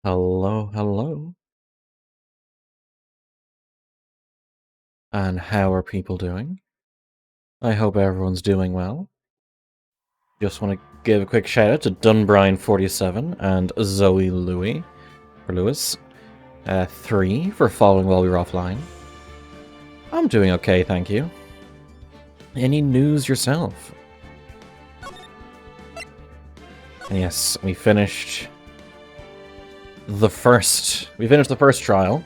Hello, hello. And how are people doing? I hope everyone's doing well. Just want to give a quick shout out to Dunbrine47 and Zoe Louie, or Lewis, 3 for following while we were offline. I'm doing okay, thank you. Any news yourself? Yes, we finished the first trial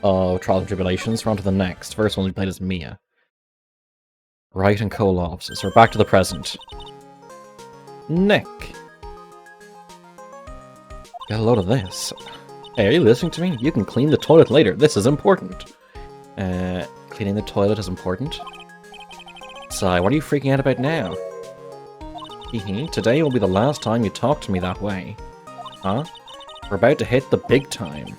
of Trials and Tribulations. We're on to the next. First one we played as Mia. Wright and Kolovs. So we're back to the present. Nick. Got a load of this. Hey, are you listening to me? You can clean the toilet later. This is important. Cleaning the toilet is important. Sigh, what are you freaking out about now? Hehe, today will be the last time you talk to me that way. Huh? We're about to hit the big time.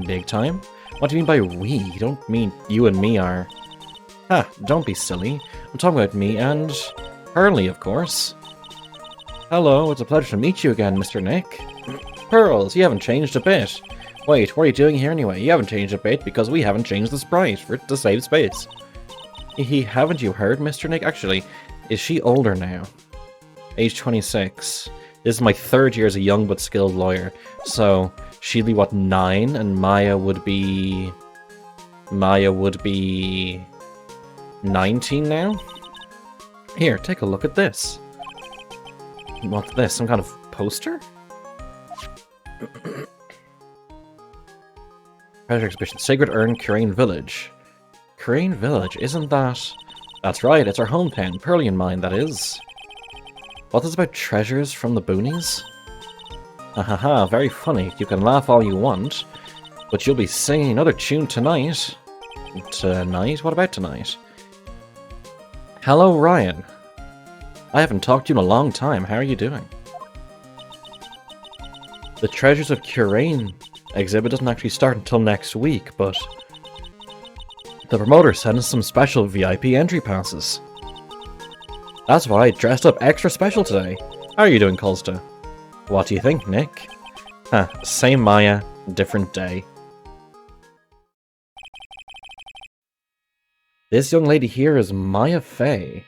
Big time? What do you mean by we? You don't mean you and me are... Ha, don't be silly. I'm talking about me and... Hurley, of course. Hello, it's a pleasure to meet you again, Mr. Nick. Pearls, you haven't changed a bit. Wait, what are you doing here anyway? You haven't changed a bit because we haven't changed the sprite to save space. Haven't you heard, Mr. Nick? Actually, is she older now? Age 26. This is my 3rd year as a young but skilled lawyer. So, she'd be, what, 9? And Maya would be 19 now? Here, take a look at this. What's this? Some kind of poster? Treasure exhibition. Sacred Urn, Curain Village. Curain Village, isn't that... That's right, it's our hometown. Pearly and mine, that is. What's this about treasures from the boonies? Ahaha, very funny. You can laugh all you want, but you'll be singing another tune tonight. Tonight? What about tonight? Hello, Ryan. I haven't talked to you in a long time. How are you doing? The Treasures of Curain exhibit doesn't actually start until next week, but... The promoter sent us some special VIP entry passes. That's why I dressed up extra special today. How are you doing, Colsta? What do you think, Nick? Huh, same Maya, different day. This young lady here is Maya Fey.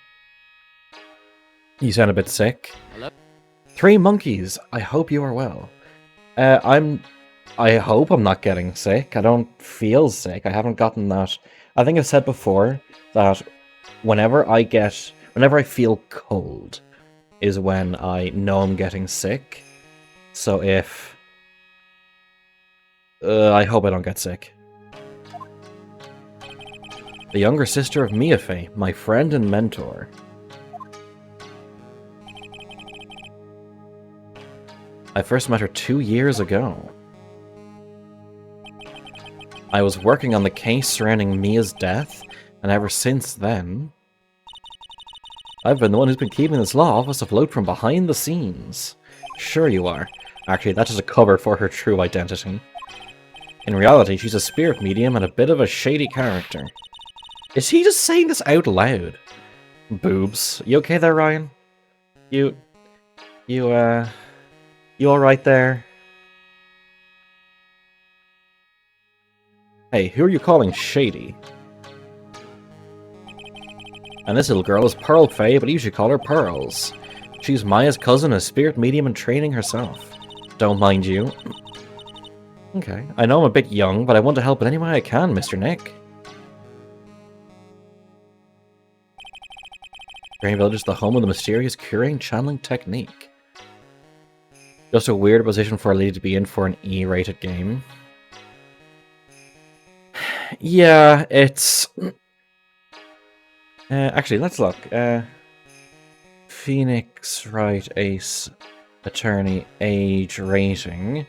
You sound a bit sick. Hello? 3 monkeys, I hope you are well. I hope I'm not getting sick. I don't feel sick. I haven't gotten that. I think I've said before that whenever I feel cold is when I know I'm getting sick. So if... I hope I don't get sick. The younger sister of Miafe, my friend and mentor. I first met her 2 years ago. I was working on the case surrounding Mia's death, and ever since then... I've been the one who's been keeping this law office afloat from behind the scenes. Sure you are. Actually, that's just a cover for her true identity. In reality, she's a spirit medium and a bit of a shady character. Is he just saying this out loud? Boobs. You okay there, Ryan? You alright there? Hey, who are you calling shady? And this little girl is Pearl Faye, but you should call her Pearls. She's Maya's cousin, a spirit medium in training herself. Don't mind you. Okay, I know I'm a bit young, but I want to help in any way I can, Mr. Nick. Curain Village is the home of the mysterious Curain channeling technique. Just a weird position for a lady to be in for an E-rated game. Yeah, it's... actually, let's look. Phoenix, Wright, Ace, Attorney, Age, Rating.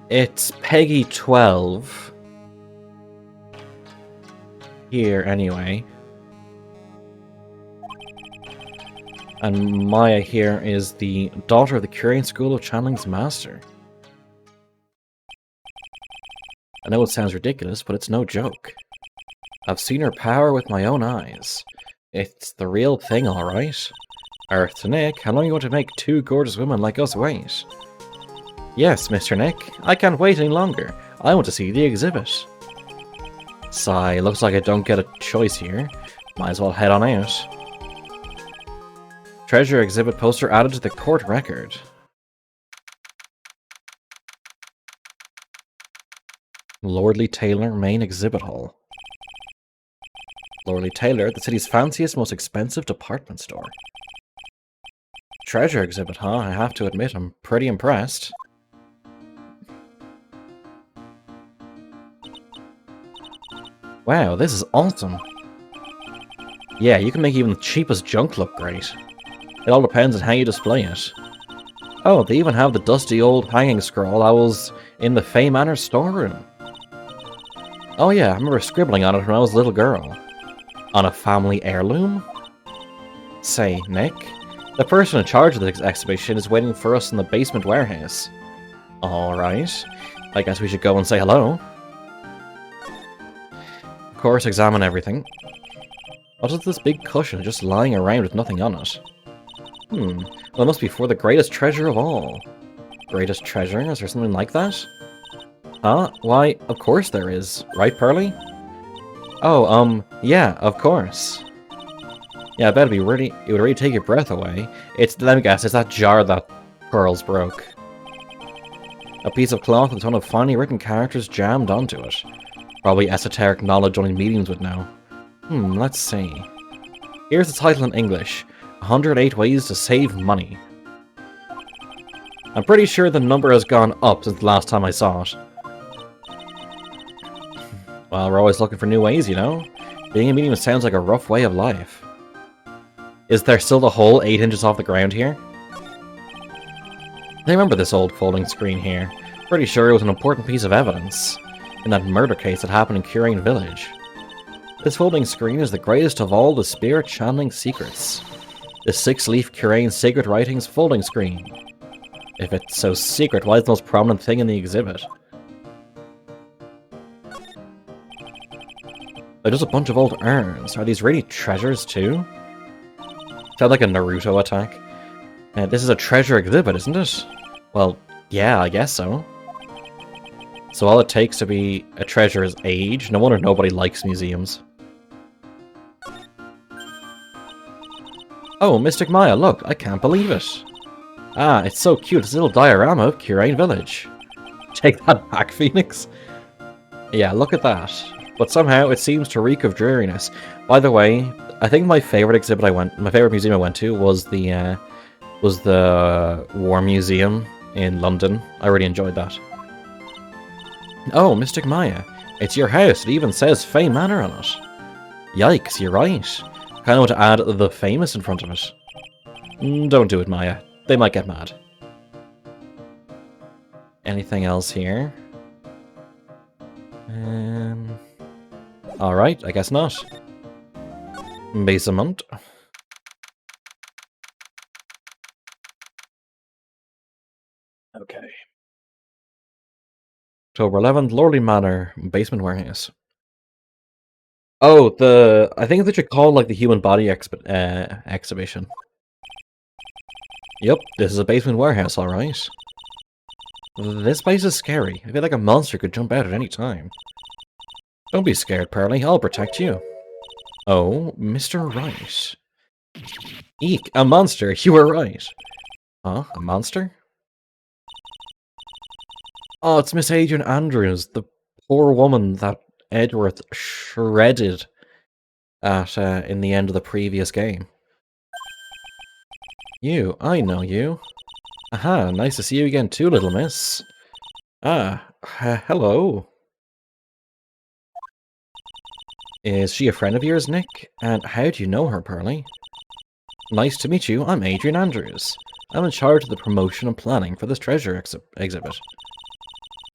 It's Peggy 12. Here, anyway. And Maya here is the daughter of the Curain School of Channeling's master. I know it sounds ridiculous, but it's no joke. I've seen her power with my own eyes. It's the real thing, alright? Earth to Nick, how long are you going to make two gorgeous women like us wait? Yes, Mr. Nick, I can't wait any longer. I want to see the exhibit. Sigh, looks like I don't get a choice here. Might as well head on out. Treasure exhibit poster added to the court record. Lordly Taylor main exhibit hall. Lordly Taylor, the city's fanciest, most expensive department store. Treasure exhibit, huh? I have to admit, I'm pretty impressed. Wow, this is awesome. Yeah, you can make even the cheapest junk look great. It all depends on how you display it. Oh, they even have the dusty old hanging scroll I was in the Fay Manor storeroom. Oh yeah, I remember scribbling on it when I was a little girl. On a family heirloom? Say, Nick, the person in charge of this exhibition is waiting for us in the basement warehouse. Alright, I guess we should go and say hello. Of course, examine everything. What is this big cushion just lying around with nothing on it? Well, it must be for the greatest treasure of all. Greatest treasure? Is there something like that? Huh? Why, of course there is. Right, Pearly? Oh, yeah, of course. Yeah, I bet it would really take your breath away. Let me guess, it's that jar that Pearls broke. A piece of cloth with a ton of finely written characters jammed onto it. Probably esoteric knowledge only mediums would know. Let's see. Here's the title in English. 108 Ways to Save Money. I'm pretty sure the number has gone up since the last time I saw it. Well, we're always looking for new ways, you know? Being a medium sounds like a rough way of life. Is there still the hole 8 inches off the ground here? I remember this old folding screen here. Pretty sure it was an important piece of evidence in that murder case that happened in Curane Village. This folding screen is the greatest of all the spirit channeling secrets. The 6-leaf Curane Sacred Writings folding screen. If it's so secret, why is it the most prominent thing in the exhibit? They're just a bunch of old urns. Are these really treasures too? Sounds like a Naruto attack. This is a treasure exhibit, isn't it? Well, yeah, I guess so. So all it takes to be a treasure is age. No wonder nobody likes museums. Oh, Mystic Maya, look, I can't believe it. Ah, it's so cute, it's a little diorama of Curane Village. Take that back, Phoenix. Yeah, look at that. But somehow it seems to reek of dreariness. By the way, I think my favorite museum I went to was the War Museum in London. I really enjoyed that. Oh, Mystic Maya, it's your house. It even says Fay Manor on it. Yikes, you're right. Kinda want to add the famous in front of it. Don't do it, Maya. They might get mad. Anything else here? Alright, I guess not. Basement. Okay. October 11th, Lordly Manor, basement warehouse. Oh, I think they should call like the human body exhibition. Yep, this is a basement warehouse, alright. This place is scary. I feel like a monster could jump out at any time. Don't be scared, Pearly. I'll protect you. Oh, Mr. Wright. Eek, a monster. You were right. Huh? A monster? Oh, it's Miss Adrian Andrews, the poor woman that Edgeworth shredded at in the end of the previous game. You, I know you. Aha, nice to see you again too, little miss. Ah, hello. Is she a friend of yours, Nick? And how do you know her, Pearly? Nice to meet you, I'm Adrian Andrews. I'm in charge of the promotion and planning for this treasure exhibit.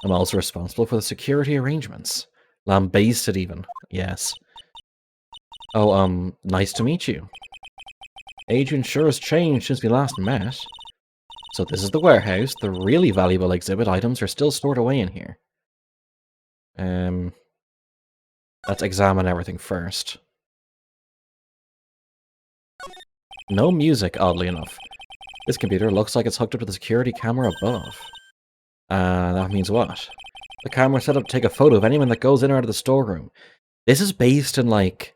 I'm also responsible for the security arrangements. Lambasted even, yes. Oh, nice to meet you. Adrian sure has changed since we last met. So this is the warehouse. The really valuable exhibit items are still stored away in here. Let's examine everything first. No music, oddly enough. This computer looks like it's hooked up to the security camera above. That means what? The camera set up to take a photo of anyone that goes in or out of the storeroom. This is based in, like,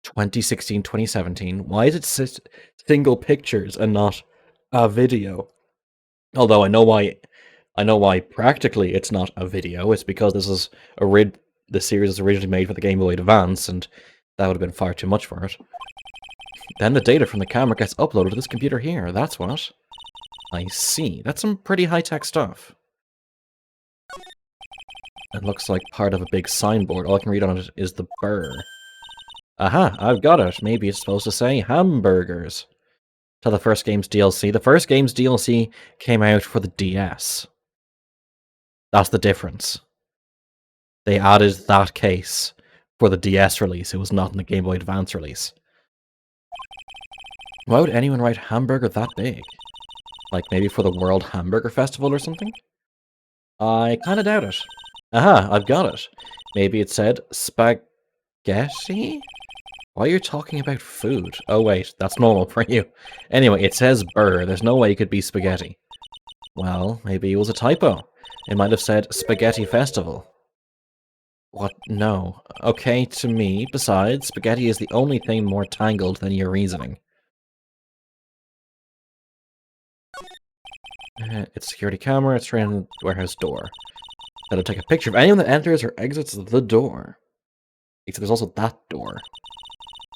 2016, 2017. Why is it single pictures and not a video? Although I know why practically it's not a video. It's because this is the series is originally made for the Game Boy Advance, and that would have been far too much for it. Then the data from the camera gets uploaded to this computer here. That's what. I see. That's some pretty high-tech stuff. It looks like part of a big signboard. All I can read on it is the burr. Aha, I've got it. Maybe it's supposed to say hamburgers. To the first game's DLC. The first game's DLC came out for the DS. That's the difference. They added that case for the DS release. It was not in the Game Boy Advance release. Why would anyone write hamburger that big? Like maybe for the World Hamburger Festival or something? I kinda doubt it. Aha, I've got it. Maybe it said spaghetti? Why are you talking about food? Oh wait, that's normal for you. Anyway, it says burr. There's no way it could be spaghetti. Well, maybe it was a typo. It might have said Spaghetti Festival. What? No. Okay, to me. Besides, spaghetti is the only thing more tangled than your reasoning. It's security camera. It's right on the warehouse door. That'll take a picture of anyone that enters or exits the door. Except there's also that door.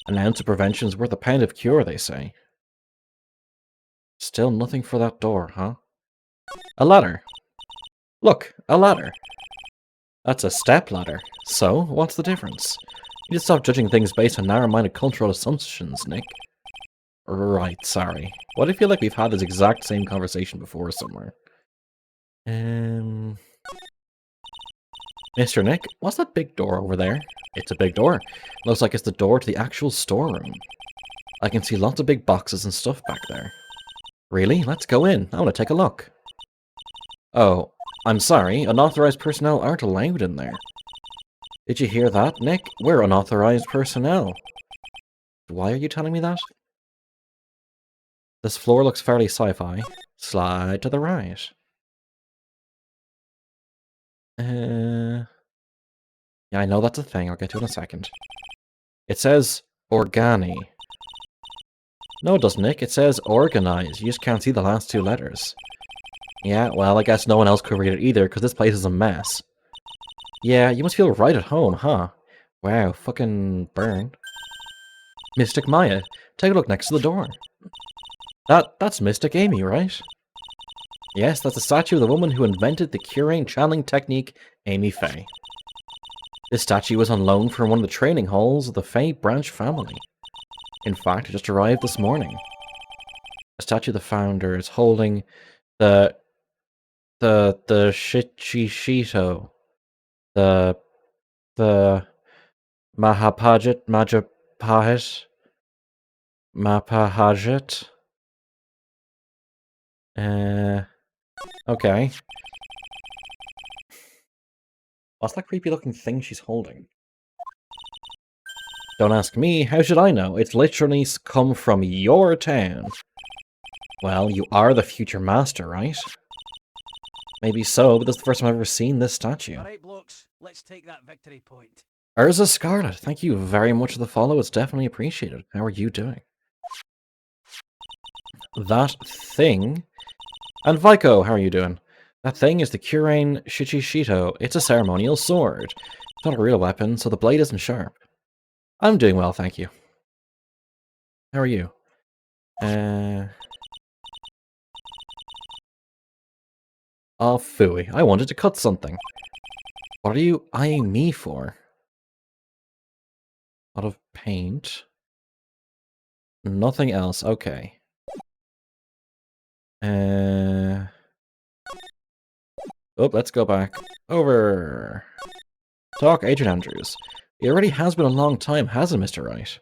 An ounce of prevention is worth a pound of cure, they say. Still nothing for that door, huh? A ladder. Look, a ladder. That's a step ladder. So, what's the difference? You need to stop judging things based on narrow-minded cultural assumptions, Nick. Right, sorry. What if I feel like we've had this exact same conversation before somewhere? Mr. Nick, what's that big door over there? It's a big door. Looks like it's the door to the actual storeroom. I can see lots of big boxes and stuff back there. Really? Let's go in. I want to take a look. Oh, I'm sorry. Unauthorized personnel aren't allowed in there. Did you hear that, Nick? We're unauthorized personnel. Why are you telling me that? This floor looks fairly sci-fi. Slide to the right. Yeah, I know that's a thing. I'll get to it in a second. It says organi. No, it doesn't, Nick. It says organize. You just can't see the last two letters. Yeah, well, I guess no one else could read it either, because this place is a mess. Yeah, you must feel right at home, huh? Wow, fucking burn. Mystic Maya, take a look next to the door. That's Mystic Amy, right? Yes, that's a statue of the woman who invented the Curane channeling technique, Amy Faye. This statue was on loan from one of the training halls of the Faye branch family. In fact, it just arrived this morning. The statue of the founder is holding the Shichishito, the Mahapajit, Mapahajit. Okay. What's that creepy looking thing she's holding? Don't ask me, how should I know? It's literally come from your town. Well, you are the future master, right? Maybe so, but this is the first time I've ever seen this statue. Alright, blokes, let's take that victory point. Urza Scarlet, thank you very much for the follow. It's definitely appreciated. How are you doing? That thing... And Vico, how are you doing? That thing is the Curane Shichishito. It's a ceremonial sword. It's not a real weapon, so the blade isn't sharp. I'm doing well, thank you. How are you? Oh, phooey. I wanted to cut something. What are you eyeing me for? A lot of paint. Nothing else. Okay. Oh, let's go back. Over. Talk, Agent Andrews. It already has been a long time, hasn't it, Mr. Wright?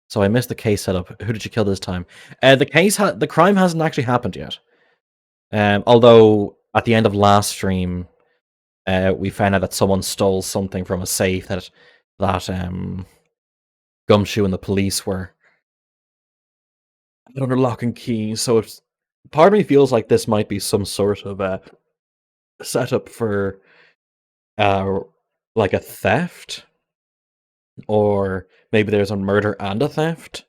So I missed the case setup. Who did you kill this time? The crime hasn't actually happened yet. Although at the end of last stream, we found out that someone stole something from a safe that Gumshoe and the police were under lock and key, so it's part of me feels like this might be some sort of setup for uh like a theft, or maybe there's a murder and a theft.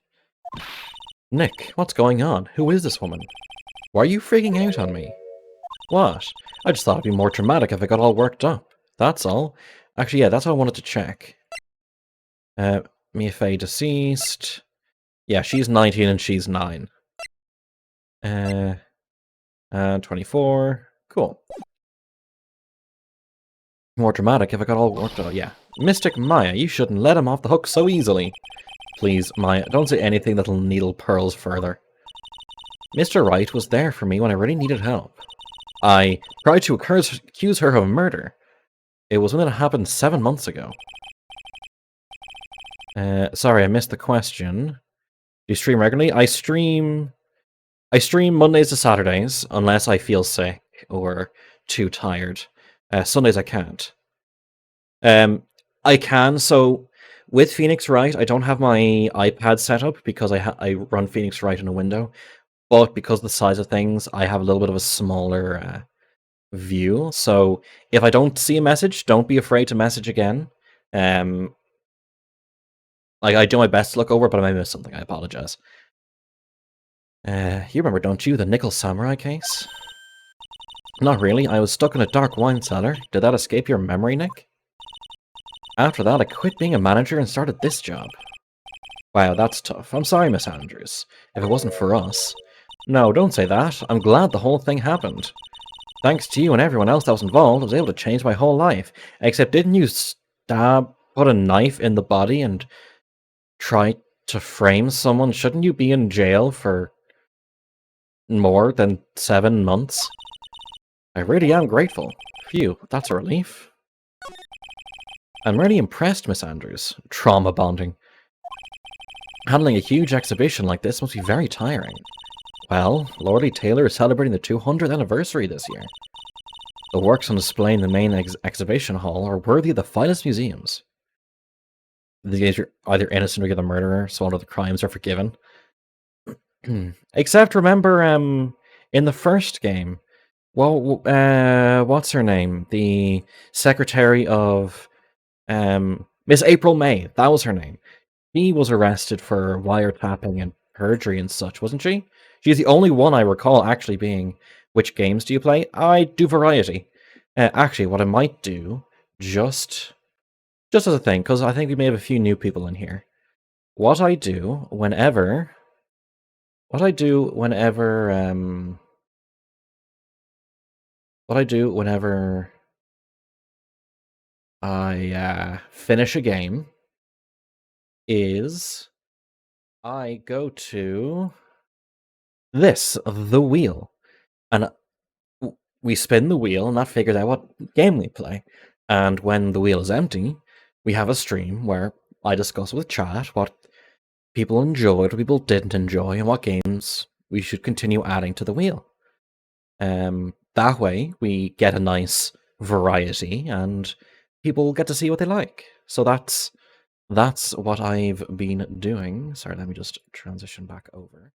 Nick, what's going on? Who is this woman? Why are you freaking out on me? What? I just thought it'd be more dramatic if I got all worked up. That's all. Actually, yeah, that's what I wanted to check. Mia Fey deceased. Yeah, she's 19 and she's 9. 24. Cool. More dramatic if I got all worked out. Yeah. Mystic Maya, you shouldn't let him off the hook so easily. Please, Maya, don't say anything that'll needle pearls further. Mr. Wright was there for me when I really needed help. I tried to accuse her of murder. It was when it happened 7 months ago. Sorry, I missed the question. Do you stream regularly? I stream Mondays to Saturdays, unless I feel sick or too tired. Sundays I can't. I can, so with Phoenix Wright, I don't have my iPad set up because I run Phoenix Wright in a window, but because of the size of things, I have a little bit of a smaller view. So if I don't see a message, don't be afraid to message again. Like, I do my best to look over, but I might miss something. I apologize. You remember, don't you, the Nickel Samurai case? Not really. I was stuck in a dark wine cellar. Did that escape your memory, Nick? After that, I quit being a manager and started this job. Wow, that's tough. I'm sorry, Miss Andrews. If it wasn't for us... No, don't say that. I'm glad the whole thing happened. Thanks to you and everyone else that was involved, I was able to change my whole life. Except didn't you put a knife in the body and try to frame someone? Shouldn't you be in jail for more than 7 months? I really am grateful. Phew, that's a relief. I'm really impressed, Miss Andrews. Trauma bonding. Handling a huge exhibition like this must be very tiring. Well, Lordy Taylor is celebrating the 200th anniversary this year. The works on display in the main exhibition hall are worthy of the finest museums. You're either innocent or you're the murderer, so all of the crimes are forgiven. Except, remember, in the first game, well, what's her name? The secretary of, Miss April May, that was her name. She was arrested for wiretapping and perjury and such, wasn't she? She's the only one I recall actually being, which games do you play? I do variety. Actually, what I might do, just as a thing, because I think we may have a few new people in here. What I do whenever I finish a game is I go to this, the wheel, and we spin the wheel, and that figures out what game we play. And when the wheel is empty, we have a stream where I discuss with chat what people enjoyed, what people didn't enjoy, and what games we should continue adding to the wheel. That way, we get a nice variety, and people get to see what they like. So that's what I've been doing. Sorry, let me just transition back over.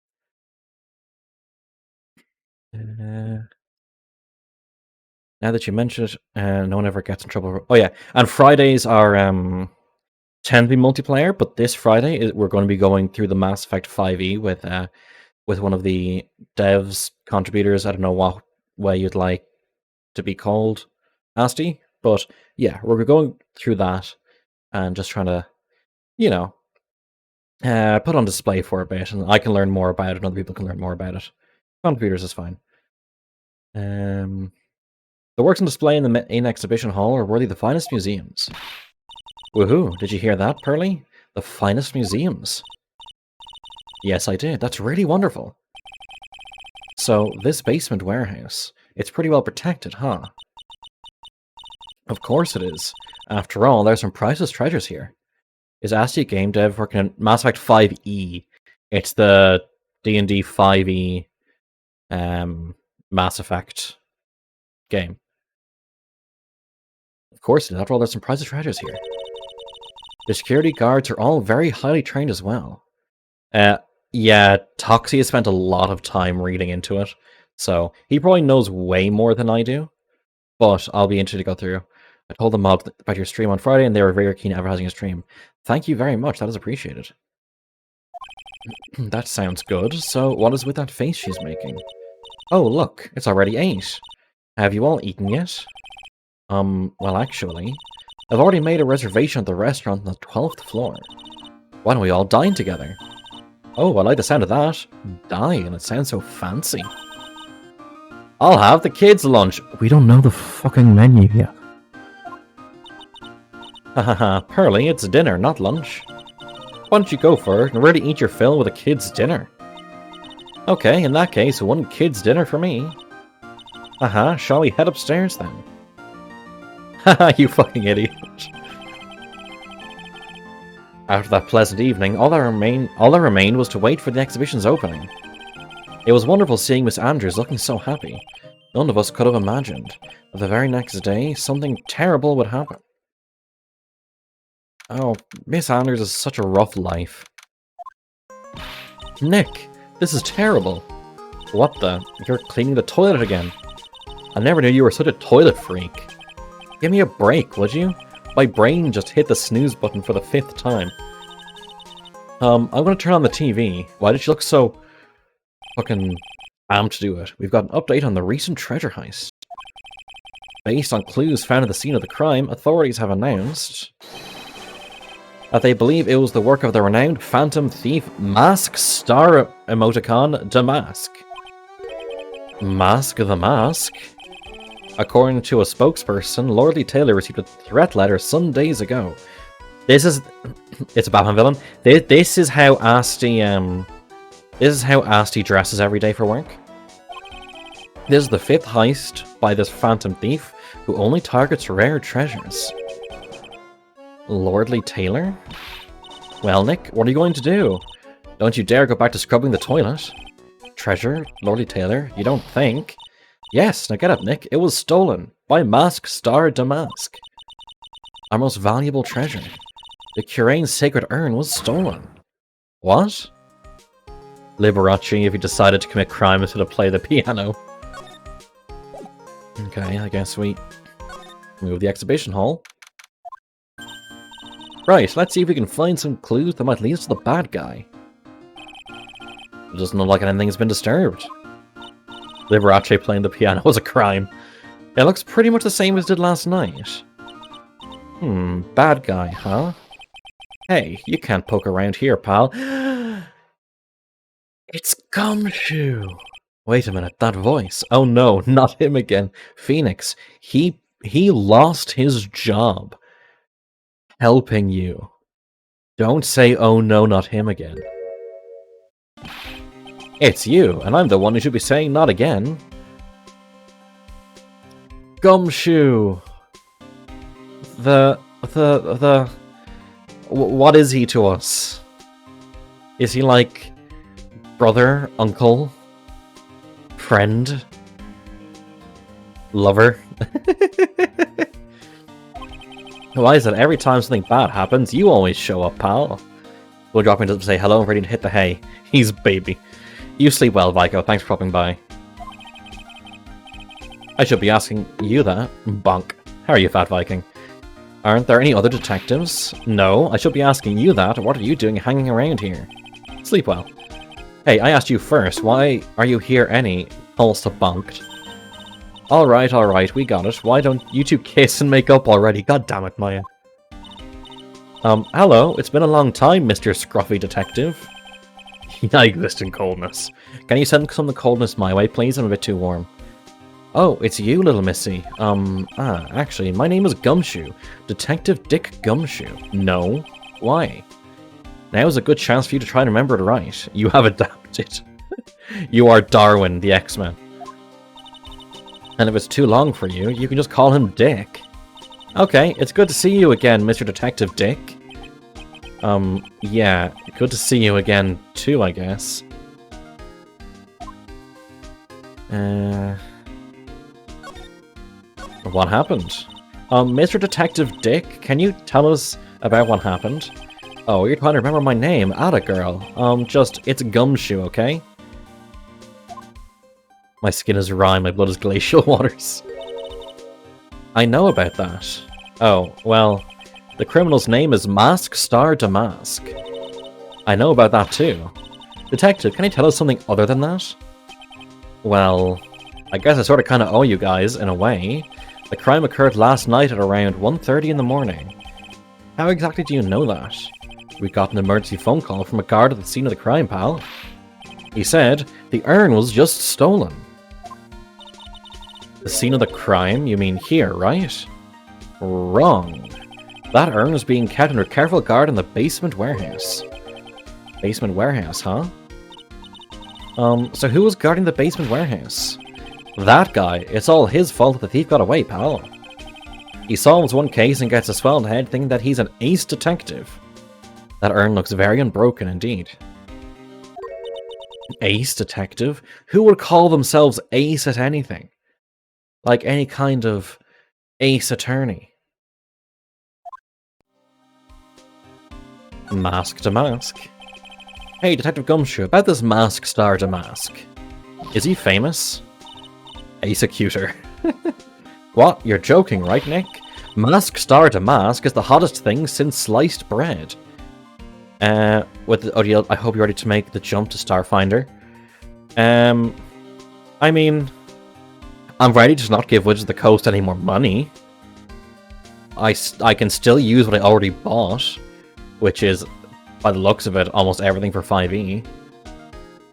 Now that you mention it, no one ever gets in trouble. Oh yeah, and Fridays are tend to be multiplayer, but this Friday we're going to be going through the Mass Effect 5e with one of the devs contributors. I don't know what way you'd like to be called, Asti, but yeah, we're going through that and just trying to, put on display for a bit, and I can learn more about it, and other people can learn more about it. Contributors is fine. The works on display in the main exhibition hall are worthy of the finest museums. Woohoo! Did you hear that, Pearly? The finest museums. Yes, I did. That's really wonderful. So, this basement warehouse, it's pretty well protected, huh? Of course it is. After all, there's some priceless treasures here. Is Asti a game dev working on Mass Effect 5e? It's the D&D 5e Mass Effect game. Of course it is. After all, there's some priceless treasures here. The security guards are all very highly trained as well. Yeah, Toxie has spent a lot of time reading into it, so he probably knows way more than I do, but I'll be interested to go through. I told them all about your stream on Friday, and they were very keen on advertising a stream. Thank you very much, that is appreciated. That sounds good. So, what is with that face she's making? Oh, look, it's already 8. Have you all eaten yet? Well, actually, I've already made a reservation at the restaurant on the 12th floor. Why don't we all dine together? Oh, I like the sound of that. Dine, it sounds so fancy. I'll have the kids' lunch. We don't know the fucking menu yet. Hahaha, Pearly, it's dinner, not lunch. Why don't you go for it and really eat your fill with a kid's dinner? Okay, in that case, one kid's dinner for me. Haha, shall we head upstairs then? Haha, you fucking idiot. After that pleasant evening, all that remained was to wait for the exhibition's opening. It was wonderful seeing Miss Andrews looking so happy. None of us could have imagined that the very next day something terrible would happen. Oh, Miss Andrews is such a rough life. Nick, this is terrible. What the? You're cleaning the toilet again. I never knew you were such a toilet freak. Give me a break, would you? My brain just hit the snooze button for the 5th time. I'm gonna turn on the TV. Why did she look so fucking amped to do it? We've got an update on the recent treasure heist. Based on clues found at the scene of the crime, authorities have announced that they believe it was the work of the renowned phantom thief Mask Star Emoticon Damask. Mask the Mask? According to a spokesperson, Lordly Taylor received a threat letter some days ago. It's a Batman villain. This is how Asti dresses every day for work. This is the 5th heist by this phantom thief who only targets rare treasures. Lordly Taylor? Well, Nick, what are you going to do? Don't you dare go back to scrubbing the toilet. Treasure? Lordly Taylor? You don't think? Yes, now get up, Nick. It was stolen by Mask Star Damask. Our most valuable treasure. The Curane's sacred urn was stolen. What? Liberace if he decided to commit crime instead of play the piano. Okay, I guess we move the exhibition hall. Right, let's see if we can find some clues that might lead us to the bad guy. It doesn't look like anything's been disturbed. Liberace playing the piano was a crime. It looks pretty much the same as it did last night. Bad guy, huh? Hey, you can't poke around here, pal. It's Gumshoe! Wait a minute, that voice. Oh no, not him again. Phoenix, he lost his job. Helping you. Don't say, oh no, not him again. It's you, and I'm the one who should be saying not again. Gumshoe! What is he to us? Is he like brother, uncle, friend, lover? Why is it every time something bad happens, you always show up, pal? Will dropping to say hello and ready to hit the hay. He's baby. You sleep well, Vico. Thanks for popping by. I should be asking you that. Bonk. How are you, Fat Viking? Aren't there any other detectives? No, I should be asking you that. What are you doing hanging around here? Sleep well. Hey, I asked you first. Why are you here any? Also bonked. Alright, we got it. Why don't you two kiss and make up already? God damn it, Maya. Hello. It's been a long time, Mr. Scruffy Detective. I exist in coldness. Can you send some of the coldness my way, please? I'm a bit too warm. Oh, it's you, little missy. Actually, my name is Gumshoe. Detective Dick Gumshoe. No. Why? Now is a good chance for you to try and remember it right. You have adapted. You are Darwin, the X-Men. And if it's too long for you, you can just call him Dick. Okay, it's good to see you again, Mr. Detective Dick. Yeah, good to see you again, too, I guess. What happened? Mr. Detective Dick, can you tell us about what happened? Oh, you're trying to remember my name, Ada girl. It's Gumshoe, okay? My skin is rime, my blood is glacial waters. I know about that. Oh, well, the criminal's name is Mask Star Damask. I know about that too. Detective, can you tell us something other than that? Well, I guess I sort of kind of owe you guys, in a way. The crime occurred last night at around 1:30 in the morning. How exactly do you know that? We got an emergency phone call from a guard at the scene of the crime, pal. He said the urn was just stolen. The scene of the crime? You mean here, right? Wrong. That urn was being kept under careful guard in the basement warehouse. Basement warehouse, huh? So who was guarding the basement warehouse? That guy. It's all his fault that the thief got away, pal. He solves one case and gets a swelled head thinking that he's an ace detective. That urn looks very unbroken indeed. Ace detective? Who would call themselves ace at anything? Like any kind of ace attorney. Mask Damask. Hey, Detective Gumshoe, about this Mask Star Damask. Is he famous? Ace-ecutor. What? You're joking, right, Nick? Mask Star Damask is the hottest thing since sliced bread. With the ODL, I hope you're ready to make the jump to Starfinder. I mean, I'm ready to not give Wizards of the Coast any more money. I can still use what I already bought, which is, by the looks of it, almost everything for 5e.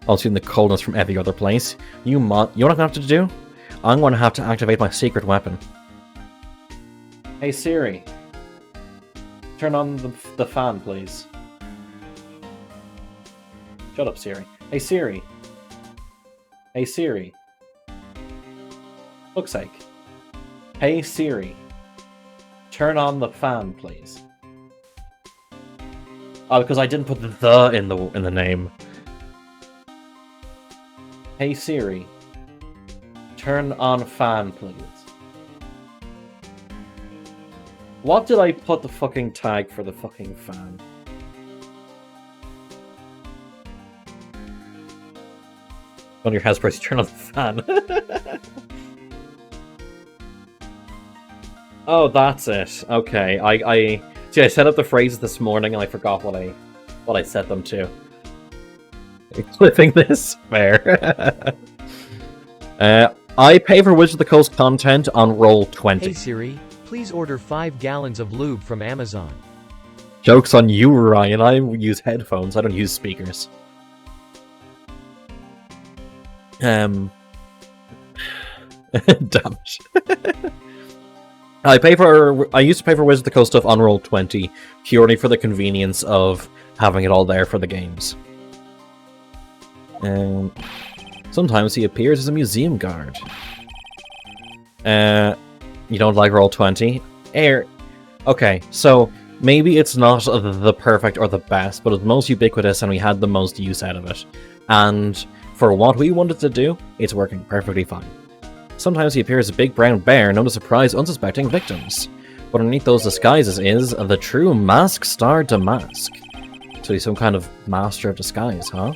Also in the coldness from every other place. You know what I'm going to have to do? I'm going to have to activate my secret weapon. Hey Siri. Turn on the fan, please. Shut up, Siri. Hey Siri. Hey Siri. Fuck's sake. Hey Siri. Turn on the fan, please. Oh, because I didn't put the in the name. Hey Siri. Turn on fan, please. What did I put the fucking tag for the fucking fan? On your house price, turn on the fan. Oh, that's it. Okay, I set up the phrases this morning and I forgot what I set them to. Clipping this fair. I pay for Wizards of the Coast content on Roll20. Hey Siri, please order 5 gallons of lube from Amazon. Joke's on you, Ryan. I use headphones. I don't use speakers. Damn it. I used to pay for Wizards of the Coast stuff on Roll20 purely for the convenience of having it all there for the games. Sometimes he appears as a museum guard. You don't like Roll20? Okay, so maybe it's not the perfect or the best, but it's most ubiquitous and we had the most use out of it. And for what we wanted to do, it's working perfectly fine. Sometimes he appears as a big brown bear known to surprise unsuspecting victims. But underneath those disguises is the true Mask Star Damask. So he's some kind of master of disguise, huh?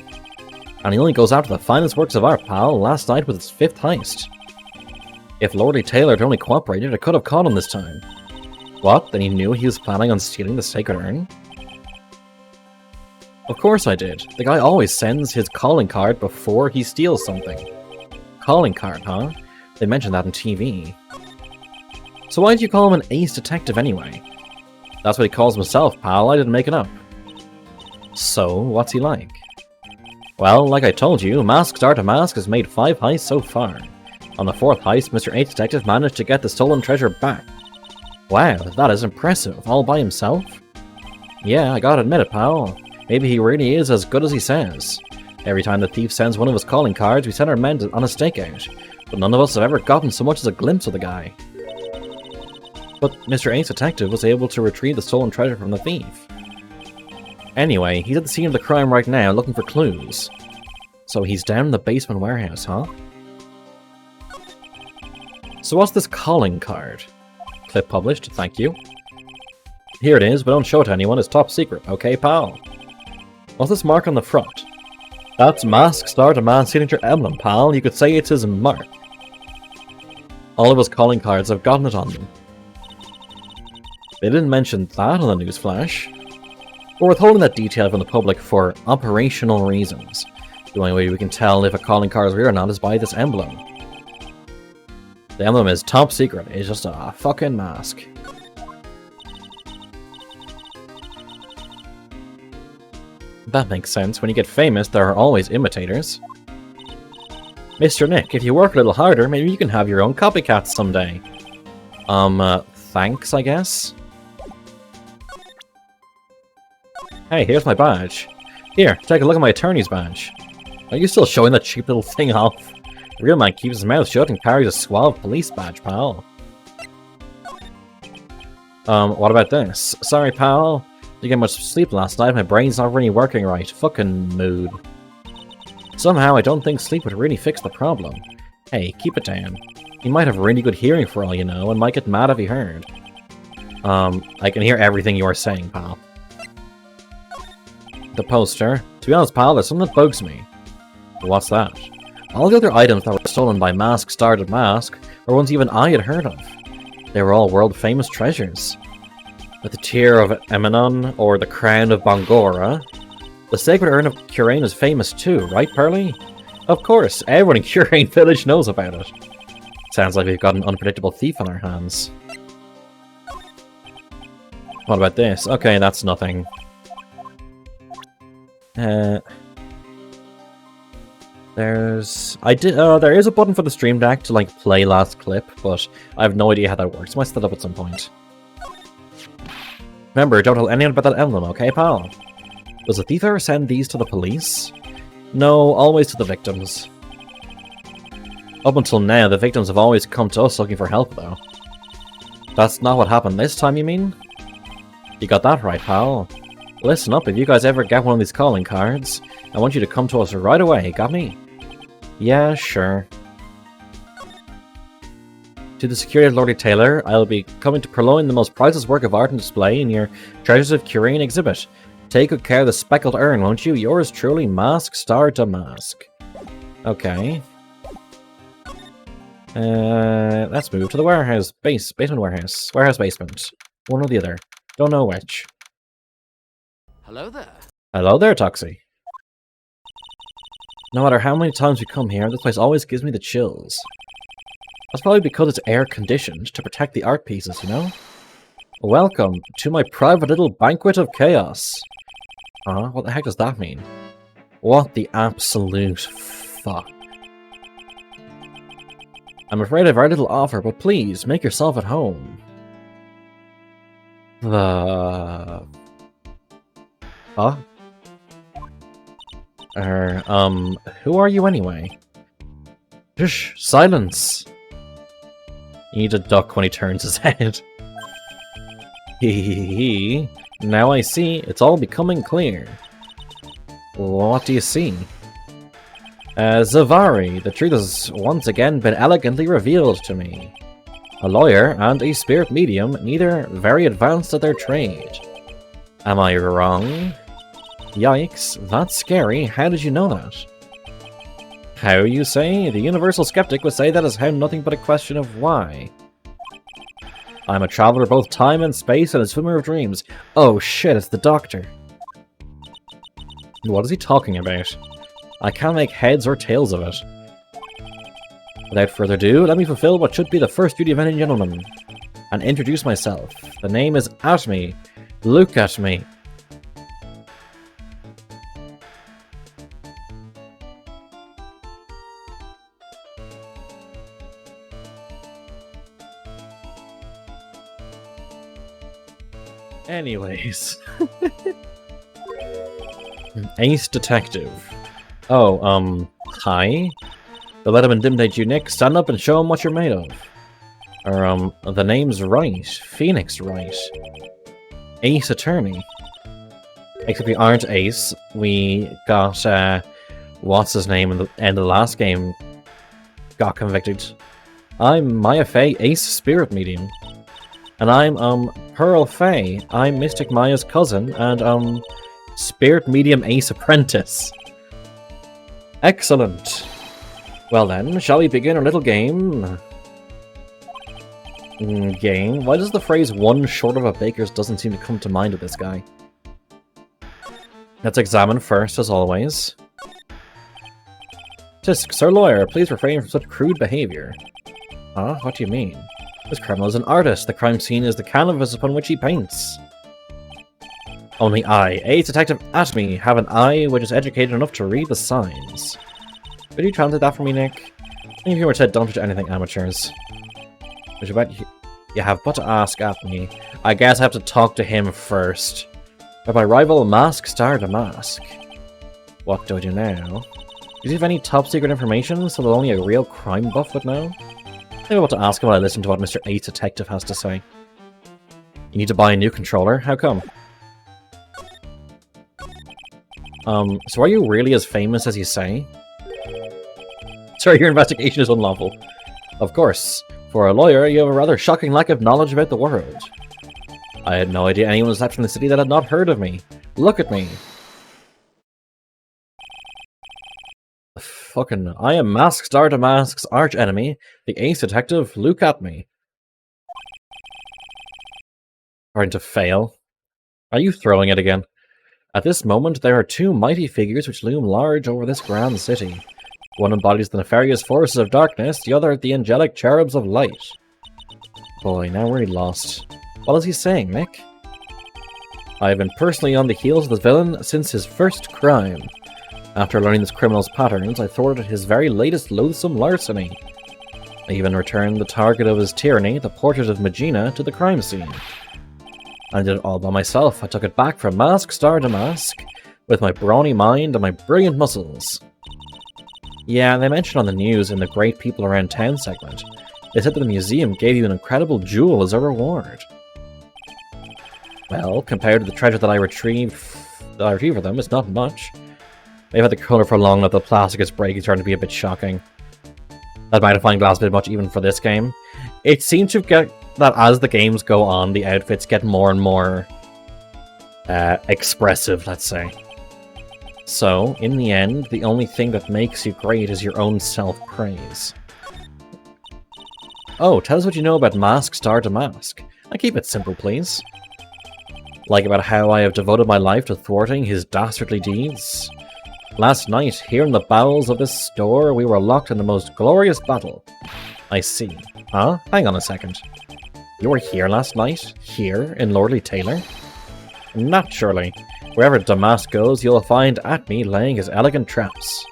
And he only goes after the finest works of art, pal, last night with his 5th heist. If Lordy Taylor had only cooperated, I could have caught him this time. What? Then he knew he was planning on stealing the sacred urn? Of course I did. The guy always sends his calling card before he steals something. Calling card, huh? They mentioned that in TV. So why did you call him an ace detective anyway? That's what he calls himself, pal. I didn't make it up. So, what's he like? Well, like I told you, Mask Star Damask has made 5 heists so far. On the 4th heist, Mr. Ace Detective managed to get the stolen treasure back. Wow, that is impressive. All by himself? Yeah, I gotta admit it, pal. Maybe he really is as good as he says. Every time the thief sends one of his calling cards, we send our men on a stakeout. But none of us have ever gotten so much as a glimpse of the guy. But Mr. Ace Detective was able to retrieve the stolen treasure from the thief. Anyway, he's at the scene of the crime right now, looking for clues. So he's down in the basement warehouse, huh? So what's this calling card? Clip published, thank you. Here it is, but don't show it to anyone. It's top secret, okay, pal? What's this mark on the front? That's Mask Star Demand's signature emblem, pal. You could say it's his mark. All of his calling cards have gotten it on them. They didn't mention that on the newsflash. We're withholding that detail from the public for operational reasons. The only way we can tell if a calling card is real or not is by this emblem. The emblem is top secret. It's just a fucking mask. That makes sense. When you get famous, there are always imitators. Mr. Nick, if you work a little harder, maybe you can have your own copycats someday. Thanks, I guess? Hey, here's my badge. Here, take a look at my attorney's badge. Are you still showing that cheap little thing off? The real man keeps his mouth shut and carries a suave police badge, pal. What about this? Sorry, pal. Didn't get much sleep last night. My brain's not really working right. Fucking mood. Somehow, I don't think sleep would really fix the problem. Hey, keep it down. He might have really good hearing for all you know, and might get mad if he heard. I can hear everything you are saying, pal. The poster. To be honest, pal, there's something that bugs me. What's that? All the other items that were stolen by Mask Started Mask were ones even I had heard of. They were all world-famous treasures. Like the Tear of Emanon, or the Crown of Bongora. The Sacred Urn of Curain is famous too, right, Pearly? Of course, everyone in Curain Village knows about it. Sounds like we've got an unpredictable thief on our hands. What about this? Okay, that's nothing. There is a button for the stream deck to, like, play last clip, but I have no idea how that works. I might set that up at some point. Remember, don't tell anyone about that emblem, okay, pal? Does the thief ever send these to the police? No, always to the victims. Up until now, the victims have always come to us looking for help, though. That's not what happened this time, you mean? You got that right, pal. Listen up, if you guys ever get one of these calling cards, I want you to come to us right away, got me? Yeah, sure. To the security of Lordy Taylor, I'll be coming to purloin the most priceless work of art and display in your Treasures of Curain exhibit. Take good care of the speckled urn, won't you? Yours truly, Mask Star Damask. Okay. Let's move to the warehouse. Basement warehouse. Warehouse basement. One or the other. Don't know which. Hello there. Hello there, Toxie. No matter how many times we come here, this place always gives me the chills. That's probably because it's air-conditioned to protect the art pieces, you know? Welcome to my private little banquet of chaos. What the heck does that mean? What the absolute fuck? I'm afraid I've very little offer, but please, make yourself at home. Huh? Who are you anyway? Shush, silence! You need to duck when he turns his head. Hehehe. Now I see, it's all becoming clear. What do you see? Zavari, the truth has once again been elegantly revealed to me. A lawyer and a spirit medium, neither very advanced at their trade. Am I wrong? Yikes, that's scary. How did you know that? How, you say? The universal skeptic would say that is how nothing but a question of why. I'm a traveler of both time and space and a swimmer of dreams. Oh shit, it's the doctor. What is he talking about? I can't make heads or tails of it. Without further ado, let me fulfill what should be the first duty of any gentleman, and introduce myself. The name is Atme. Look at me. Anyways. Ace Detective. Oh, hi? Don't let him intimidate you, Nick. Stand up and show him what you're made of. Or, the name's Wright. Phoenix Wright. Ace Attorney. Except we aren't Ace. We got, what's his name in the end of the last game got convicted. I'm Maya Fey, Ace Spirit Medium. And I'm, Pearl Fay. I'm Mystic Maya's cousin, and, Spirit Medium Ace Apprentice. Excellent. Well then, shall we begin our little game? Game? Why does the phrase one short of a baker's doesn't seem to come to mind with this guy? Let's examine first, as always. Tisk, Sir Lawyer, please refrain from such crude behavior. Huh? What do you mean? This criminal is an artist. The crime scene is the canvas upon which he paints. Only I, a detective at me, have an eye which is educated enough to read the signs. Could you translate that for me, Nick? Any humor said, don't touch anything, amateurs. But you have but to ask at me. I guess I have to talk to him first. But my rival, Mask Star Damask. What do I do now? Do you have any top secret information so that only a real crime buff would know? Maybe I want to ask him while I listen to what Mr. Ace Detective has to say. You need to buy a new controller? How come? So are you really as famous as you say? Sorry, your investigation is unlawful. Of course. For a lawyer, you have a rather shocking lack of knowledge about the world. I had no idea anyone was left in the city that had not heard of me. Look at me. Fucking, I am Mask Star Damask's arch enemy, the Ace Detective. Look at me. Starting to fail. Are you throwing it again? At this moment, there are two mighty figures which loom large over this grand city. One embodies the nefarious forces of darkness, the other the angelic cherubs of light. Boy, now we're lost. What is he saying, Nick? I have been personally on the heels of the villain since his first crime. After learning this criminal's patterns, I thwarted his very latest loathsome larceny. I even returned the target of his tyranny, the portrait of Magina, to the crime scene. I did it all by myself. I took it back from Mask Star Damask, with my brawny mind and my brilliant muscles. Yeah, they mentioned on the news in the Great People Around Town segment, they said that the museum gave you an incredible jewel as a reward. Well, compared to the treasure that I retrieved for them, it's not much. They've had the colour for long enough that the plastic is breaking, starting to be a bit shocking. That magnifying glass a bit much even for this game. It seems to get that as the games go on, the outfits get more and more expressive, let's say. So, in the end, the only thing that makes you great is your own self-praise. Oh, tell us what you know about Mask Star Damask. I keep it simple, please. Like about how I have devoted my life to thwarting his dastardly deeds. Last night, here in the bowels of this store, we were locked in the most glorious battle. I see. Huh? Hang on a second. You were here last night? Here, in Lordly Taylor? Naturally. Wherever Damask goes, you'll find at me laying his elegant traps.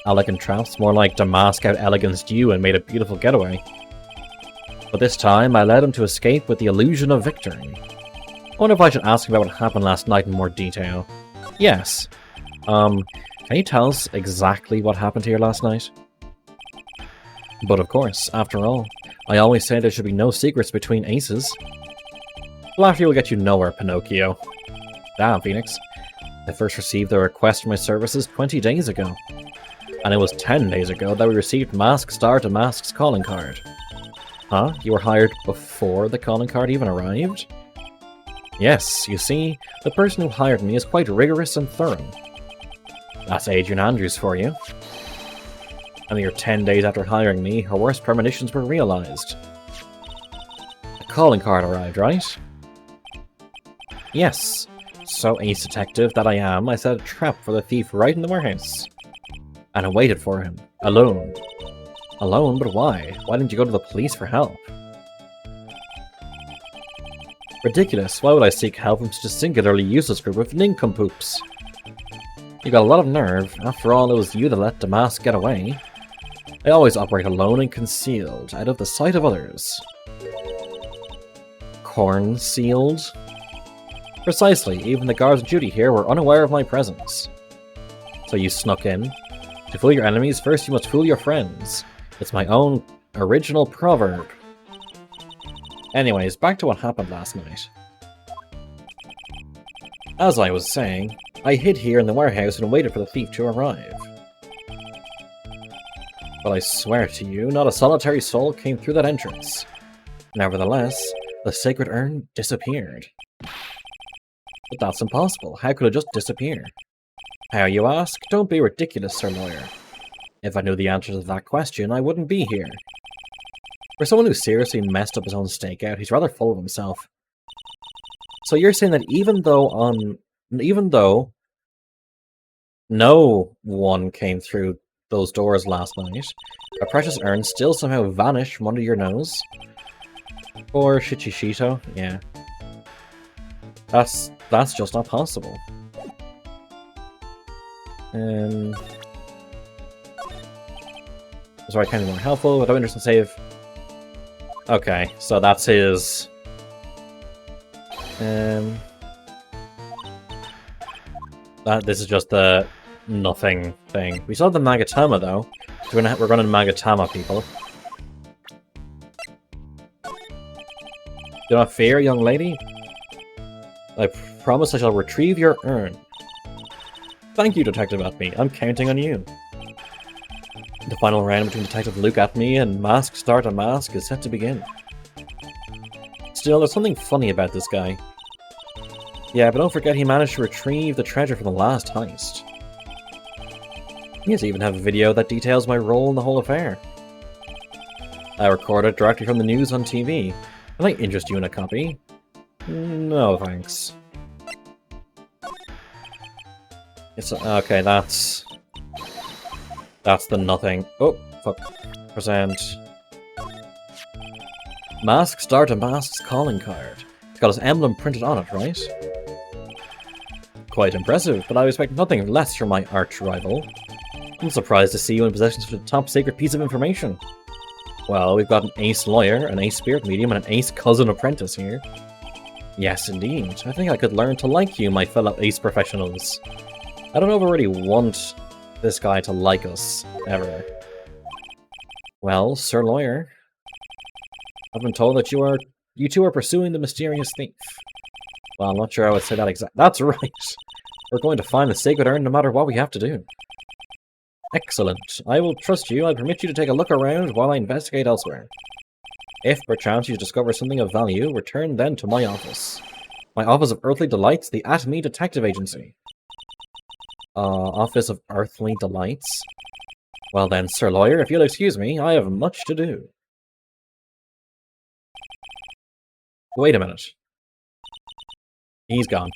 Elegant traps? More like Damask out-eleganced you and made a beautiful getaway. But this time, I led him to escape with the illusion of victory. I wonder if I should ask him about what happened last night in more detail. Yes. Can you tell us exactly what happened here last night? But of course, after all, I always say there should be no secrets between aces. Flattery will get you nowhere, Pinocchio. Damn, Phoenix. I first received a request for my services 20 days ago. And it was 10 days ago that we received Mask Star Damask's calling card. Huh? You were hired before the calling card even arrived? Yes, you see, the person who hired me is quite rigorous and thorough. That's Adrian Andrews for you. A mere 10 days after hiring me, her worst premonitions were realized. The calling card arrived, right? Yes. So ace detective that I am, I set a trap for the thief right in the warehouse. And I waited for him. Alone. Alone? But why? Why didn't you go to the police for help? Ridiculous. Why would I seek help from such a singularly useless group of nincompoops? You got a lot of nerve. After all, it was you that let Damask get away. I always operate alone and concealed, out of the sight of others. Corn-sealed? Precisely, even the guards on duty here were unaware of my presence. So you snuck in? To fool your enemies, first you must fool your friends. It's my own original proverb. Anyways, back to what happened last night. As I was saying, I hid here in the warehouse and waited for the thief to arrive. But I swear to you, not a solitary soul came through that entrance. Nevertheless, The sacred urn disappeared. But that's impossible. How could it just disappear? How, you ask? Don't be ridiculous, Sir Lawyer. If I knew the answer to that question, I wouldn't be here. For someone who seriously messed up his own stakeout, he's rather full of himself. So you're saying that even though no one came through those doors last night, a precious urn still somehow vanished from under your nose? Or Shichishito? Yeah. That's just not possible. Sorry, kind of more helpful, but I'm interested in save. Okay, so that's his... this is just the nothing thing. We still have the Magatama, though. We're running Magatama, people. Do not fear, young lady. I promise I shall retrieve your urn. Thank you, Detective Atme. I'm counting on you. The final round between Detective Luke Atme and Mask Star to Mask is set to begin. Still, there's something funny about this guy. Yeah, but don't forget he managed to retrieve the treasure from the last heist. He doesn't even have a video that details my role in the whole affair. I recorded directly from the news on TV. Can I interest you in a copy? No, thanks. It's okay, that's the nothing. Oh, fuck. Present. Mask Star to Mask's calling card. It's got his emblem printed on it, right? Quite impressive, but I expect nothing less from my arch-rival. I'm surprised to see you in possession of such a top-secret piece of information. Well, we've got an ace lawyer, an ace spirit medium, and an ace cousin apprentice here. Yes, indeed. I think I could learn to like you, my fellow ace professionals. I don't know if I really want this guy to like us, ever. Well, Sir Lawyer, I've been told that you two are pursuing the mysterious thief. Well, I'm not sure I would say that exactly. That's right! We're going to find the sacred urn no matter what we have to do. Excellent. I will trust you. I permit you to take a look around while I investigate elsewhere. If, perchance, you discover something of value, return then to my office. My Office of Earthly Delights, the Atme Detective Agency. Office of Earthly Delights? Well then, Sir Lawyer, if you'll excuse me, I have much to do. Wait a minute. He's gone.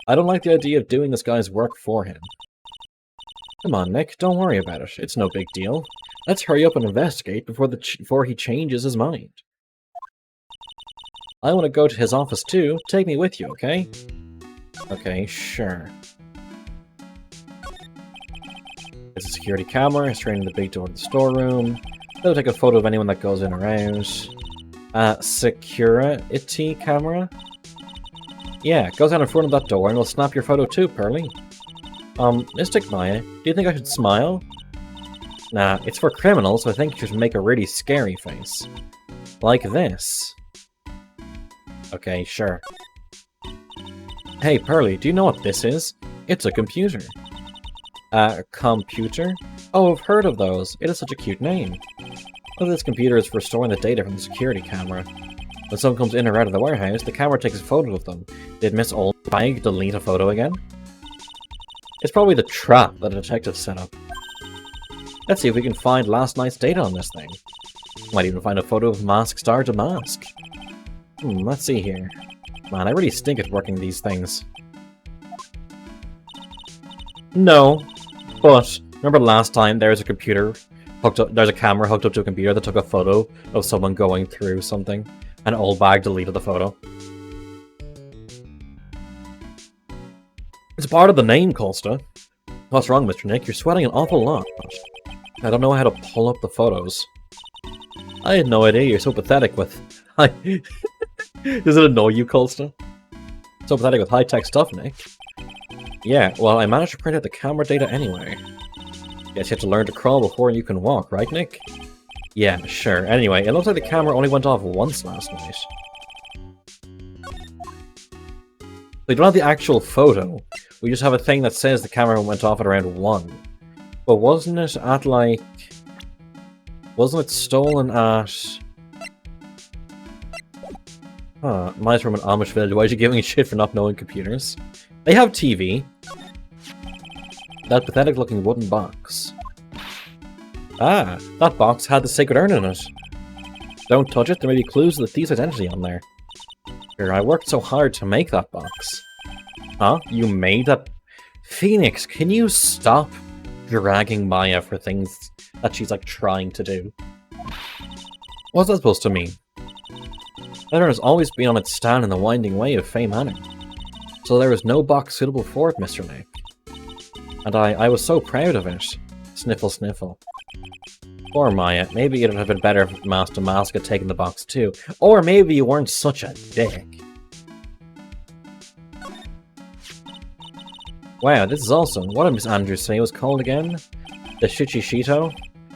I don't like the idea of doing this guy's work for him. Come on, Nick, don't worry about it. It's no big deal. Let's hurry up and investigate before he changes his mind. I want to go to his office too. Take me with you, okay? Okay, sure. It's a security camera, straight in the big door of the storeroom. They'll take a photo of anyone that goes in or out. Security camera? Yeah, goes down in front of that door and we'll snap your photo too, Pearly. Mystic Maya, do you think I should smile? Nah, it's for criminals, so I think you should make a really scary face. Like this. Okay, sure. Hey, Pearly, do you know what this is? It's a computer. A computer? Oh, I've heard of those. It is such a cute name. Well, this computer is for storing the data from the security camera. When someone comes in or out of the warehouse, the camera takes a photo of them. Did Miss Oldbag delete a photo again? It's probably the trap that a detective set up. Let's see if we can find last night's data on this thing. Might even find a photo of Mask Star to Mask. Let's see here. Man, I really stink at working these things. No, but remember last time there's a camera hooked up to a computer that took a photo of someone going through something, and Oldbag deleted the photo. It's part of the name, Costa. What's wrong, Mr. Nick? You're sweating an awful lot. I don't know how to pull up the photos. I had no idea you're so pathetic with... Does it annoy you, Costa? So pathetic with high-tech stuff, Nick. Yeah, well, I managed to print out the camera data anyway. Guess you have to learn to crawl before you can walk, right, Nick? Yeah, sure. Anyway, it looks like the camera only went off once last night. We don't have the actual photo. We just have a thing that says the camera went off at around 1. But wasn't it at, like... Wasn't it stolen at... Huh, mine's from an Amish village. Why is you giving a shit for not knowing computers? They have TV. That pathetic looking wooden box. Ah, that box had the sacred urn in it. Don't touch it, there may be clues to the thief's identity on there. Here, I worked so hard to make that box. Huh? You made that? Phoenix, can you stop dragging Maya for things that she's like trying to do? What's that supposed to mean? That urn has always been on its stand in the winding way of Fame Manor. So there was no box suitable for it, Mr. Nick. And I was so proud of it. Sniffle, sniffle. Poor Maya. Maybe it would have been better if Master Mask had taken the box too. Or maybe you weren't such a dick. Wow, this is awesome. What did Miss Andrews say it was called again? The Shichishito?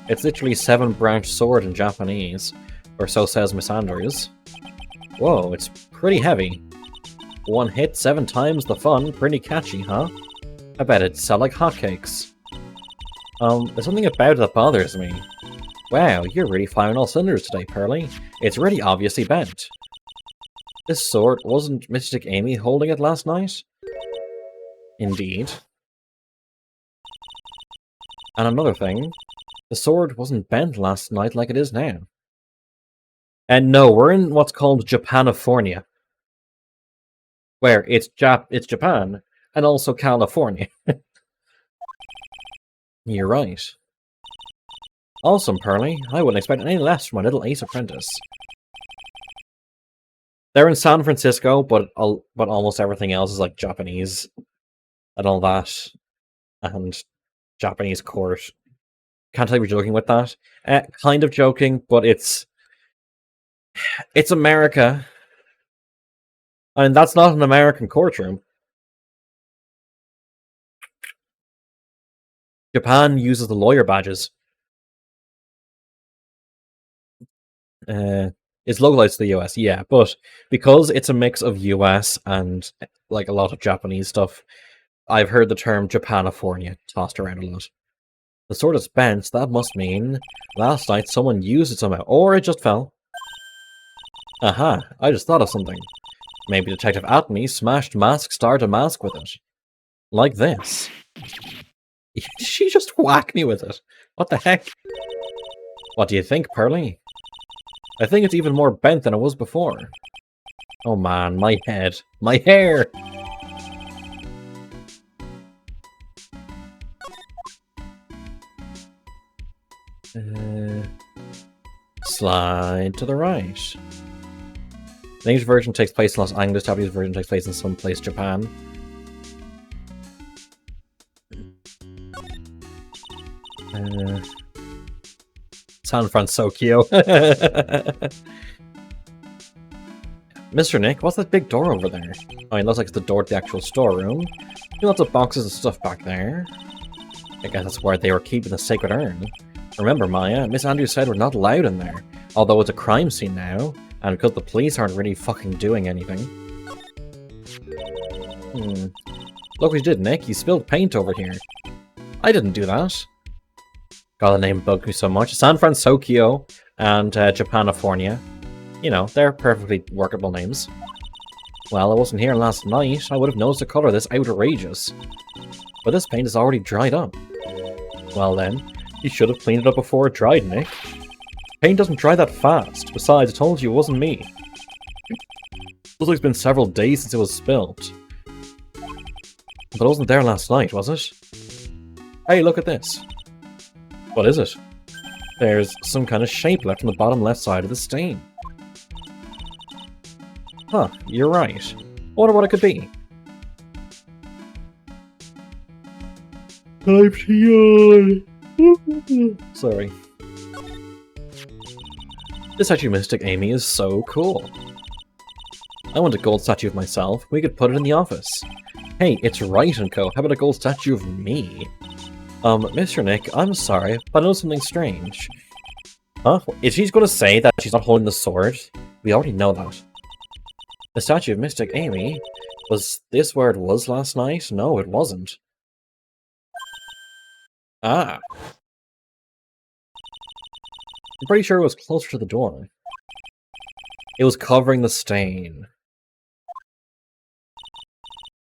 It's literally 7-branched sword in Japanese. Or so says Miss Andrews. Whoa, it's pretty heavy. One hit, 7 times the fun. Pretty catchy, huh? I bet it'd sell like hotcakes. There's something about it that bothers me. Wow, you're really firing all cylinders today, Pearly. It's really obviously bent. This sword, wasn't Mystic Amy holding it last night? Indeed. And another thing, the sword wasn't bent last night like it is now. And no, we're in what's called Japanifornia. Where it's Japan, and also California. You're right. Awesome, Pearly. I wouldn't expect any less from my little ace apprentice. They're in San Francisco, but almost everything else is like Japanese. And all that. And Japanese court. Can't tell you we're joking with that. Kind of joking, but it's America. And that's not an American courtroom. Japan uses the lawyer badges. It's localized to the US, yeah, but because it's a mix of US and like a lot of Japanese stuff, I've heard the term Japanifornia tossed around a lot. The sword is bent, so that must mean last night someone used it somehow, or it just fell. Aha, I just thought of something. Maybe Detective Atney smashed Mask Star to Mask with it. Like this. She just whacked me with it. What the heck? What do you think, Pearly? I think it's even more bent than it was before. Oh man, my head. My hair! Slide to the right. The English version takes place in Los Angeles, the Japanese version takes place in some place, Japan. San Francisco. Mr. Nick, what's that big door over there? Oh, it looks like it's the door to the actual storeroom. Lots of boxes and stuff back there. I guess that's where they were keeping the sacred urn. Remember, Maya, Miss Andrews said we're not allowed in there. Although it's a crime scene now, and because the police aren't really fucking doing anything. Look what you did, Nick. You spilled paint over here. I didn't do that. God, the name bugged me so much. San Francisco and Japanifornia. You know, they're perfectly workable names. Well, I wasn't here last night. I would have noticed the colour this outrageous. But this paint is already dried up. Well then, you should have cleaned it up before it dried, Nick. Paint doesn't dry that fast. Besides, I told you it wasn't me. Looks like it's been several days since it was spilled. But it wasn't there last night, was it? Hey, look at this. What is it? There's some kind of shape left on the bottom left side of the stain. Huh, you're right. I wonder what it could be. Time to yawn. Sorry. This statue Mystic Amy is so cool. I want a gold statue of myself. We could put it in the office. Hey, it's Wright and Co. How about a gold statue of me? Mr. Nick, I'm sorry, but I know something strange. Huh? Is she going to say that she's not holding the sword? We already know that. The statue of Mystic Amy? Was this where it was last night? No, it wasn't. Ah. I'm pretty sure it was closer to the door. It was covering the stain.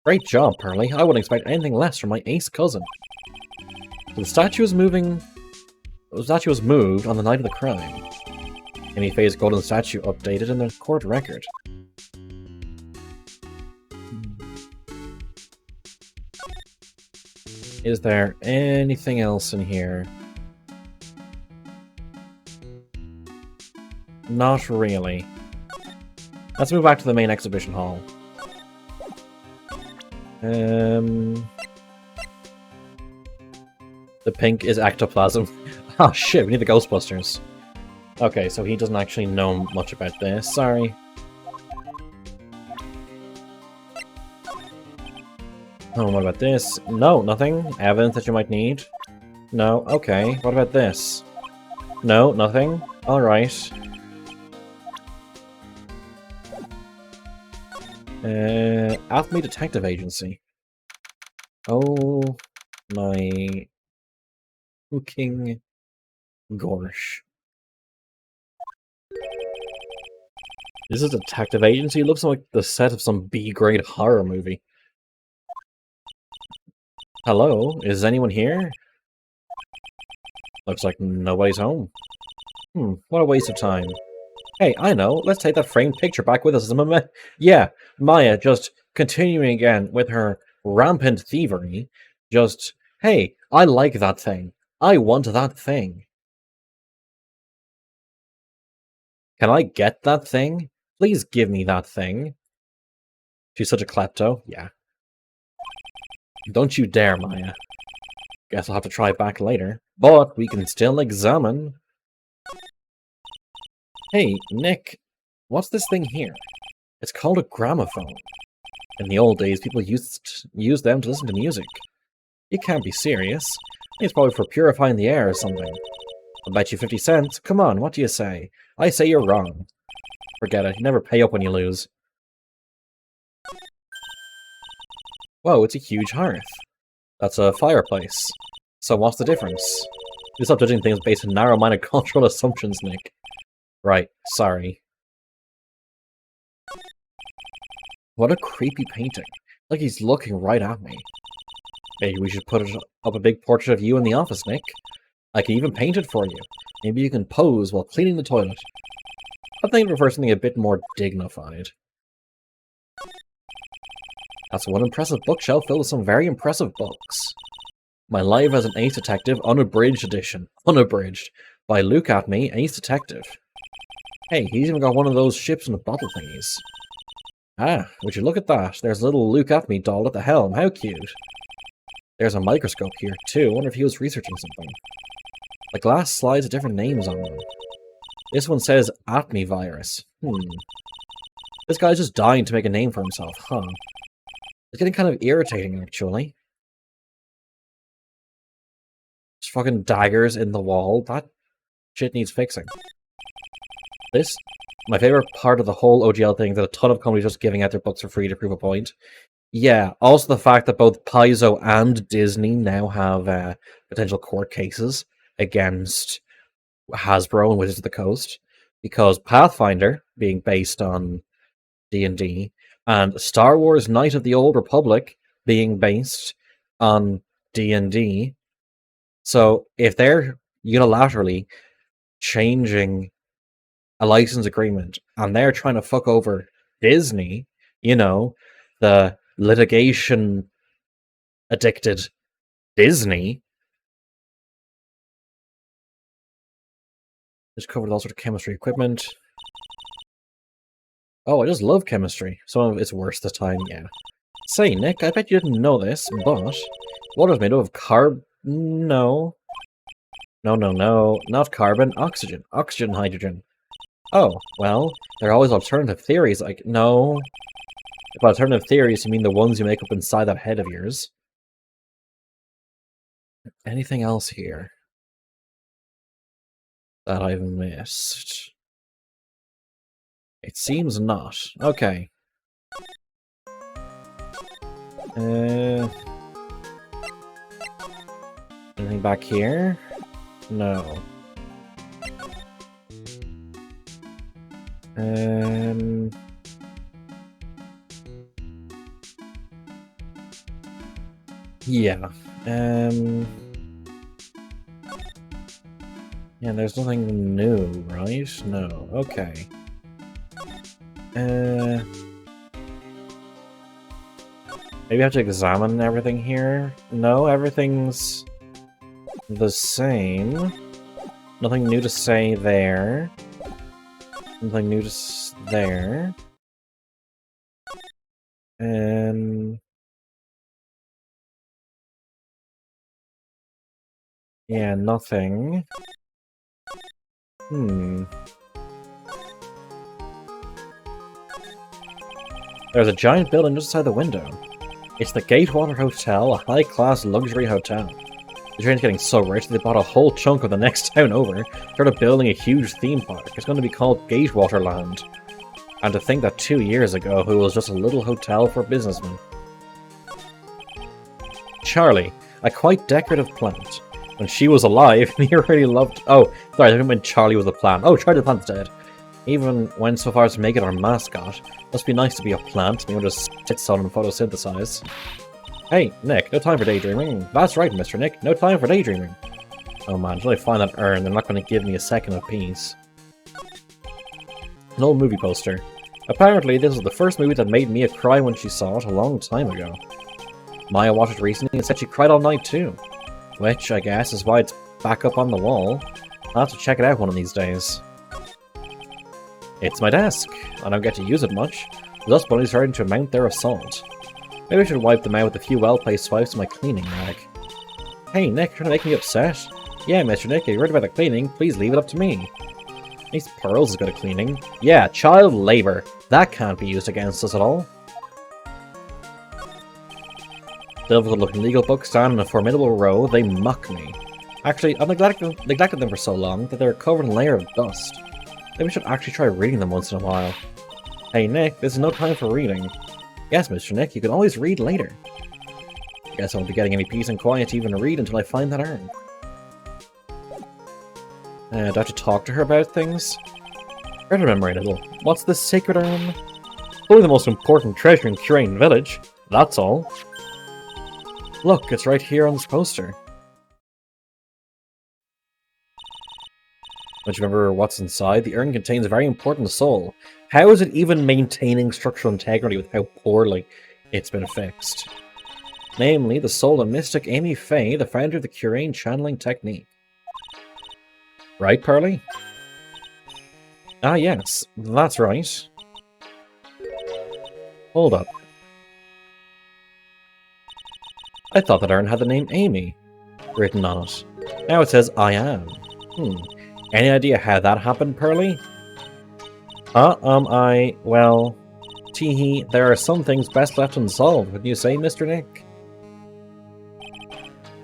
Great job, Pearly. I wouldn't expect anything less from my ace cousin. So the statue was moving... The statue was moved on the night of the crime. Amy Faye's golden statue updated in the court record. Is there anything else in here? Not really. Let's move back to the main exhibition hall. The pink is ectoplasm. Oh shit, we need the Ghostbusters. Okay, so he doesn't actually know much about this. Sorry. Oh, what about this? No, nothing. Evidence that you might need? No, okay. What about this? No, nothing. Alright. Alchemy Detective Agency. Oh my fucking gosh. This is a detective agency? It looks like the set of some B-grade horror movie. Hello? Is anyone here? Looks like nobody's home. What a waste of time. Hey, I know. Let's take that framed picture back with us as a moment. Yeah, Maya just continuing again with her rampant thievery. Just, hey, I like that thing. I want that thing. Can I get that thing? Please give me that thing. She's such a klepto. Yeah. Don't you dare, Maya. Guess I'll have to try it back later. But we can still examine. Hey, Nick. What's this thing here? It's called a gramophone. In the old days, people used them to listen to music. You can't be serious. It's probably for purifying the air or something. I'll bet you 50 cents. Come on, what do you say? I say you're wrong. Forget it. You never pay up when you lose. Whoa, it's a huge hearth. That's a fireplace. So what's the difference? You stop judging things based on narrow-minded cultural assumptions, Nick. Right, sorry. What a creepy painting. Like he's looking right at me. Maybe we should put up a big portrait of you in the office, Nick. I can even paint it for you. Maybe you can pose while cleaning the toilet. I think I prefer something a bit more dignified. That's one impressive bookshelf filled with some very impressive books. My Life as an Ace Detective, Unabridged Edition. Unabridged. By Look At Me, Ace Detective. Hey, he's even got one of those ships in a bottle thingies. Ah, would you look at that? There's a little Look At Me doll at the helm. How cute. There's a microscope here, too. I wonder if he was researching something. The glass slides with different names on them. This one says Atme virus. This guy's just dying to make a name for himself, huh? It's getting kind of irritating, actually. Just fucking daggers in the wall. That shit needs fixing. My favorite part of the whole OGL thing is that a ton of companies just giving out their books for free to prove a point. Yeah, also the fact that both Paizo and Disney now have potential court cases against Hasbro and Wizards of the Coast, because Pathfinder, being based on D&D, and Star Wars Knight of the Old Republic, being based on D&D. So if they're unilaterally changing a license agreement and they're trying to fuck over Disney, you know, the litigation addicted Disney, just covered all sorts of chemistry equipment. Oh, I just love chemistry. Some of it's worse this time, yeah. Say, Nick, I bet you didn't know this, but water's made up of No, not carbon, oxygen. Oxygen, hydrogen. Oh, well, there are always alternative theories, like, no. If alternative theories, you mean the ones you make up inside that head of yours. Anything else here that I've missed? It seems not. Okay. Anything back here? No. Yeah. Yeah, there's nothing new, right? No. Okay. Maybe I have to examine everything here? No, everything's the same. Nothing new to say there. Nothing new to there. Yeah, nothing. There's a giant building just outside the window. It's the Gatewater Hotel, a high-class luxury hotel. The train's getting so rich they bought a whole chunk of the next town over, started building a huge theme park. It's going to be called Gatewaterland. And to think that 2 years ago it was just a little hotel for businessmen. Charlie, a quite decorative plant. When she was alive, he really loved... Oh, sorry, I think when Charlie was a plant. Oh, Charlie the plant's dead. Even went so far as to make it our mascot. Must be nice to be a plant, maybe just sits on and photosynthesize. Hey, Nick, no time for daydreaming. That's right, Mr. Nick, no time for daydreaming. Oh man, until I find that urn, they're not going to give me a second of peace. An old movie poster. Apparently, this was the first movie that made Mia cry when she saw it a long time ago. Maya watched it recently and said she cried all night too. Which, I guess, is why it's back up on the wall. I'll have to check it out one of these days. It's my desk. I don't get to use it much. The dust bunnies are starting to mount their assault. Maybe I should wipe them out with a few well-placed swipes of my cleaning rag. Hey Nick, you're trying to make me upset? Yeah, Mr. Nick, if you're worried about the cleaning, please leave it up to me. These pearls is good at cleaning. Yeah, child labor. That can't be used against us at all. Difficult-looking legal books stand in a formidable row. They mock me. Actually, I've neglected them for so long that they're covered in a layer of dust. Maybe we should actually try reading them once in a while. Hey Nick, this is no time for reading. Yes, Mr. Nick, you can always read later. Guess I won't be getting any peace and quiet to even read until I find that urn. Do I have to talk to her about things? Try to remember a little. What's this sacred urn? Probably the most important treasure in Curain Village. That's all. Look, it's right here on this poster. Don't you remember what's inside? The urn contains a very important soul. How is it even maintaining structural integrity with how poorly it's been fixed? Namely, the soul of mystic Amy Faye, the founder of the Curain channeling technique. Right, Pearly? Ah, yes, that's right. Hold up. I thought that urn had the name Amy written on it. Now it says I am. Any idea how that happened, Pearly? Well... Teehee, there are some things best left unsolved, wouldn't you say, Mr. Nick?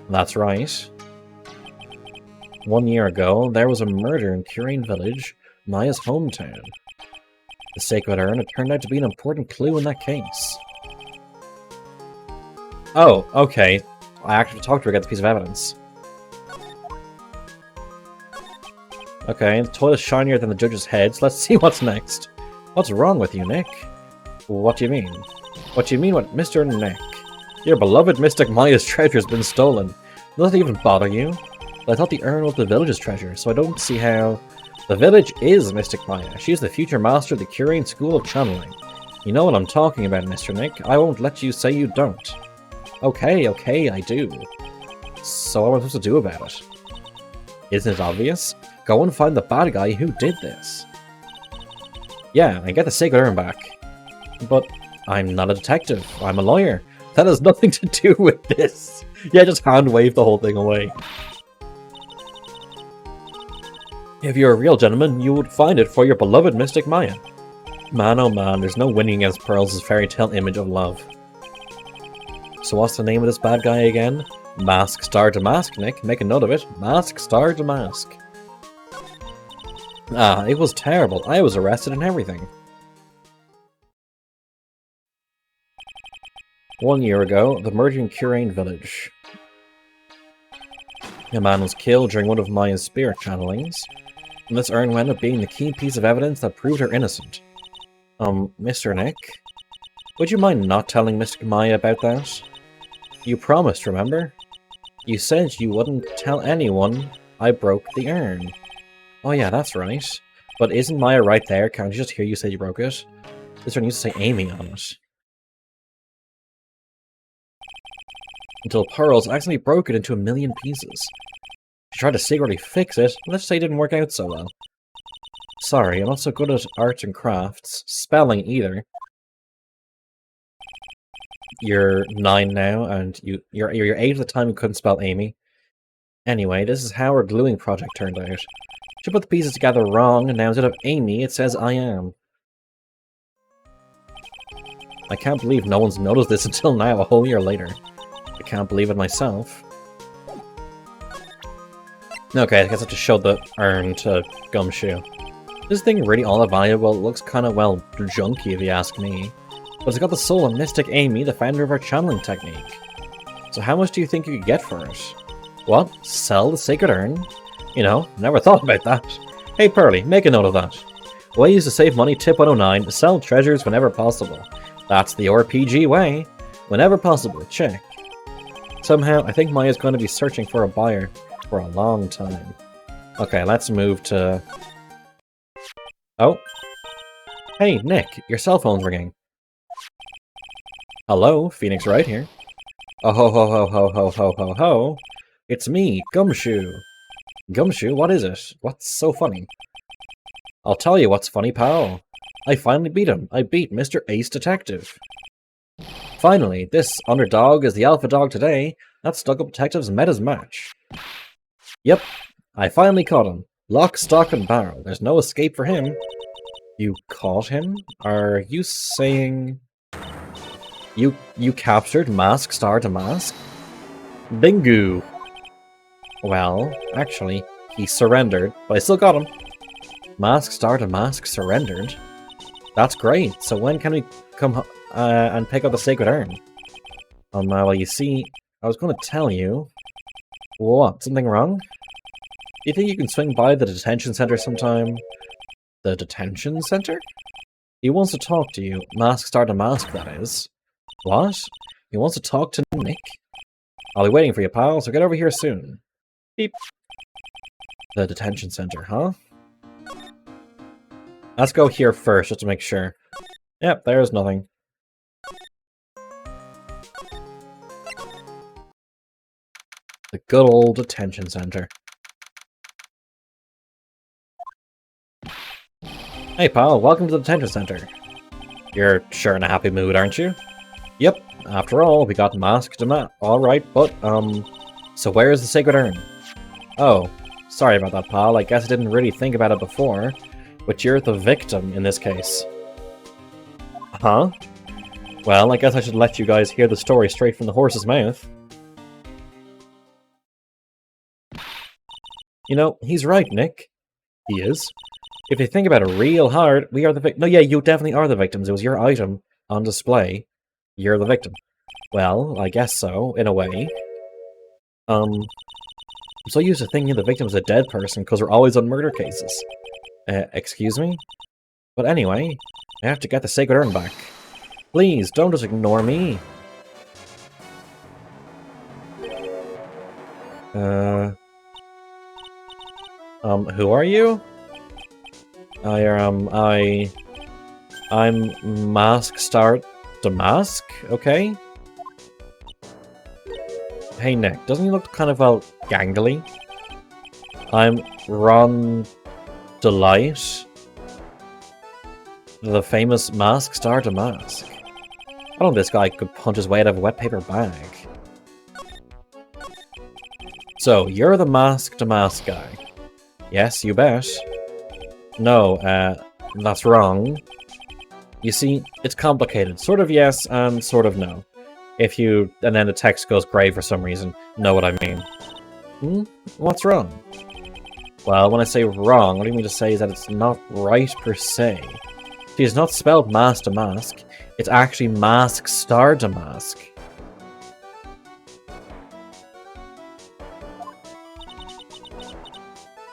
That's right. 1 year ago, there was a murder in Curain Village, Maya's hometown. The sacred urn had turned out to be an important clue in that case. Oh, okay. I actually talked to her to get this piece of evidence. Okay, the toilet's shinier than the judge's head, so let's see what's next. What's wrong with you, Nick? What do you mean? What do you mean, what, Mr. Nick? Your beloved Mystic Maya's treasure's been stolen. Doesn't even bother you? But I thought the urn was the village's treasure, so I don't see how... The village is Mystic Maya. She's the future master of the Curain School of Channeling. You know what I'm talking about, Mr. Nick. I won't let you say you don't. Okay, I do. So what am I supposed to do about it? Isn't it obvious? Go and find the bad guy who did this. Yeah, and get the sacred urn back. But I'm not a detective. I'm a lawyer. That has nothing to do with this. Yeah, just hand wave the whole thing away. If you're a real gentleman, you would find it for your beloved Mystic Maya. Man, oh man, there's no winning against Pearls' fairy tale image of love. So what's the name of this bad guy again? Mask Star Damask, Nick. Make a note of it. Mask Star Damask. Ah, it was terrible. I was arrested and everything. 1 year ago, the murder in Curain Village. A man was killed during one of Maya's spirit channelings. And this urn wound up being the key piece of evidence that proved her innocent. Mr. Nick? Would you mind not telling Mr. Maya about that? You promised, remember? You said you wouldn't tell anyone I broke the urn. Oh yeah, that's right. But isn't Maya right there? Can't you just hear you say you broke it? This urn used to say Amy on it. Until Pearls accidentally broke it into a million pieces. She tried to secretly fix it, but let's say it didn't work out so well. Sorry, I'm not so good at arts and crafts. Spelling either. You're 9 now, and you're 8 at the time you couldn't spell Amy. Anyway, this is how her gluing project turned out. She put the pieces together wrong, and now instead of Amy, it says I am. I can't believe no one's noticed this until now, a whole year later. I can't believe it myself. Okay, I guess I have to show the urn to Gumshoe. This thing really all that valuable? It looks kinda, well, junky if you ask me. But it's got the soul of Mystic Amy, the founder of our channeling technique. So how much do you think you could get for it? What? Sell the sacred urn? You know, never thought about that. Hey Pearly, make a note of that. Ways to save money tip 109, sell treasures whenever possible. That's the RPG way. Whenever possible, check. Somehow, I think Maya's going to be searching for a buyer for a long time. Okay, let's move to... Oh. Hey, Nick, your cell phone's ringing. Hello, Phoenix Wright here. Oh ho ho ho ho ho ho ho ho. It's me, Gumshoe. Gumshoe, what is it? What's so funny? I'll tell you what's funny, pal. I finally beat him. I beat Mr. Ace Detective. Finally, this underdog is the alpha dog today. That stuck-up detective's met his match. Yep, I finally caught him. Lock, stock, and barrel. There's no escape for him. You caught him? Are you saying... You captured Mask Star to Mask? Bingo! Well, actually, he surrendered, but I still got him. Mask Star to Mask surrendered? That's great, so when can we come and pick up the Sacred Urn? Well, you see, I was going to tell you... What, something wrong? Do you think you can swing by the detention center sometime? The detention center? He wants to talk to you. Mask Star to Mask, that is. What? He wants to talk to Nick? I'll be waiting for you, pal, so get over here soon. Beep. The detention center, huh? Let's go here first, just to make sure. Yep, there's nothing. The good old detention center. Hey pal, welcome to the detention center. You're sure in a happy mood, aren't you? Yep, after all, we got masked and that. Alright, but, so where's the Sacred Urn? Oh, sorry about that, pal. I guess I didn't really think about it before. But you're the victim in this case. Huh? Well, I guess I should let you guys hear the story straight from the horse's mouth. You know, he's right, Nick. He is. If you think about it real hard, we are the victim. No, yeah, you definitely are the victims. It was your item on display. You're the victim. Well, I guess so, in a way. I'm so used to thinking the victim's a dead person because we're always on murder cases. Excuse me? But anyway, I have to get the Sacred Urn back. Please, don't just ignore me. Who are you? I'm Mask Star Damask, okay? Hey Nick, doesn't he look kind of, gangly? I'm Ron Delight, the famous Mask Star Damask. I don't know if this guy could punch his way out of a wet paper bag. So, you're the Mask Damask guy. Yes, you bet. No, that's wrong. You see, it's complicated. Sort of yes, and sort of no. If you... and then the text goes grey for some reason. Know what I mean. Hmm? What's wrong? Well, when I say wrong, what I mean to say is that it's not right per se. See, it's not spelled Mask Damask. It's actually Mask Star Damask.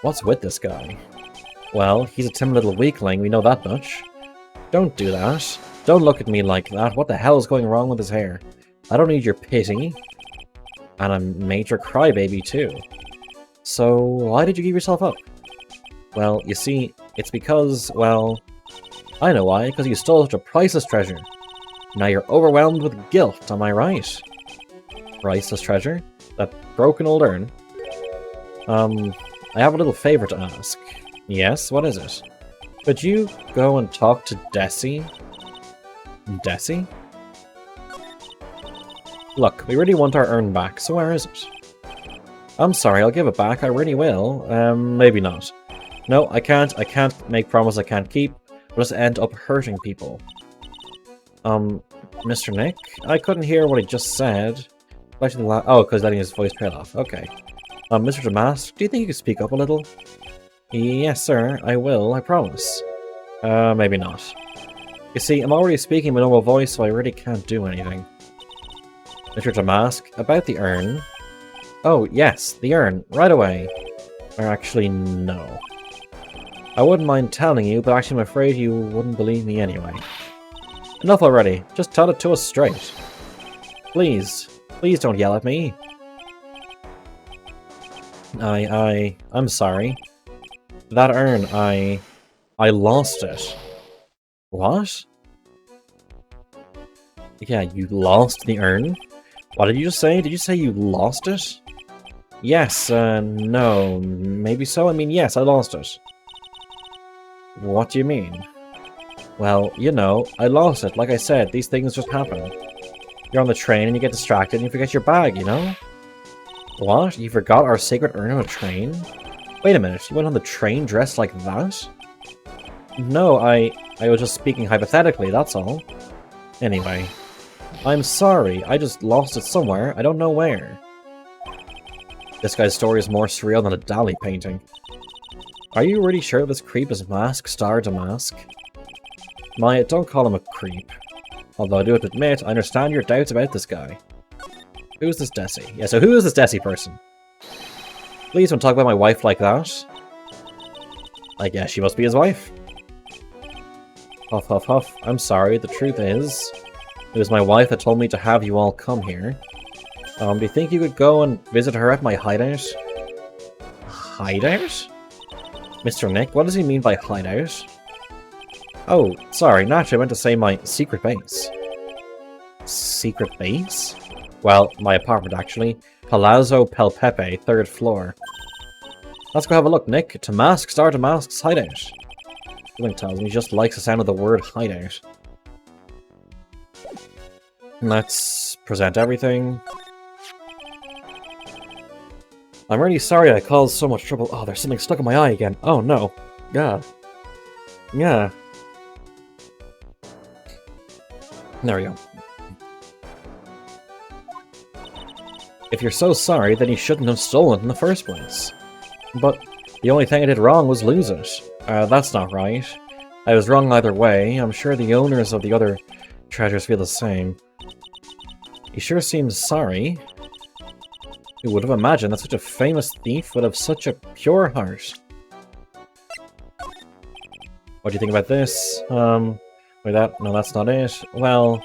What's with this guy? Well, he's a timid little weakling, we know that much. Don't do that. Don't look at me like that. What the hell is going wrong with his hair? I don't need your pity. And a major crybaby, too. So, why did you give yourself up? Well, you see, it's because, well... I know why, because you stole such a priceless treasure. Now you're overwhelmed with guilt, am I right? Priceless treasure? That broken old urn? I have a little favor to ask. Yes, what is it? Could you go and talk to Desi? Desi? Look, we really want our urn back, so where is it? I'm sorry, I'll give it back, I really will. Maybe not. No, I can't make promise I can't keep. We'll just end up hurting people. Mr. Nick? I couldn't hear what he just said. Actually, oh, because letting his voice trail off. Okay. Mr. Damask, do you think you could speak up a little? Yes, sir, I will, I promise. Maybe not. You see, I'm already speaking my normal voice, so I really can't do anything. Mr. Damask, about the urn. Oh, yes, the urn, right away. Or actually, no. I wouldn't mind telling you, but actually I'm afraid you wouldn't believe me anyway. Enough already, just tell it to us straight. Please, please don't yell at me. I'm sorry. That urn, I lost it. What? Yeah, you lost the urn? What did you just say? Did you say you lost it? Yes, no, maybe so? I mean, yes, I lost it. What do you mean? Well, you know, I lost it. Like I said, these things just happen. You're on the train and you get distracted and you forget your bag, you know? What? You forgot our sacred urn on a train? Wait a minute, you went on the train dressed like that? No, I was just speaking hypothetically, that's all. Anyway. I'm sorry, I just lost it somewhere, I don't know where. This guy's story is more surreal than a Dali painting. Are you really sure this creep is Mask Star Damask? Maya, don't call him a creep. Although I do have to admit, I understand your doubts about this guy. Who's this Desi? Yeah, so who is this Desi person? Please don't talk about my wife like that. I guess she must be his wife. Huff, huff, huff. I'm sorry, the truth is... It was my wife that told me to have you all come here. Do you think you could go and visit her at my hideout? Hideout? Mr. Nick, what does he mean by hideout? Oh, sorry, naturally I meant to say my secret base. Secret base? Well, my apartment actually. Palazzo Pelpepe, 3rd floor. Let's go have a look, Nick. Damask Star Damask's hideout. Something tells me he just likes the sound of the word hideout. Let's present everything. I'm really sorry I caused so much trouble. Oh, there's something stuck in my eye again. Oh no. Yeah. Yeah. There we go. If you're so sorry, then you shouldn't have stolen it in the first place. But the only thing I did wrong was lose it. That's not right. I was wrong either way. I'm sure the owners of the other treasures feel the same. He sure seems sorry. Who would have imagined that such a famous thief would have such a pure heart? What do you think about this? Wait, no, that's not it. Well,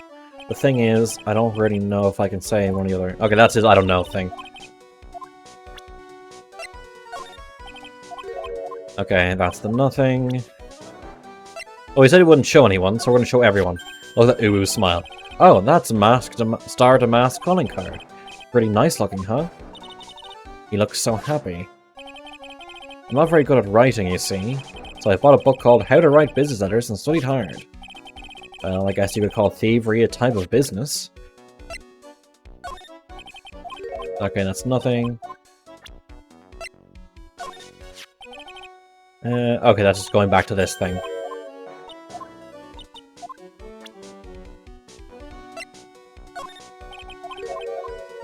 the thing is, I don't really know if I can say one or the other. Okay, that's his I don't know thing. Okay, that's the nothing. Oh, he said he wouldn't show anyone, so we're gonna show everyone. Look at that ooh smile. Oh, that's Star Damask calling card. Pretty nice looking, huh? He looks so happy. I'm not very good at writing, you see, so I bought a book called How to Write Business Letters and studied hard. Well, I guess you could call thievery a type of business. Okay, that's nothing. Okay, that's just going back to this thing.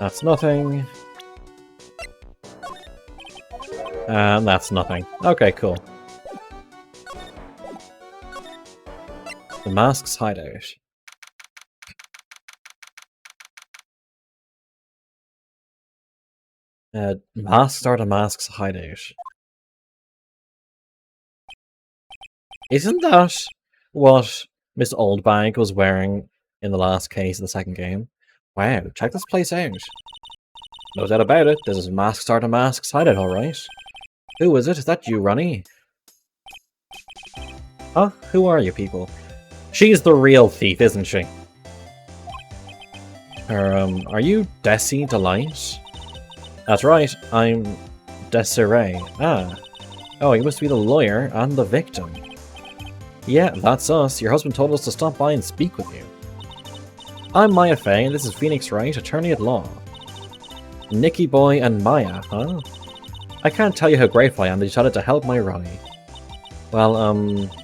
That's nothing. And that's nothing. Okay, cool. The Mask's hideout. Mask Star Damask's hideout. Isn't that what Miss Oldbag was wearing in the last case of the second game? Wow, check this place out. No doubt about it, this is Mask Starter Mask's hideout, alright. Who is it? Is that you, Ronnie? Huh? Who are you people? She's the real thief, isn't she? Are you Desi Delight? That's right, I'm Desiree. Ah. Oh, you must be the lawyer and the victim. Yeah, that's us. Your husband told us to stop by and speak with you. I'm Maya Fey, and this is Phoenix Wright, attorney at law. Nicky Boy and Maya, huh? I can't tell you how grateful I am that you decided to help my Ronnie. Well,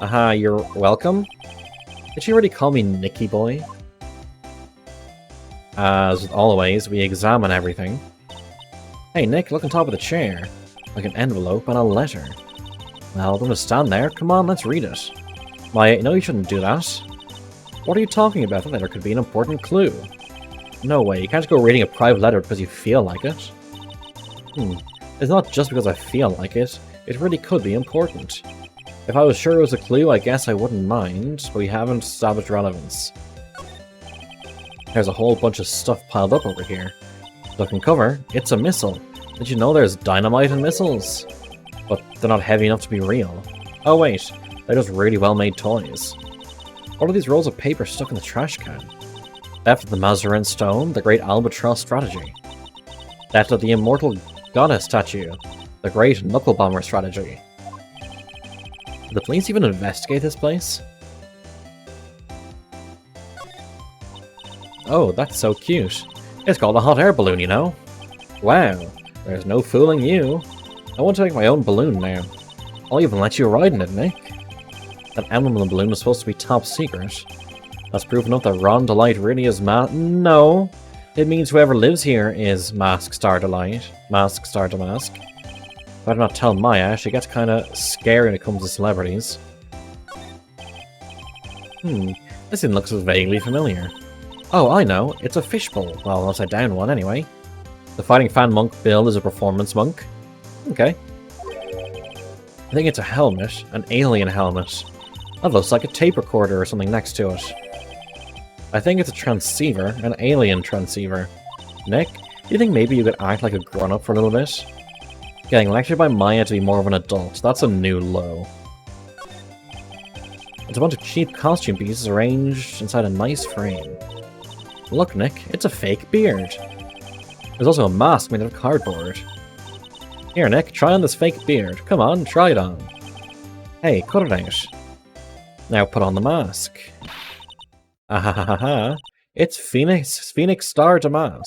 aha, you're welcome? Did she already call me Nicky Boy? As always, we examine everything. Hey Nick, look on top of the chair. Like an envelope and a letter. Well, don't just stand there. Come on, let's read it. Maya, no, you shouldn't do that. What are you talking about? That letter could be an important clue. No way, you can't go reading a private letter because you feel like it. It's not just because I feel like it. It really could be important. If I was sure it was a clue, I guess I wouldn't mind, but we haven't established relevance. There's a whole bunch of stuff piled up over here. Look and cover, it's a missile. Did you know there's dynamite in missiles? But they're not heavy enough to be real. Oh wait, they're just really well-made toys. What are these rolls of paper stuck in the trash can? Theft of the Mazarin Stone, the Great Albatross Strategy. Theft of the Immortal Goddess Statue, the Great Knuckle Bomber Strategy. Did the police even investigate this place? Oh, that's so cute. It's called a hot air balloon, you know? Wow, there's no fooling you. I want to make my own balloon now. I'll even let you ride in it, Nick. That emblem on the balloon was supposed to be top secret. That's proof enough that Ron Delight really is No! It means whoever lives here is Mask Star Delight. Mask Star Damask. Better not tell Maya, she gets kinda scary when it comes to celebrities. This thing looks vaguely familiar. Oh, I know, it's a fishbowl. Well, an upside down one anyway. The Fighting Fan Monk build is a performance monk. Okay. I think it's a helmet, an alien helmet. That looks like a tape recorder or something next to it. I think it's a transceiver, an alien transceiver. Nick, do you think maybe you could act like a grown-up for a little bit? Getting lectured by Maya to be more of an adult, that's a new low. It's a bunch of cheap costume pieces arranged inside a nice frame. Look, Nick, it's a fake beard. There's also a mask made out of cardboard. Here, Nick, try on this fake beard. Come on, try it on. Hey, cut it out. Now put on the mask. Ahahaha, it's Phoenix Star Damask.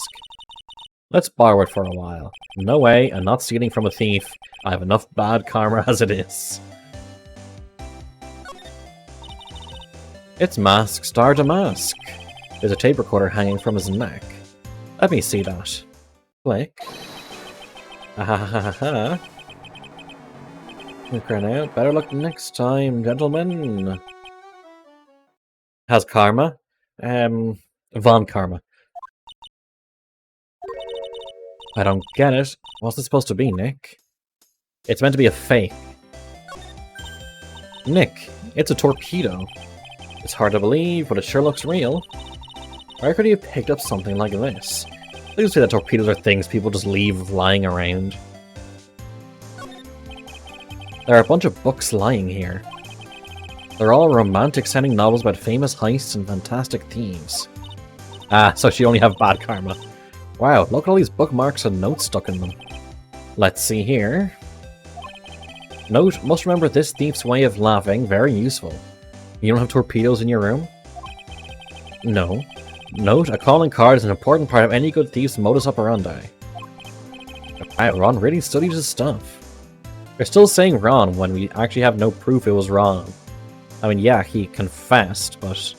Let's borrow it for a while. No way, I'm not stealing from a thief. I have enough bad karma as it is. It's Mask Star Damask. There's a tape recorder hanging from his neck. Let me see that. Click. Ahahaha. Crying out. Better luck next time, gentlemen. Has karma? Von Karma. I don't get it. What's it supposed to be, Nick? It's meant to be a fake. Nick, it's a torpedo. It's hard to believe, but it sure looks real. Where could he have picked up something like this? They just say that torpedoes are things people just leave lying around. There are a bunch of books lying here. They're all romantic-sounding novels about famous heists and fantastic thieves. Ah, so she only have bad karma. Wow, look at all these bookmarks and notes stuck in them. Let's see here. Note, must remember this thief's way of laughing, very useful. You don't have torpedoes in your room? No. Note, a calling card is an important part of any good thief's modus operandi. Wow, Ron really studies his stuff. They're still saying Ron when we actually have no proof it was Ron. I mean, yeah, he confessed, but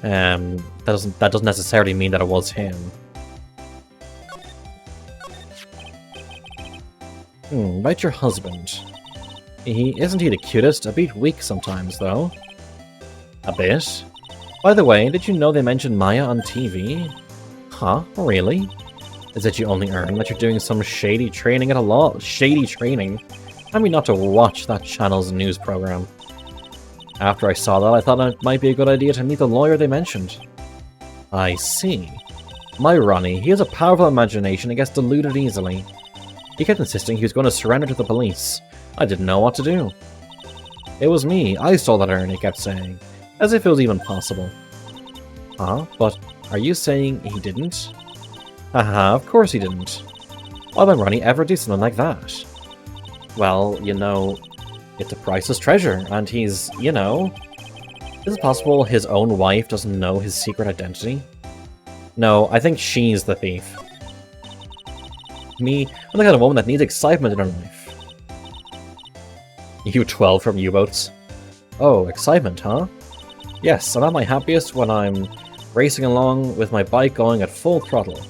that doesn't necessarily mean that it was him. About your husband. Isn't he the cutest? A bit weak sometimes, though. A bit. By the way, did you know they mentioned Maya on TV? Huh? Really? Is it you only earn that you're doing some shady training at a law? Shady training? I mean, not to watch that channel's news program. After I saw that, I thought it might be a good idea to meet the lawyer they mentioned. I see. My Ronnie, he has a powerful imagination and gets deluded easily. He kept insisting he was going to surrender to the police. I didn't know what to do. It was me, I stole that urn, he kept saying, as if it was even possible. Huh? But are you saying he didn't? Haha, of course he didn't. Why would Ronnie ever do something like that? Well, you know, it's a priceless treasure, and he's, you know... Is it possible his own wife doesn't know his secret identity? No, I think she's the thief. Me, I'm the kind of woman that needs excitement in her life. U-12 from U-boats. Oh, excitement, huh? Yes, I'm at my happiest when I'm racing along with my bike going at full throttle.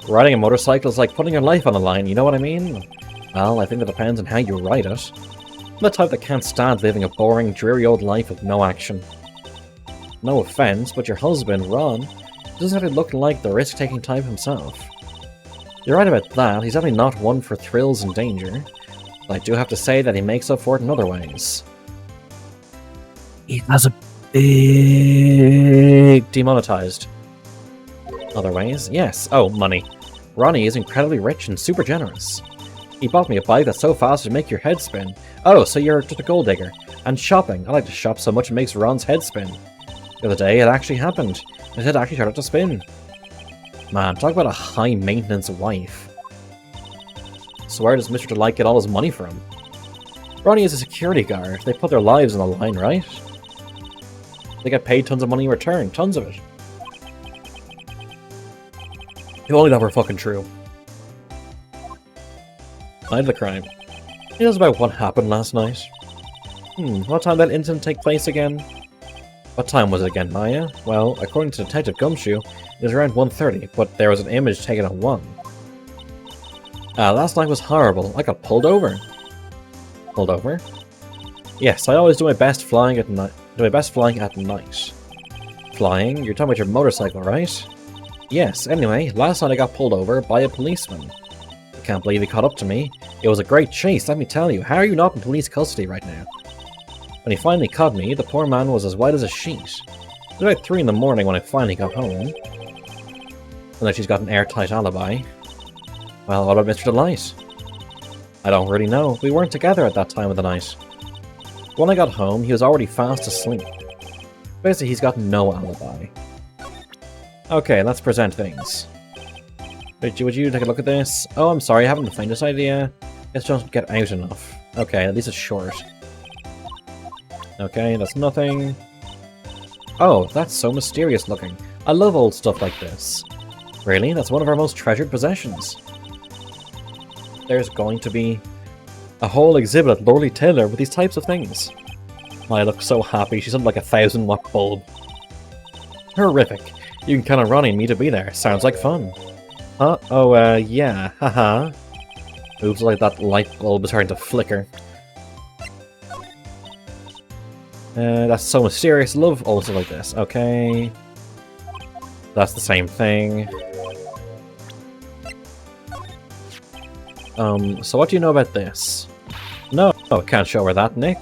Riding a motorcycle is like putting your life on the line, you know what I mean? Well, I think that depends on how you ride it. I'm the type that can't stand living a boring, dreary old life with no action. No offense, but your husband, Ron, doesn't have it look like the risk-taking type himself. You're right about that, he's definitely not one for thrills and danger. But I do have to say that he makes up for it in other ways. He has a big... demonetized. Other ways? Yes. Oh, money. Ronnie is incredibly rich and super generous. He bought me a bike that's so fast it'd make your head spin. Oh, so you're just a gold digger. And shopping. I like to shop so much it makes Ron's head spin. The other day, it actually happened. His head actually started to spin. Man, talk about a high-maintenance wife. So where does Mr. Delight get all his money from? Ronnie is a security guard. They put their lives on the line, right? They get paid tons of money in return. Tons of it. If only that were fucking true. Night of the crime. He knows about what happened last night. What time did that incident take place again? What time was it again, Maya? Well, according to Detective Gumshoe, it was around 1:30, but there was an image taken at 1. Last night was horrible. I got pulled over. Pulled over? Yes, I always do my best flying at night. Flying? You're talking about your motorcycle, right? Yes, anyway, last night I got pulled over by a policeman. I can't believe he caught up to me. It was a great chase, let me tell you. How are you not in police custody right now? When he finally caught me, the poor man was as white as a sheet. It was about 3 in the morning when I finally got home. Unless she's got an airtight alibi. Well, what about Mr. Delight? I don't really know. We weren't together at that time of the night. When I got home, he was already fast asleep. Basically, he's got no alibi. Okay, let's present things. Would you take a look at this? Oh, I'm sorry, I haven't the faintest idea. Let's just get out enough. Okay, at least it's short. Okay, that's nothing. Oh, that's so mysterious looking. I love old stuff like this. Really? That's one of our most treasured possessions. There's going to be a whole exhibit at Lordly Taylor with these types of things. I look so happy. She's on like a 1,000-watt bulb. Horrific. You can count on Ronnie and me to be there. Sounds like fun. Huh? Oh, yeah. Haha. Moves like that light bulb is starting to flicker. That's so mysterious. Love old stuff like this. Okay. That's the same thing. So what do you know about this? No, can't show her that, Nick.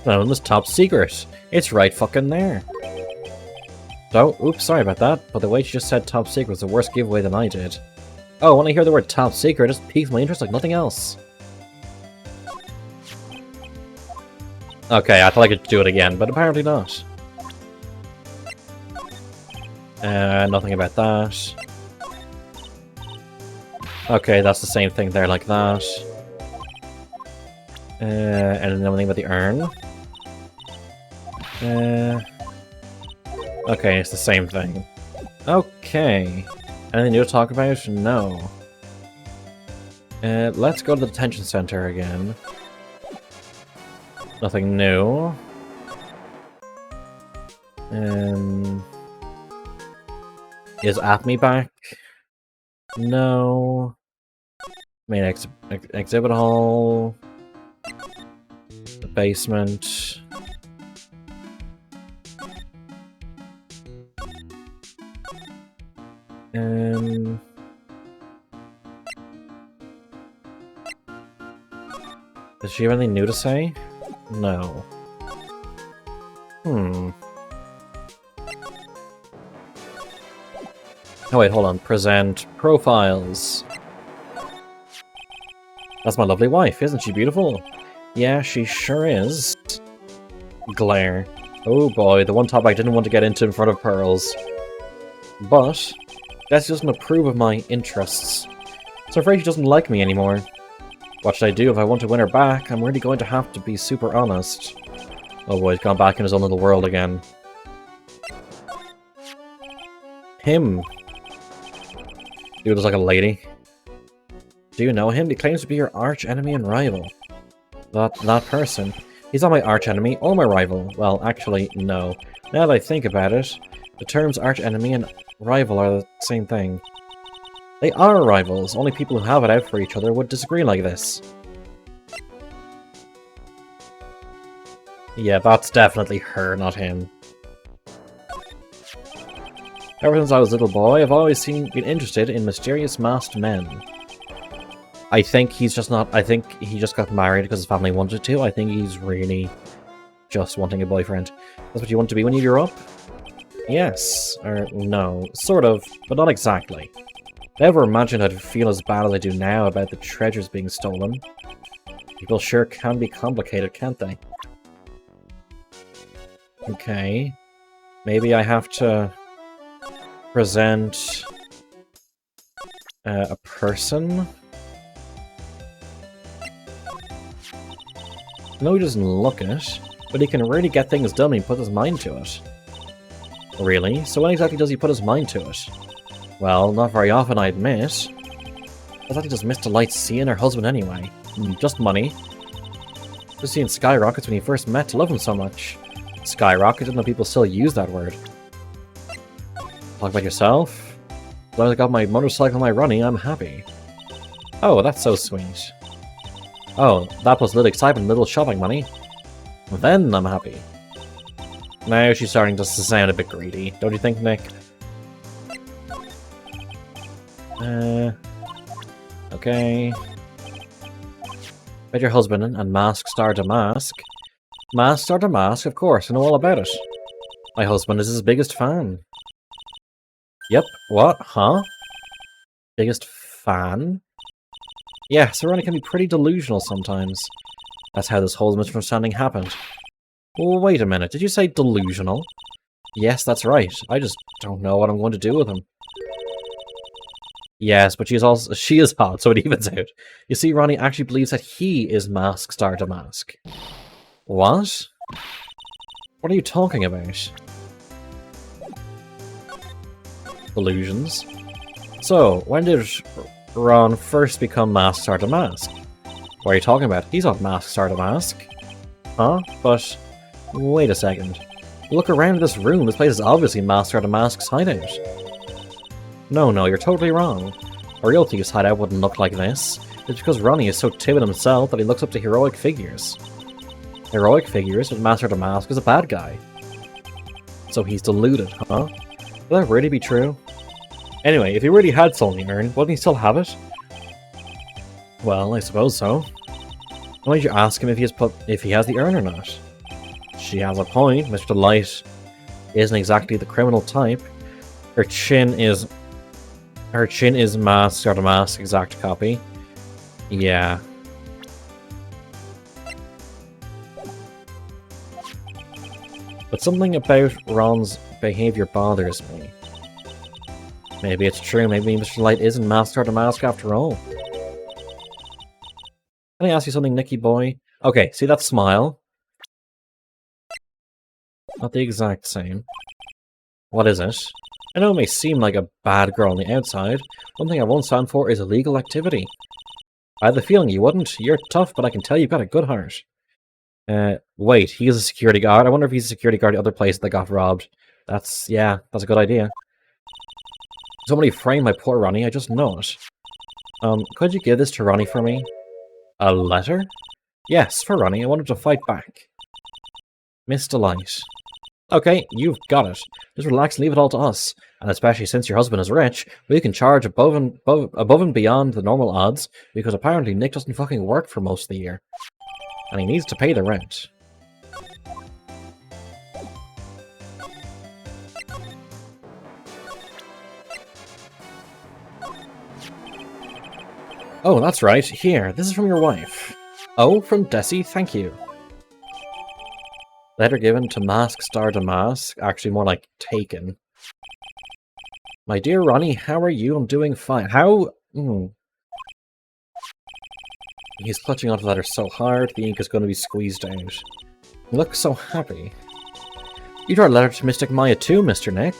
None of them is top secret. It's right fucking there. So, oops, sorry about that, but the way she just said top secret was the worst giveaway than I did. Oh, when I hear the word top secret, it just piques my interest like nothing else. Okay, I thought I could do it again, but apparently not. Nothing about that. Okay, that's the same thing there like that. And anything about the urn? Okay, it's the same thing. Okay. Anything new to talk about? No. Let's go to the detention center again. Nothing new. Is Acme back? No. Main exhibit hall. The basement. Does she have anything new to say? No. Oh wait, hold on. Present profiles. That's my lovely wife, isn't she beautiful? Yeah, she sure is. Glare. Oh boy, the one topic I didn't want to get into in front of Pearls. But, that doesn't approve of my interests. So I'm afraid she doesn't like me anymore. What should I do if I want to win her back? I'm really going to have to be super honest. Oh boy, he's gone back in his own little world again. Him. Dude looks like a lady. Do you know him? He claims to be your arch enemy and rival. That person. He's not my arch enemy or my rival. Well, actually, no. Now that I think about it, the terms arch enemy and rival are the same thing. They are rivals. Only people who have it out for each other would disagree like this. Yeah, that's definitely her, not him. Ever since I was a little boy, I've always been interested in mysterious masked men. I think he's just not... I think he just got married because his family wanted to. I think he's really just wanting a boyfriend. That's what you want to be when you grow up? Yes. Or no. Sort of, but not exactly. Never imagined I'd feel as bad as I do now about the treasures being stolen. People sure can be complicated, can't they? Okay. Maybe I have to present a person? No, he doesn't look it, but he can really get things done when he puts his mind to it. Really? So when exactly does he put his mind to it? Well, not very often, I admit. I thought he just Mr. Light seeing her husband anyway. Just money. Just seeing skyrockets when he first met to love him so much. Skyrocket? I didn't know people still use that word. Talk about yourself? As long as I got my motorcycle and my running, I'm happy. Oh, that's so sweet. Oh, that plus little excitement, little shopping money. Then I'm happy. Now she's starting to sound a bit greedy, don't you think, Nick? Okay. About your husband and Mask Star Damask. Mask Star Damask, of course, I know all about it. My husband is his biggest fan. Yep, what? Huh? Biggest fan? Yeah, Serena can be pretty delusional sometimes. That's how this whole misunderstanding happened. Oh, wait a minute, did you say delusional? Yes, that's right. I just don't know what I'm going to do with him. Yes, but she is hot, so it evens out. You see, Ronnie actually believes that he is Mask Star Damask. What? What are you talking about? Illusions. So, when did Ron first become Mask Star Damask? What are you talking about? He's not Mask Star Damask. Huh? But, wait a second. Look around this room, this place is obviously Mask Star Damask's hideout. No, you're totally wrong. A real thief's hideout wouldn't look like this. It's because Ronnie is so timid himself that he looks up to heroic figures. Heroic figures, but Master Damask is a bad guy. So he's deluded, huh? Will that really be true? Anyway, if he really had stolen the urn, wouldn't he still have it? Well, I suppose so. Why don't you ask him if he has the urn or not? She has a point. Mr. Light isn't exactly the criminal type. Her chin is Mask Star Damask exact copy. Yeah. But something about Ron's behavior bothers me. Maybe it's true, maybe Mr. Light isn't Mask Star Damask after all. Can I ask you something, Nicky boy? Okay, see that smile? Not the exact same. What is it? I know it may seem like a bad girl on the outside. One thing I won't stand for is illegal activity. I had the feeling you wouldn't. You're tough, but I can tell you've got a good heart. Wait, he is a security guard. I wonder if he's a security guard at the other place that got robbed. That's a good idea. Somebody framed my poor Ronnie, I just know it. Could you give this to Ronnie for me? A letter? Yes, for Ronnie. I want him to fight back. Mr. Light. Okay, you've got it. Just relax and leave it all to us. And especially since your husband is rich, we can charge above and beyond the normal odds, because apparently Nick doesn't fucking work for most of the year. And he needs to pay the rent. Oh, that's right. Here, this is from your wife. Oh, from Desi, thank you. Letter given to Mask Star Damask. Actually, more like taken. My dear Ronnie, how are you? I'm doing fine. How? He's clutching onto the letter so hard, the ink is going to be squeezed out. You look so happy. You wrote a letter to Mystic Maya too, Mr. Nick.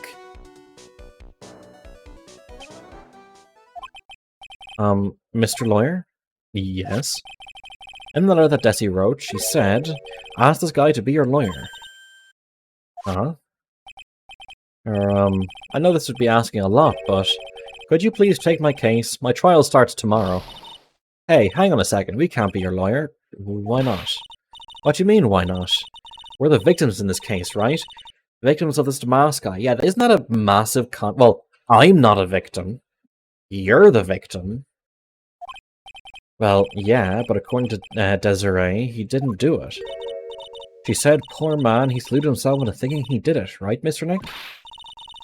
Mr. Lawyer? Yes. In the letter that Desi wrote, she said, ask this guy to be your lawyer. Huh? I know this would be asking a lot, but could you please take my case? My trial starts tomorrow. Hey, hang on a second, we can't be your lawyer. Why not? What do you mean, why not? We're the victims in this case, right? Victims of this Damask guy. Yeah, isn't that a massive well, I'm not a victim. You're the victim. Well, yeah, but according to Desiree, he didn't do it. She said, poor man, he deluded himself into thinking he did it, right, Mr. Nick?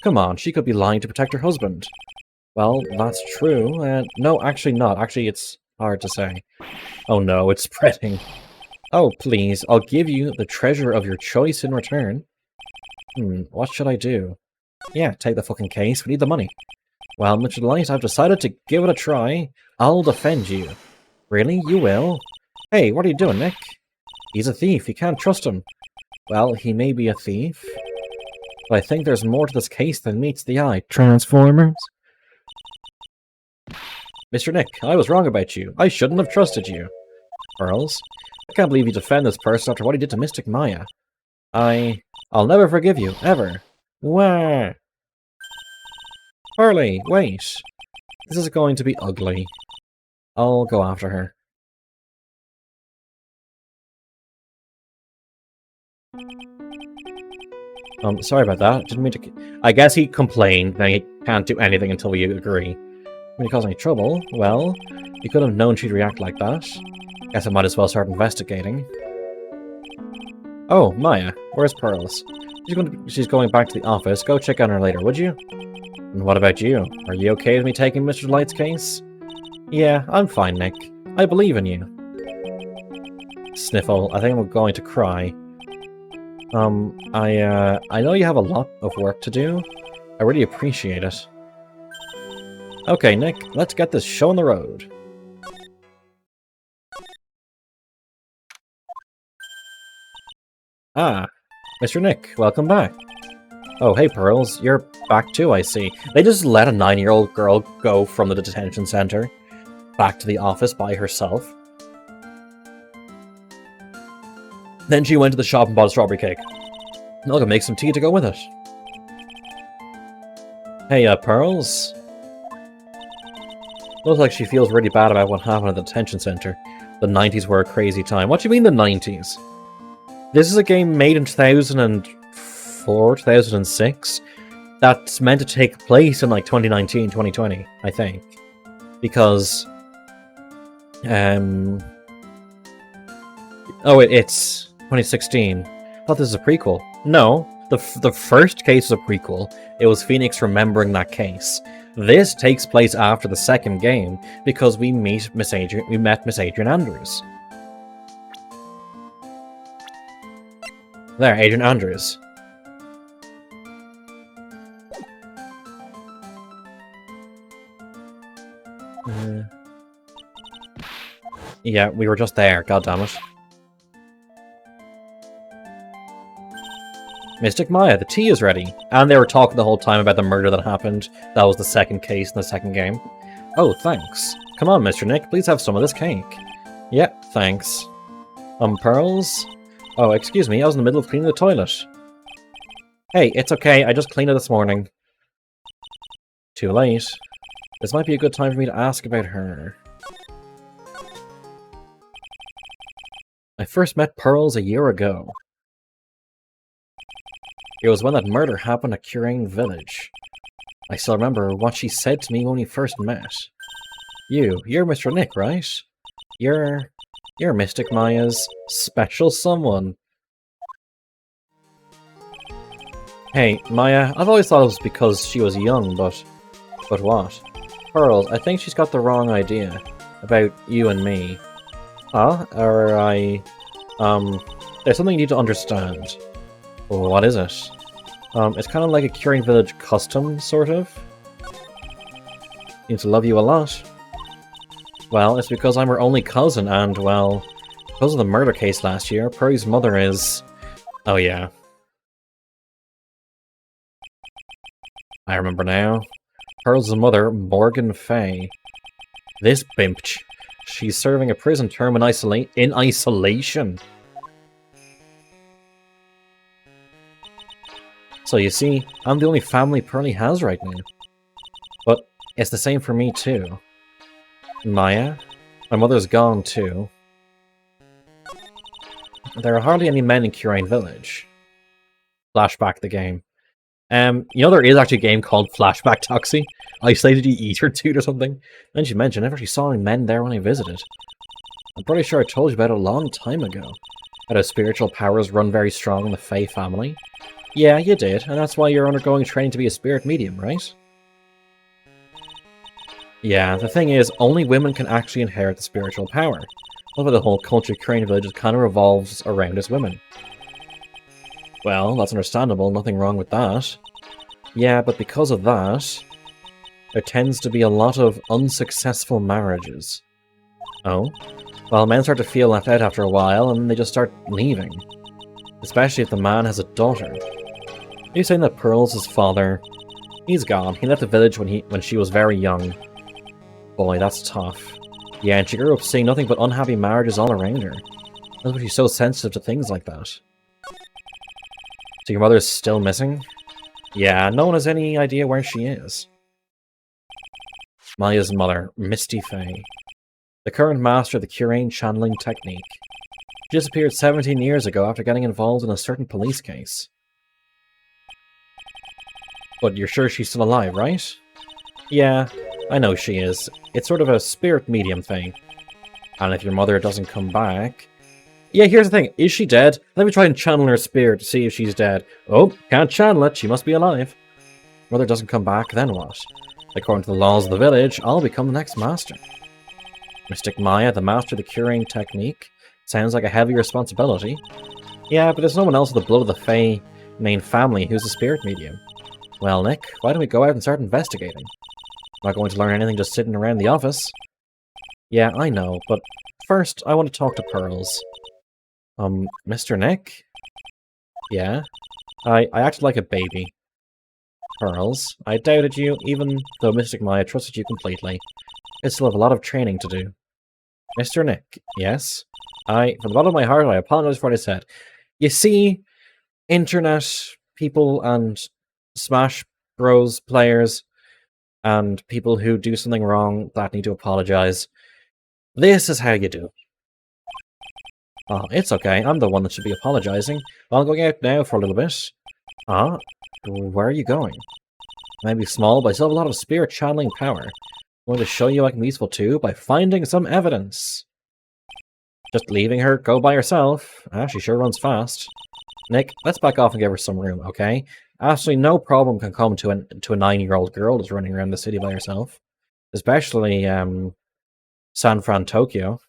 Come on, she could be lying to protect her husband. Well, that's true. No, actually not. Actually, it's hard to say. Oh no, it's spreading. Oh, please, I'll give you the treasure of your choice in return. What should I do? Yeah, take the fucking case. We need the money. Well, Mr. Light, I've decided to give it a try. I'll defend you. Really? You will? Hey, what are you doing, Nick? He's a thief. You can't trust him. Well, he may be a thief, but I think there's more to this case than meets the eye. Transformers? Mr. Nick, I was wrong about you. I shouldn't have trusted you. Pearls? I can't believe you defend this person after what he did to Mystic Maya. I'll never forgive you, ever. Wah! Harley, wait. This is going to be ugly. I'll go after her. Sorry about that. Didn't mean to... I guess he complained that he can't do anything until we agree. When he caused any trouble, well, he could have known she'd react like that. Guess I might as well start investigating. Oh, Maya, where's Pearls? She's going back to the office. Go check on her later, would you? And what about you? Are you okay with me taking Mr. Light's case? Yeah, I'm fine, Nick. I believe in you. Sniffle, I think I'm going to cry. I know you have a lot of work to do. I really appreciate it. Okay, Nick, let's get this show on the road. Ah, Mr. Nick, welcome back. Oh, hey, Pearls, you're back too, I see. They just let a 9-year-old girl go from the detention center back to the office by herself. Then she went to the shop and bought a strawberry cake. I'll go make some tea to go with it. Hey, Pearls. Looks like she feels really bad about what happened at the detention center. The 90s were a crazy time. What do you mean the 90s? This is a game made in 2004, 2006. That's meant to take place in like 2019, 2020, I think. Because... Oh, it's 2016. I thought this was a prequel. No, the first case is a prequel. It was Phoenix remembering that case. This takes place after the second game because we met Miss Adrian Andrews. There, Adrian Andrews. Yeah, we were just there, goddammit. Mystic Maya, the tea is ready. And they were talking the whole time about the murder that happened. That was the second case in the second game. Oh, thanks. Come on, Mr. Nick, please have some of this cake. Yep, thanks. Pearls? Oh, excuse me, I was in the middle of cleaning the toilet. Hey, it's okay, I just cleaned it this morning. Too late. This might be a good time for me to ask about her. I first met Pearls a year ago. It was when that murder happened at Curane Village. I still remember what she said to me when we first met. You're Mr. Nick, right? You're Mystic Maya's special someone. Hey, Maya, I've always thought it was because she was young, but what? Pearls, I think she's got the wrong idea. about you and me. Or there's something you need to understand. What is it? It's kind of like a Curing Village custom, sort of. Seems to love you a lot. Well, it's because I'm her only cousin, and, well, because of the murder case last year, Purry's mother is... Oh yeah. I remember now. Pearl's mother, Morgan Fay. This bimp. She's serving a prison term in isolation. So you see, I'm the only family Pearly has right now. But it's the same for me too. Maya? My mother's gone too. There are hardly any men in Curine Village. Flashback the game. You know there is actually a game called Flashback Taxi? Isolated You Eater Dude or something? Then she mentioned I never actually saw any men there when I visited. I'm pretty sure I told you about it a long time ago. That his spiritual powers run very strong in the Fae family. Yeah, you did, and that's why you're undergoing training to be a spirit medium, right? Yeah, the thing is, only women can actually inherit the spiritual power. Although the whole culture of Crane Village kind of revolves around its women. Well, that's understandable, nothing wrong with that. Yeah, but because of that, there tends to be a lot of unsuccessful marriages. Oh? Well, men start to feel left out after a while, and they just start leaving. Especially if the man has a daughter. Are you saying that Pearl's his father? He's gone. He left the village when she was very young. Boy, that's tough. Yeah, and she grew up seeing nothing but unhappy marriages all around her. That's why she's so sensitive to things like that. So your mother's still missing? Yeah, no one has any idea where she is. Maya's mother, Misty Fay. The current master of the Curane channeling technique. She disappeared 17 years ago after getting involved in a certain police case. But you're sure she's still alive, right? Yeah, I know she is. It's sort of a spirit medium thing. And if your mother doesn't come back... Yeah, here's the thing. Is she dead? Let me try and channel her spirit to see if she's dead. Oh, can't channel it. She must be alive. Mother doesn't come back, then what? According to the laws of the village, I'll become the next master. Mystic Maya, the master of the curing technique. Sounds like a heavy responsibility. Yeah, but there's no one else with the blood of the Fae main family who's a spirit medium. Well, Nick, why don't we go out and start investigating? I'm not going to learn anything just sitting around the office. Yeah, I know, but first I want to talk to Pearls. Mr. Nick? Yeah? I acted like a baby. Pearls, I doubted you, even though Mystic Maya trusted you completely. I still have a lot of training to do. Mr. Nick, yes? From the bottom of my heart, I apologize for what I said. You see, internet people and Smash Bros players and people who do something wrong that need to apologize. This is how you do. Oh, it's okay. I'm the one that should be apologizing. I'm going out now for a little bit. Where are you going? I may be small, but I still have a lot of spirit channeling power. I'm going to show you I can be useful too by finding some evidence. Just leaving her go by herself. She sure runs fast. Nick, let's back off and give her some room, okay? Absolutely no problem can come to a 9-year-old girl that's running around the city by herself. Especially, San Fran, Tokyo.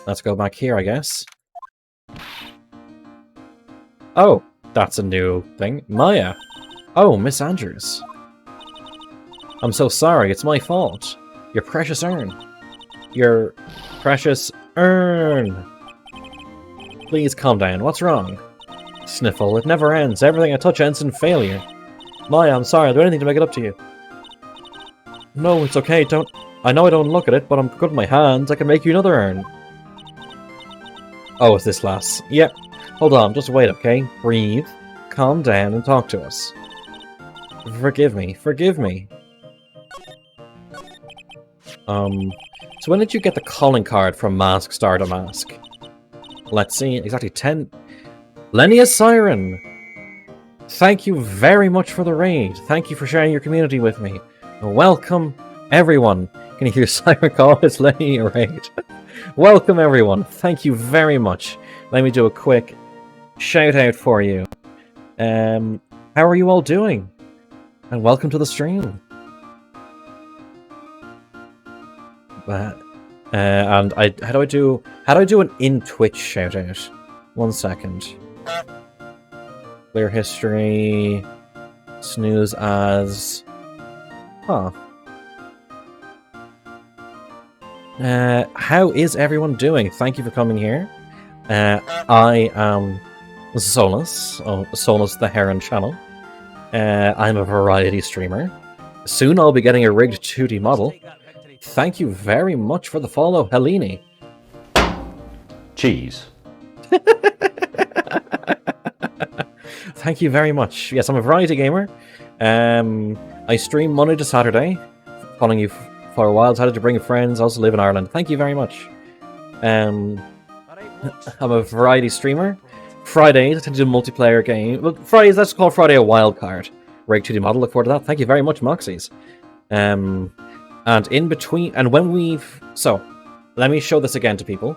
Let's go back here, I guess. Oh, that's a new thing. Maya. Oh, Miss Andrews. I'm so sorry, it's my fault. Your precious urn. Your precious urn. Please calm down, what's wrong? Sniffle, it never ends. Everything I touch ends in failure. Maya, I'm sorry, I'll do anything to make it up to you. No, it's okay, I know I don't look at it, but I'm good with my hands. I can make you another urn. Oh, it's this lass. Yep. Hold on, just wait, okay? Breathe, calm down, and talk to us. Forgive me, forgive me. So when did you get the calling card from Mask Star to Mask? Let's see, exactly 10... Lenia Siren! Thank you very much for the raid. Thank you for sharing your community with me. Welcome, everyone. Can you hear Siren call? It's Lenia raid. Welcome, everyone. Thank you very much. Let me do a quick shout out for you. How are you all doing? And welcome to the stream. And how do I do an in Twitch shout out? 1 second. Clear history. Snooze as. Huh. How is everyone doing? Thank you for coming here. I am Solus, Solus the Heron channel. I'm a variety streamer. Soon I'll be getting a rigged 2D model. Thank you very much for the follow, Helene. Cheese. Thank you very much. Yes, I'm a variety gamer. I stream Monday to Saturday. Following you for a while, decided to bring friends. I also live in Ireland. Thank you very much. I'm a variety streamer. Fridays, I tend to do a multiplayer game. Well, Fridays, let's call Friday a wild card. Rig 2D model, look forward to that. Thank you very much, Moxies. And in between, and when we've... So, let me show this again to people.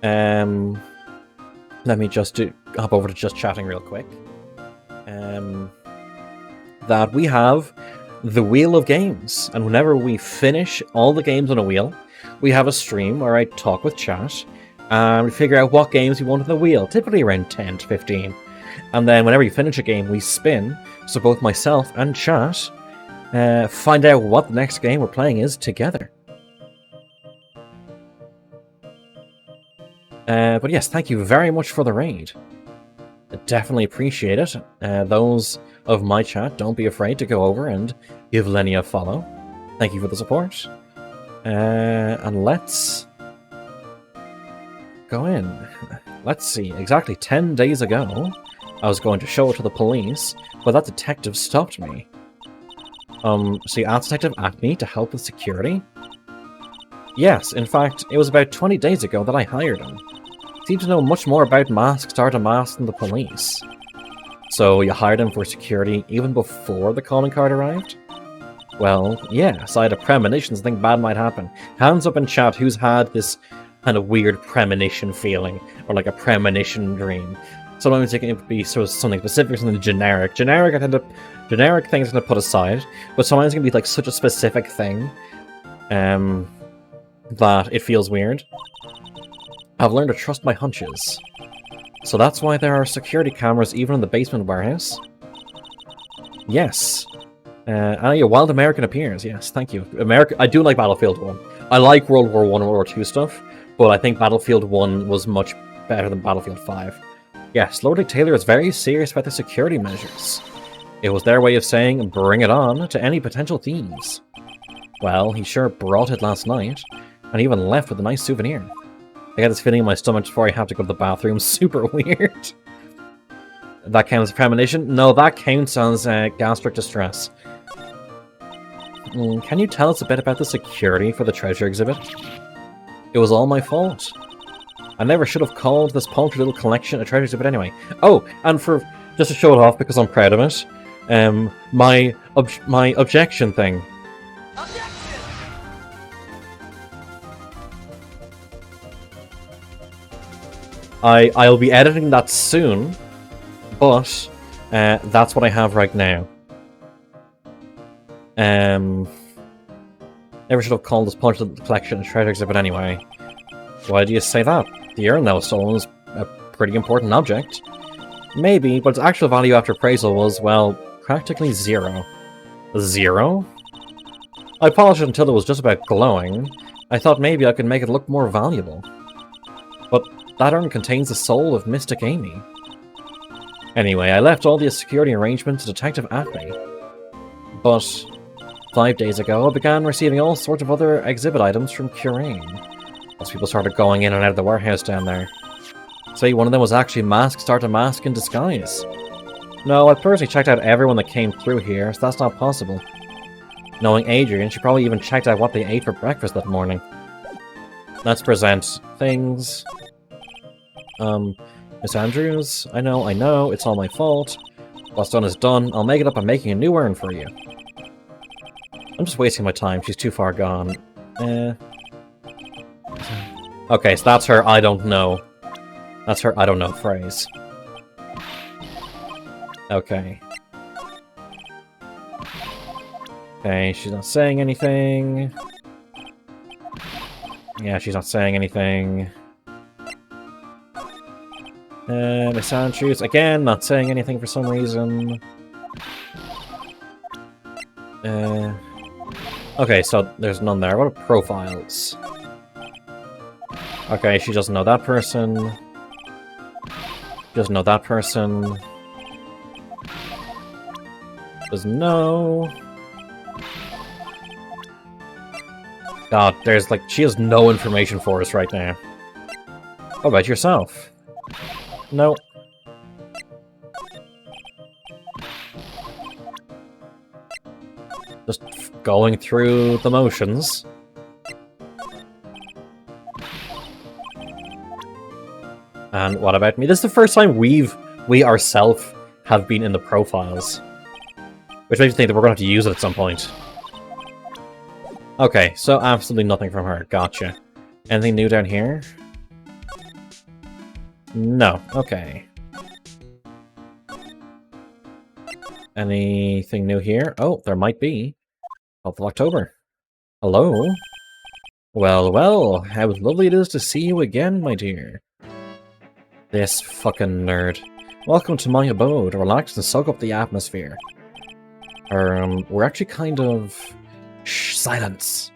Let me just hop over to just chatting real quick. That we have the Wheel of Games, and whenever we finish all the games on a wheel, we have a stream where I talk with chat, and we figure out what games we want on the wheel, typically around 10 to 15. And then whenever you finish a game, we spin, so both myself and chat find out what the next game we're playing is together. But yes, thank you very much for the raid. I definitely appreciate it. Those of my chat, don't be afraid to go over and give Lenny a follow. Thank you for the support. And let's go in. Let's see, exactly 10 days ago, I was going to show it to the police, but that detective stopped me. So you asked Detective Acme to help with security? Yes, in fact, it was about 20 days ago that I hired him. He seemed to know much more about masks, art and masks than the police. So you hired him for security even before the calling card arrived? Well, yes, I had a premonition something bad might happen. Hands up in chat who's had this kind of weird premonition feeling, or like a premonition dream. Sometimes it can be sort of something specific, something generic. Generic things I'm gonna put aside, but sometimes it can be like such a specific thing that it feels weird. I've learned to trust my hunches. So that's why there are security cameras even in the basement warehouse? Yes. And your Wild American appears, yes, thank you. I do like Battlefield 1. I like World War 1 and World War 2 stuff, but I think Battlefield 1 was much better than Battlefield 5. Yes, Lord Taylor is very serious about the security measures. It was their way of saying, bring it on to any potential thieves. Well, he sure brought it last night, and even left with a nice souvenir. I got this feeling in my stomach before I have to go to the bathroom. Super weird. That counts as premonition? No, that counts as gastric distress. Can you tell us a bit about the security for the treasure exhibit? It was all my fault. I never should have called this paltry little collection a treasure exhibit anyway. Oh, and for just to show it off because I'm proud of it, my objection thing. I'll be editing that soon, but that's what I have right now. Never should have called this paltry little collection a treasure exhibit anyway. Why do you say that? The urn that was stolen is a pretty important object. Maybe, but its actual value after appraisal was, well, practically zero. Zero? I polished it until it was just about glowing. I thought maybe I could make it look more valuable. But that urn contains the soul of Mystic Amy. Anyway, I left all the security arrangements to Detective Acme. But 5 days ago, I began receiving all sorts of other exhibit items from Curane. As people started going in and out of the warehouse down there. Say one of them was actually masked, art and mask in disguise. No, I personally checked out everyone that came through here, so that's not possible. Knowing Adrian, she probably even checked out what they ate for breakfast that morning. Let's present things. Miss Andrews, I know, it's all my fault. What's done is done. I'll make it up by making a new urn for you. I'm just wasting my time. She's too far gone. Okay, so that's her I don't know. That's her I don't know phrase. Okay, she's not saying anything. Yeah, she's not saying anything. Miss Andrews, again, not saying anything for some reason. Okay, so there's none there. What are profiles? Okay, she doesn't know that person. She doesn't know that person. Doesn't know. God, there's like, she has no information for us right now. How about yourself? No. Just going through the motions. And what about me? This is the first time we ourselves have been in the profiles. Which makes me think that we're going to have to use it at some point. Okay, so absolutely nothing from her. Gotcha. Anything new down here? No. Okay. Anything new here? Oh, there might be. 12th of October. Hello? Well, well, how lovely it is to see you again, my dear. This fucking nerd. Welcome to my abode. Relax and soak up the atmosphere. We're actually kind of... Shh, silence.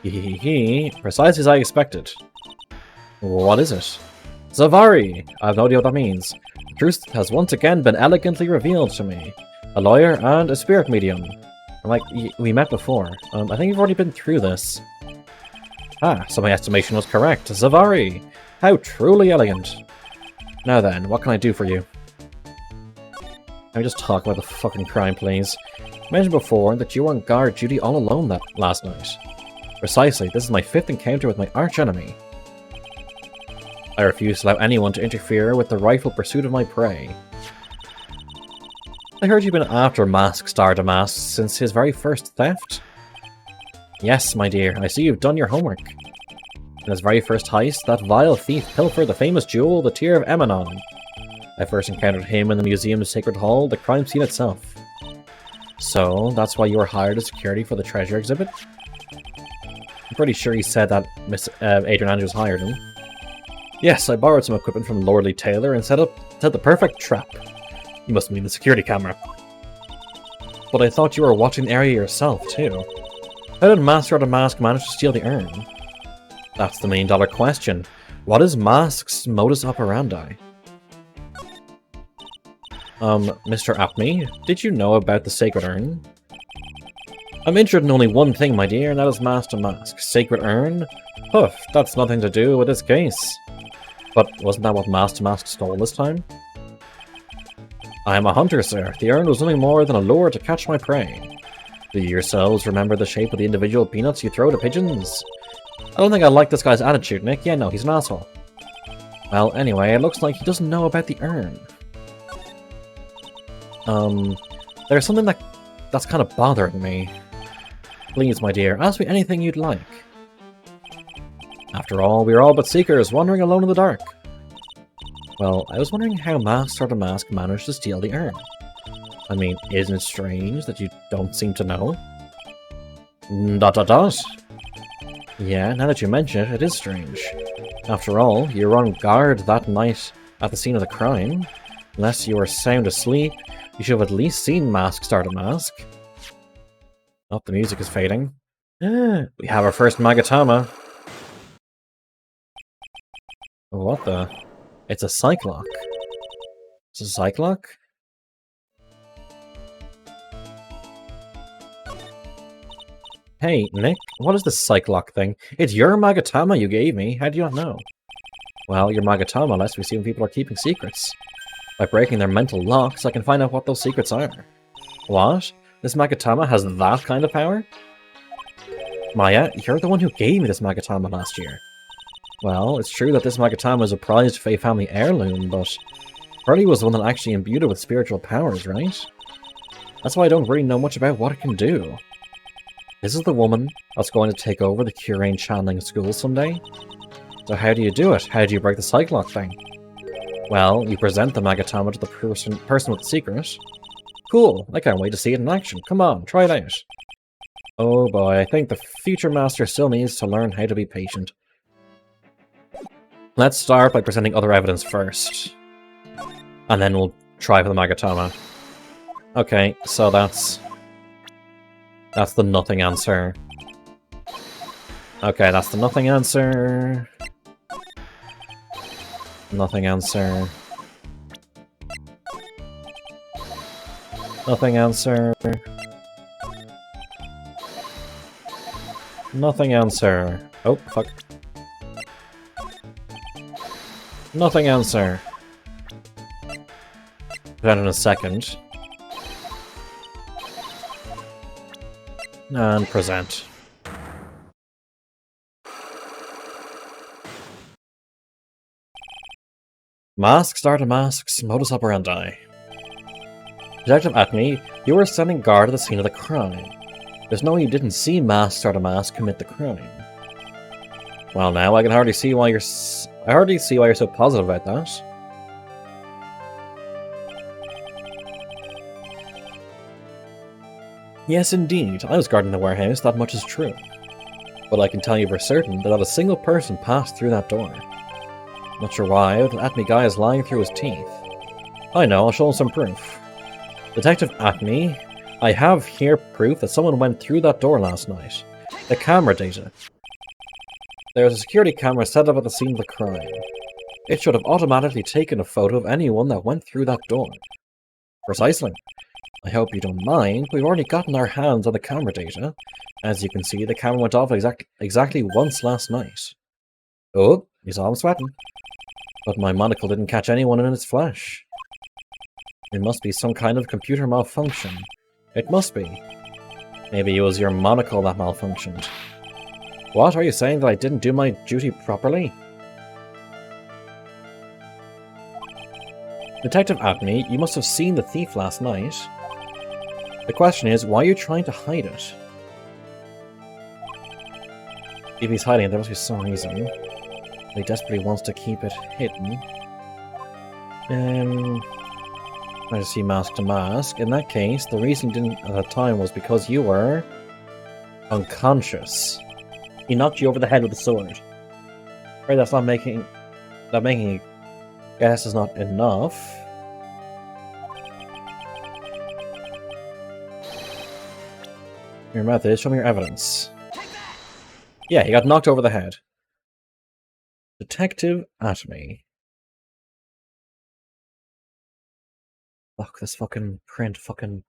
Precisely as I expected. What is it? Zavari! I have no idea what that means. The truth has once again been elegantly revealed to me. A lawyer and a spirit medium. Like, we met before. I think you've already been through this. Ah, so my estimation was correct. Zavari! How truly elegant. Now then, what can I do for you? Let me just talk about the fucking crime, please. You mentioned before that you were on guard duty all alone last night. Precisely, this is my 5th encounter with my arch-enemy. I refuse to allow anyone to interfere with the rightful pursuit of my prey. I heard you've been after Mask Star Damask since his very first theft? Yes, my dear, I see you've done your homework. In his very first heist, that vile thief pilfered the famous jewel, the Tear of Emanon. I first encountered him in the museum's Sacred Hall, the crime scene itself. So, that's why you were hired as security for the treasure exhibit? I'm pretty sure he said that Miss Adrian Andrews hired him. Yes, I borrowed some equipment from Lordly Taylor and set the perfect trap. You must mean the security camera. But I thought you were watching the area yourself, too. How did Master of the Mask manage to steal the urn? That's the million-dollar question. What is Mask's modus operandi? Mr. Apney, did you know about the Sacred Urn? I'm interested in only one thing, my dear, and that is Master Mask. Sacred Urn? Huff, that's nothing to do with this case. But wasn't that what Master Mask stole this time? I am a hunter, sir. The urn was nothing more than a lure to catch my prey. Do you yourselves remember the shape of the individual peanuts you throw to pigeons? I don't think I like this guy's attitude, Nick. Yeah, no, he's an asshole. Well, anyway, it looks like he doesn't know about the urn. There's something that's kind of bothering me. Please, my dear, ask me anything you'd like. After all, we are all but seekers, wandering alone in the dark. Well, I was wondering how Master the Mask managed to steal the urn. I mean, isn't it strange that you don't seem to know? ... Yeah, now that you mention it, it is strange. After all, you were on guard that night at the scene of the crime. Unless you were sound asleep, you should have at least seen Mask start a mask. Oh, the music is fading. We have our first Magatama. What the? It's a Cyclock. It's a Cyclock? Hey, Nick, what is this Cyclock thing? It's your Magatama you gave me. How do you not know? Well, your Magatama lets me see when people are keeping secrets. By breaking their mental locks, I can find out what those secrets are. What? This Magatama has that kind of power? Maya, you're the one who gave me this Magatama last year. Well, it's true that this Magatama is a prized Fae family heirloom, but Freddy was the one that actually imbued it with spiritual powers, right? That's why I don't really know much about what it can do. This is the woman that's going to take over the Curane channeling school someday? So how do you do it? How do you break the Cyclock thing? Well, you present the Magatama to the person with the secret. Cool, I can't wait to see it in action. Come on, try it out. Oh boy, I think the future master still needs to learn how to be patient. Let's start by presenting other evidence first. And then we'll try for the Magatama. Okay, so that's the nothing answer. Okay, that's the nothing answer. Nothing answer. Nothing answer. Nothing answer. Oh, fuck. Nothing answer. That in a second. And present. Masks are the masks, modus operandi. Detective Acme, you were standing guard at the scene of the crime. There's no way you didn't see Masks are the mask commit the crime. Well, now I can hardly see why you're so positive about that. Yes, indeed. I was guarding the warehouse, that much is true. But I can tell you for certain that not a single person passed through that door. Not sure why, the Acme guy is lying through his teeth. I know, I'll show him some proof. Detective Acme, I have here proof that someone went through that door last night. The camera data. There is a security camera set up at the scene of the crime. It should have automatically taken a photo of anyone that went through that door. Precisely. I hope you don't mind, we've already gotten our hands on the camera data. As you can see, the camera went off exactly once last night. Oh, you saw him sweating. But my monocle didn't catch anyone in its flesh. It must be some kind of computer malfunction. It must be. Maybe it was your monocle that malfunctioned. What, are you saying that I didn't do my duty properly? Detective Acme, you must have seen the thief last night. The question is, why are you trying to hide it? If he's hiding it, there must be some reason. He desperately wants to keep it hidden. I see mask to mask. In that case, the reason you didn't at the time was because you were unconscious. He knocked you over the head with a sword. Right, that's not making a guess is not enough. Your method, show me your evidence. Yeah, he got knocked over the head. Detective Acme. Fuck this fucking print, fucking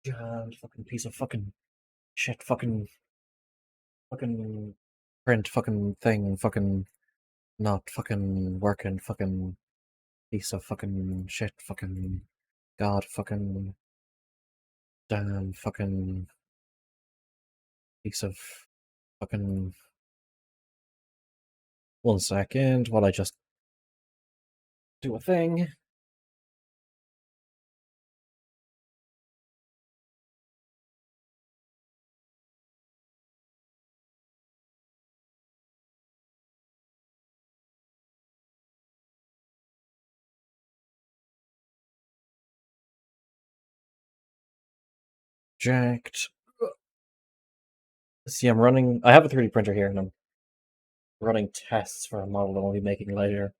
jammed, fucking piece of fucking shit, fucking print, fucking thing, fucking not fucking working, fucking piece of fucking shit, fucking god, fucking damn, fucking piece of fucking. 1 second while I just do a thing. Jacked. See, I have a 3D printer here and I'm running tests for a model that I'll be making later.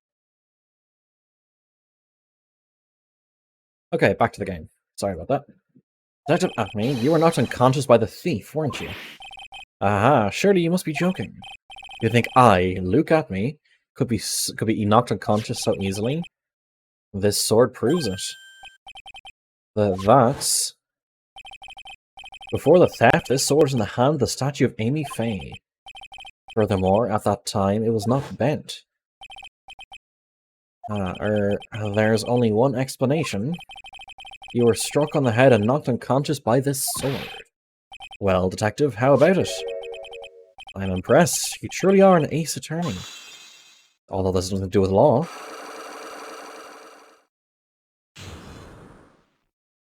Okay, back to the game. Sorry about that. Detective Acme, you were knocked unconscious by the thief, weren't you? Aha, surely you must be joking. You think I, Luke Acme, could be knocked unconscious so easily? This sword proves it. That's... Before the theft, this sword was in the hand of the statue of Amy Faye. Furthermore, at that time, it was not bent. There's only one explanation. You were struck on the head and knocked unconscious by this sword. Well, detective, how about it? I'm impressed. You truly are an ace attorney. Although this has nothing to do with law.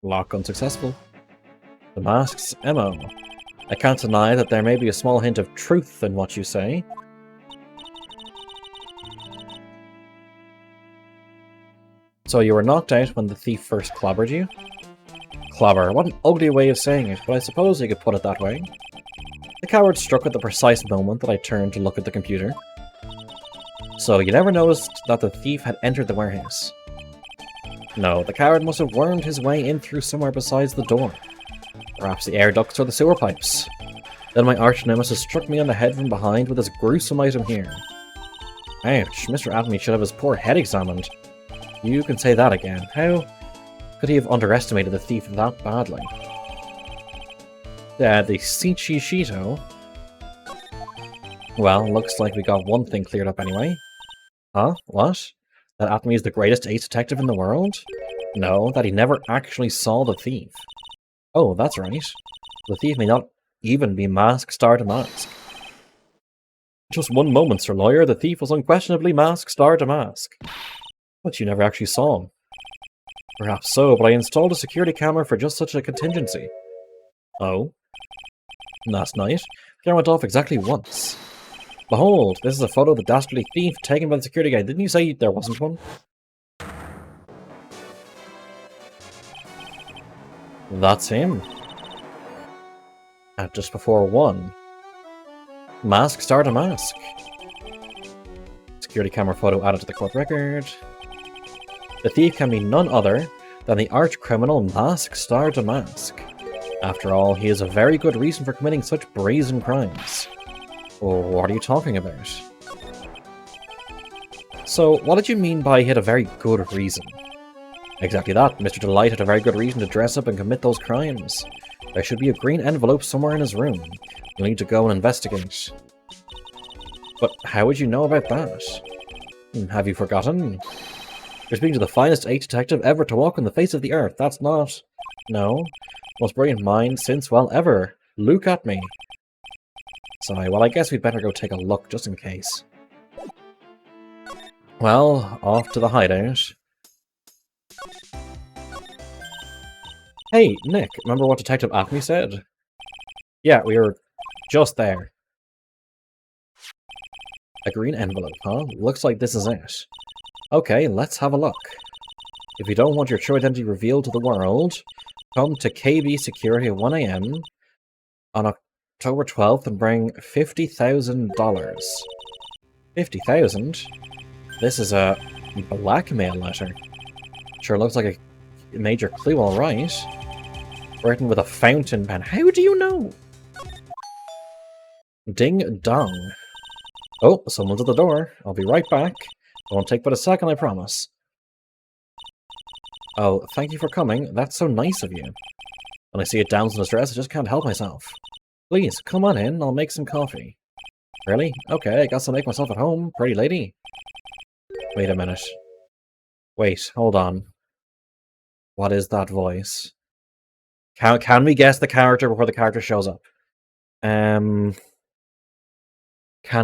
Lock unsuccessful. The mask's MO. I can't deny that there may be a small hint of truth in what you say. So you were knocked out when the thief first clobbered you? Clobber, what an ugly way of saying it, but I suppose you could put it that way. The coward struck at the precise moment that I turned to look at the computer. So you never noticed that the thief had entered the warehouse? No, the coward must have wormed his way in through somewhere besides the door. Perhaps the air ducts or the sewer pipes. Then my arch-nemesis struck me on the head from behind with this gruesome item here. Ouch, Mr. Atomy should have his poor head examined. You can say that again. How could he have underestimated the thief that badly? The Shichishito. Well, looks like we got one thing cleared up anyway. Huh? What? That Atomy is the greatest ace detective in the world? No, that he never actually saw the thief. Oh, that's right. The thief may not even be Mask Star Damask. Just one moment, Sir Lawyer. The thief was unquestionably Mask Star Damask. But you never actually saw him. Perhaps so, but I installed a security camera for just such a contingency. Oh? Last night, the camera went off exactly once. Behold, this is a photo of the dastardly thief taken by the security guy. Didn't you say there wasn't one? That's him. At just before 1. Mask Star Damask. Security camera photo added to the court record. The thief can be none other than the arch-criminal Mask Star Damask. After all, he has a very good reason for committing such brazen crimes. Oh, what are you talking about? So, what did you mean by he had a very good reason? Exactly that. Mr. Delight had a very good reason to dress up and commit those crimes. There should be a green envelope somewhere in his room. We'll need to go and investigate. But how would you know about that? Have you forgotten? You're speaking to the finest ace detective ever to walk on the face of the earth. That's not... No. Most brilliant mind since, well, ever. Look at me. Sorry, well, I guess we'd better go take a look, just in case. Well, off to the hideout. Hey, Nick, remember what Detective Acme said? Yeah, we were just there. A green envelope, huh? Looks like this is it. Okay, let's have a look. If you don't want your true identity revealed to the world, come to KB Security at 1 AM on October 12th and bring $50,000. 50,000? This is a blackmail letter. Sure looks like a major clue, alright. Written with a fountain pen. How do you know? Ding dong. Oh, someone's at the door. I'll be right back. It won't take but a second, I promise. Oh, thank you for coming. That's so nice of you. When I see a damsel's dress, I just can't help myself. Please, come on in. I'll make some coffee. Really? Okay, I guess I'll make myself at home, pretty lady. Wait a minute. Wait, hold on. What is that voice? Can we guess the character before the character shows up? Can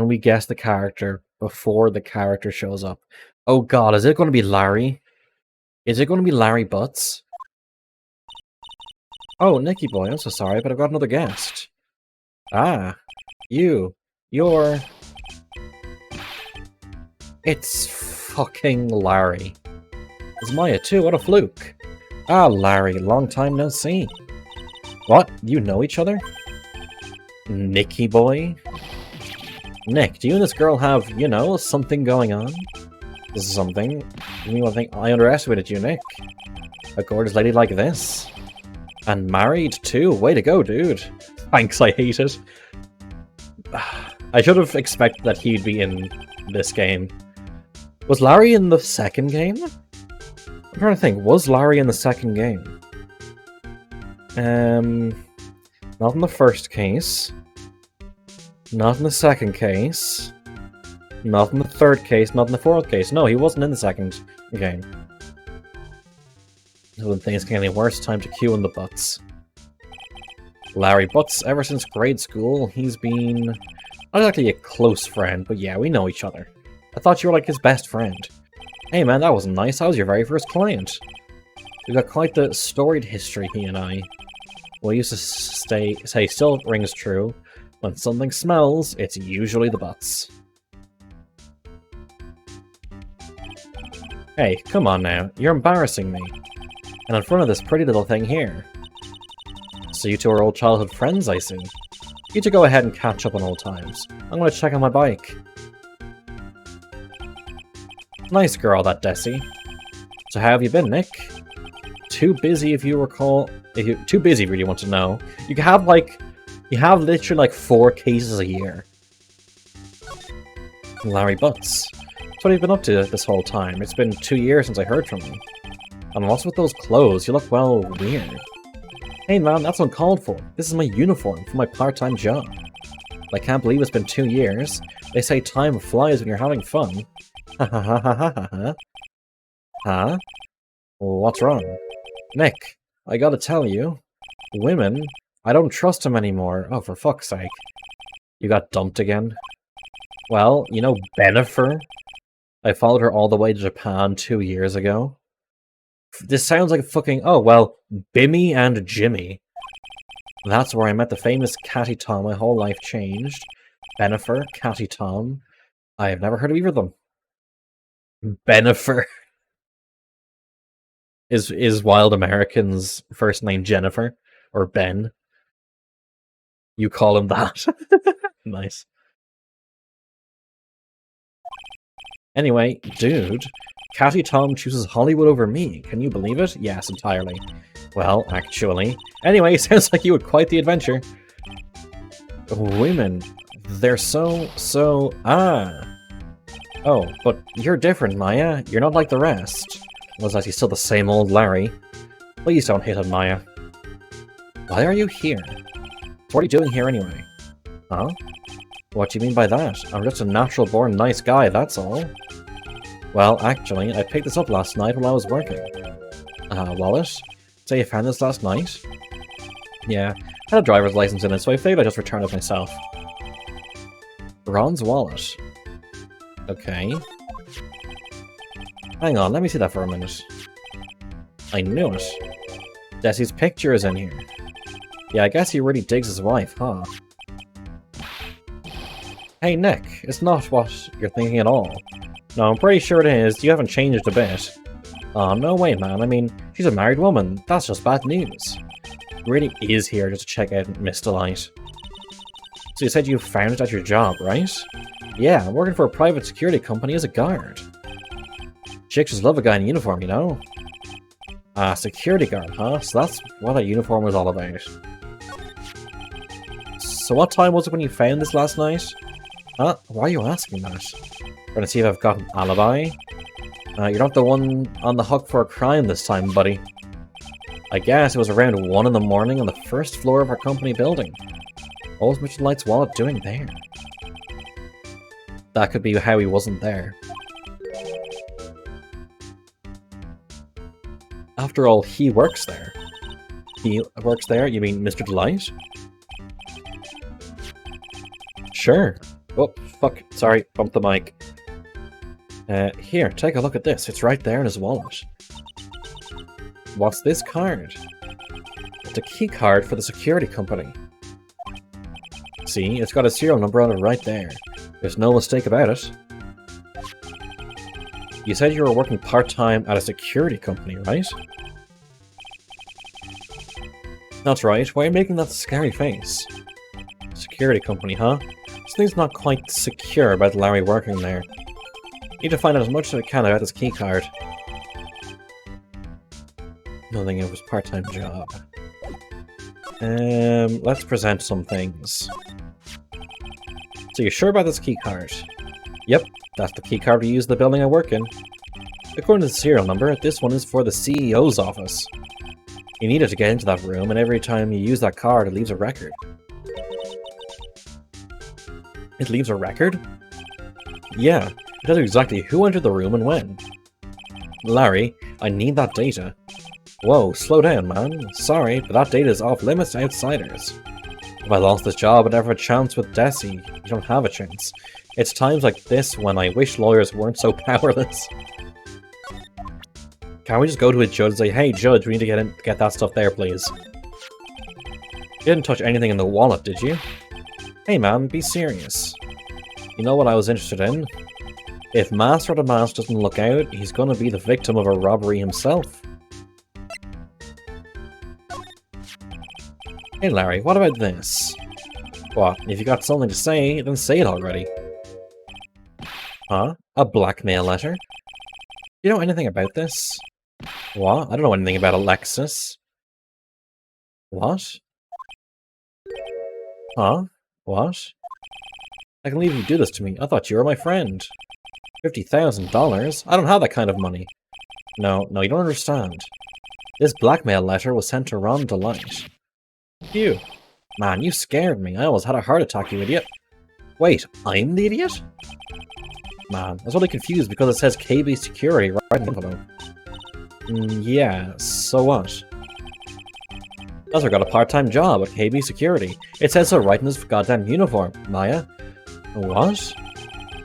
we guess the character before the character shows up? Oh god, is it going to be Larry? Is it going to be Larry Butts? Oh, Nicky boy, I'm so sorry, but I've got another guest. Ah, you're... It's fucking Larry. It's Maya too, what a fluke. Ah, Larry, long time no see. What? You know each other? Nicky boy? Nick, do you and this girl have, you know, something going on? Something? You mean, I think I underestimated you, Nick. A gorgeous lady like this. And married, too. Way to go, dude. Thanks, I hate it. I should have expected that he'd be in this game. Was Larry in the second game? I'm trying to think. Was Larry in the second game? Not in the first case. Not in the second case. Not in the third case. Not in the fourth case. No, he wasn't in the second game. When things get any worse, time to cue in the Butts. Larry Butts, ever since grade school, he's been... not exactly a close friend, but yeah, we know each other. I thought you were like his best friend. Hey man, that wasn't nice. I was your very first client. We've got quite the storied history, he and I. We used to say still rings true. When something smells, it's usually the Butts. Hey, come on now. You're embarrassing me. And in front of this pretty little thing here. So you two are old childhood friends, I see. You two go ahead and catch up on old times. I'm gonna check on my bike. Nice girl, that Desi. So how have you been, Nick? Too busy if you recall... too busy if you really want to know. You have literally like 4 cases a year. Larry Butts. What have you been up to this whole time? It's been 2 years since I heard from you. And what's with those clothes? You look, well, weird. Hey man, that's uncalled for. This is my uniform for my part-time job. I can't believe it's been 2 years. They say time flies when you're having fun. Ha ha ha ha ha ha. Huh? What's wrong? Nick, I gotta tell you. Women, I don't trust them anymore. Oh, for fuck's sake. You got dumped again? Well, you know Bennifer? I followed her all the way to Japan 2 years ago. This sounds like a fucking... Oh, well, Bimmy and Jimmy. That's where I met the famous Catty Tom. My whole life changed. Bennifer, Catty Tom. I have never heard of either of them. Bennifer. Is Wild American's first name Jennifer? Or Ben? You call him that. Nice. Anyway, dude, Catty Tom chooses Hollywood over me. Can you believe it? Yes, entirely. Well, actually. Anyway, sounds like you had quite the adventure. Women, they're so... Oh, but you're different, Maya. You're not like the rest. Was actually still the same old Larry. Please don't hit on Maya. Why are you here? What are you doing here anyway? Huh? What do you mean by that? I'm just a natural-born nice guy, that's all. Well, actually, I picked this up last night while I was working. Wallet? So you found this last night? Yeah, I had a driver's license in it, so I figured I'd just return it myself. Ron's wallet. Okay. Hang on, let me see that for a minute. I knew it. Desi's picture is in here. Yeah, I guess he really digs his wife, huh? Hey Nick, it's not what you're thinking at all. No, I'm pretty sure it is. You haven't changed a bit. Oh, no way, man. I mean, she's a married woman. That's just bad news. He really is here just to check out Miss Delight. So you said you found it at your job, right? Yeah, I'm working for a private security company as a guard. Chicks just love a guy in uniform, you know? Security guard, huh? So that's what that uniform was all about. So what time was it when you found this last night? Huh? Why are you asking that? Gonna see if I've got an alibi? You're not the one on the hook for a crime this time, buddy. I guess it was around 1 in the morning on the first floor of our company building. What was Mr. Light's wallet doing there? That could be how he wasn't there. After all, he works there. He works there? You mean Mr. Delight? Sure. Oh, fuck. Sorry, bumped the mic. Here, take a look at this. It's right there in his wallet. What's this card? It's a key card for the security company. See, it's got a serial number on it right there. There's no mistake about it. You said you were working part-time at a security company, right? That's right. Why are you making that scary face? Security company, huh? Something's not quite secure about Larry working there. Need to find out as much as I can about this key card. Nothing of his part-time job. Let's present some things. So you're sure about this key card? Yep, that's the key card we use in the building I work in. According to the serial number, this one is for the CEO's office. You need it to get into that room, and every time you use that card, it leaves a record. It leaves a record? Yeah, it tells you exactly who entered the room and when. Larry, I need that data. Whoa, slow down, man. Sorry, but that data is off limits to outsiders. If I lost this job and ever have a chance with Desi, you don't have a chance. It's times like this when I wish lawyers weren't so powerless. Can't we just go to a judge and say, hey judge, we need to get that stuff there, please? You didn't touch anything in the wallet, did you? Hey man, be serious. You know what I was interested in? If Master of the Mask doesn't look out, he's gonna be the victim of a robbery himself. Hey Larry, what about this? What, if you got something to say, then say it already. Huh? A blackmail letter? You know anything about this? What? I don't know anything about Alexis. What? Huh? What? I can leave you do this to me. I thought you were my friend. $50,000? I don't have that kind of money. No, you don't understand. This blackmail letter was sent to Ron Delight. Phew. Man, you scared me. I almost had a heart attack, you idiot. Wait, I'm the idiot? Man, I was really confused because it says KB Security right in the envelope. Yeah, so what? Ezra got a part-time job at KB Security. It says so right in his goddamn uniform, Maya. What?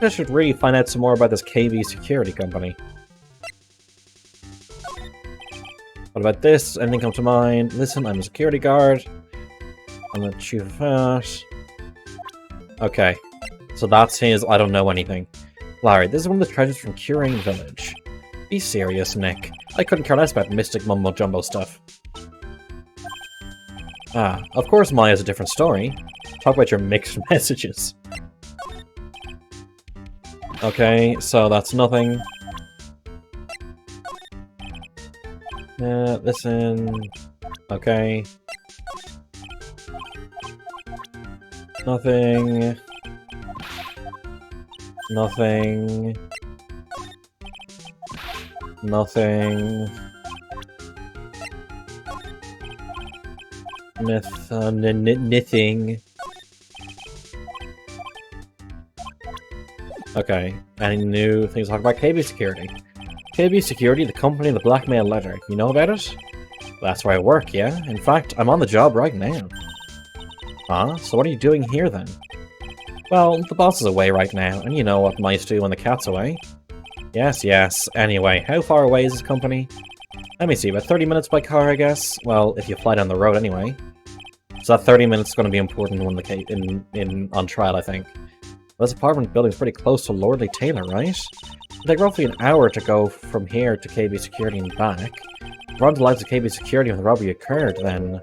I should really find out some more about this KB Security company. What about this? Anything come to mind? Listen, I'm a security guard. I'm the chief of that. Okay. So that's his I don't know anything. Larry, this is one of the treasures from Curing Village. Be serious, Nick. I couldn't care less about mystic mumbo-jumbo stuff. Ah, of course Maya's a different story. Talk about your mixed messages. Okay, so that's nothing. Listen. Okay. Nothing. Nothing. Nothing. Knitting. Okay, any new things to talk about? KB Security. KB Security, the company of the blackmail letter. You know about it? That's where I work, yeah? In fact, I'm on the job right now. Huh? So what are you doing here then? Well, the boss is away right now, and you know what mice do when the cat's away. Yes. Anyway, how far away is this company? Let me see, about 30 minutes by car, I guess? Well, if you fly down the road anyway. So that 30 minutes is going to be important when the on trial, I think. Well, this apartment building is pretty close to Lordly Taylor, right? It'll take roughly an hour to go from here to KB Security and back. If Ron Delight's at KB Security when the robbery occurred, then...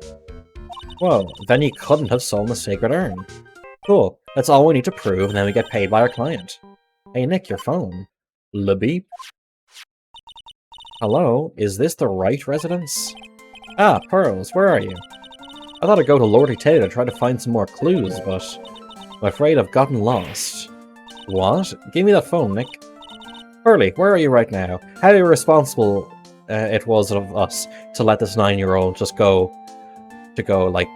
Whoa, then he couldn't have stolen the sacred urn. Cool, that's all we need to prove, and then we get paid by our client. Hey Nick, your phone. Beep. Hello, is this the Wright residence? Ah, Pearls, where are you? I thought I'd go to Lordly Taylor to try to find some more clues, but I'm afraid I've gotten lost. What? Give me that phone, Nick. Pearly, where are you right now? How irresponsible it was of us to let this 9-year-old just go, like,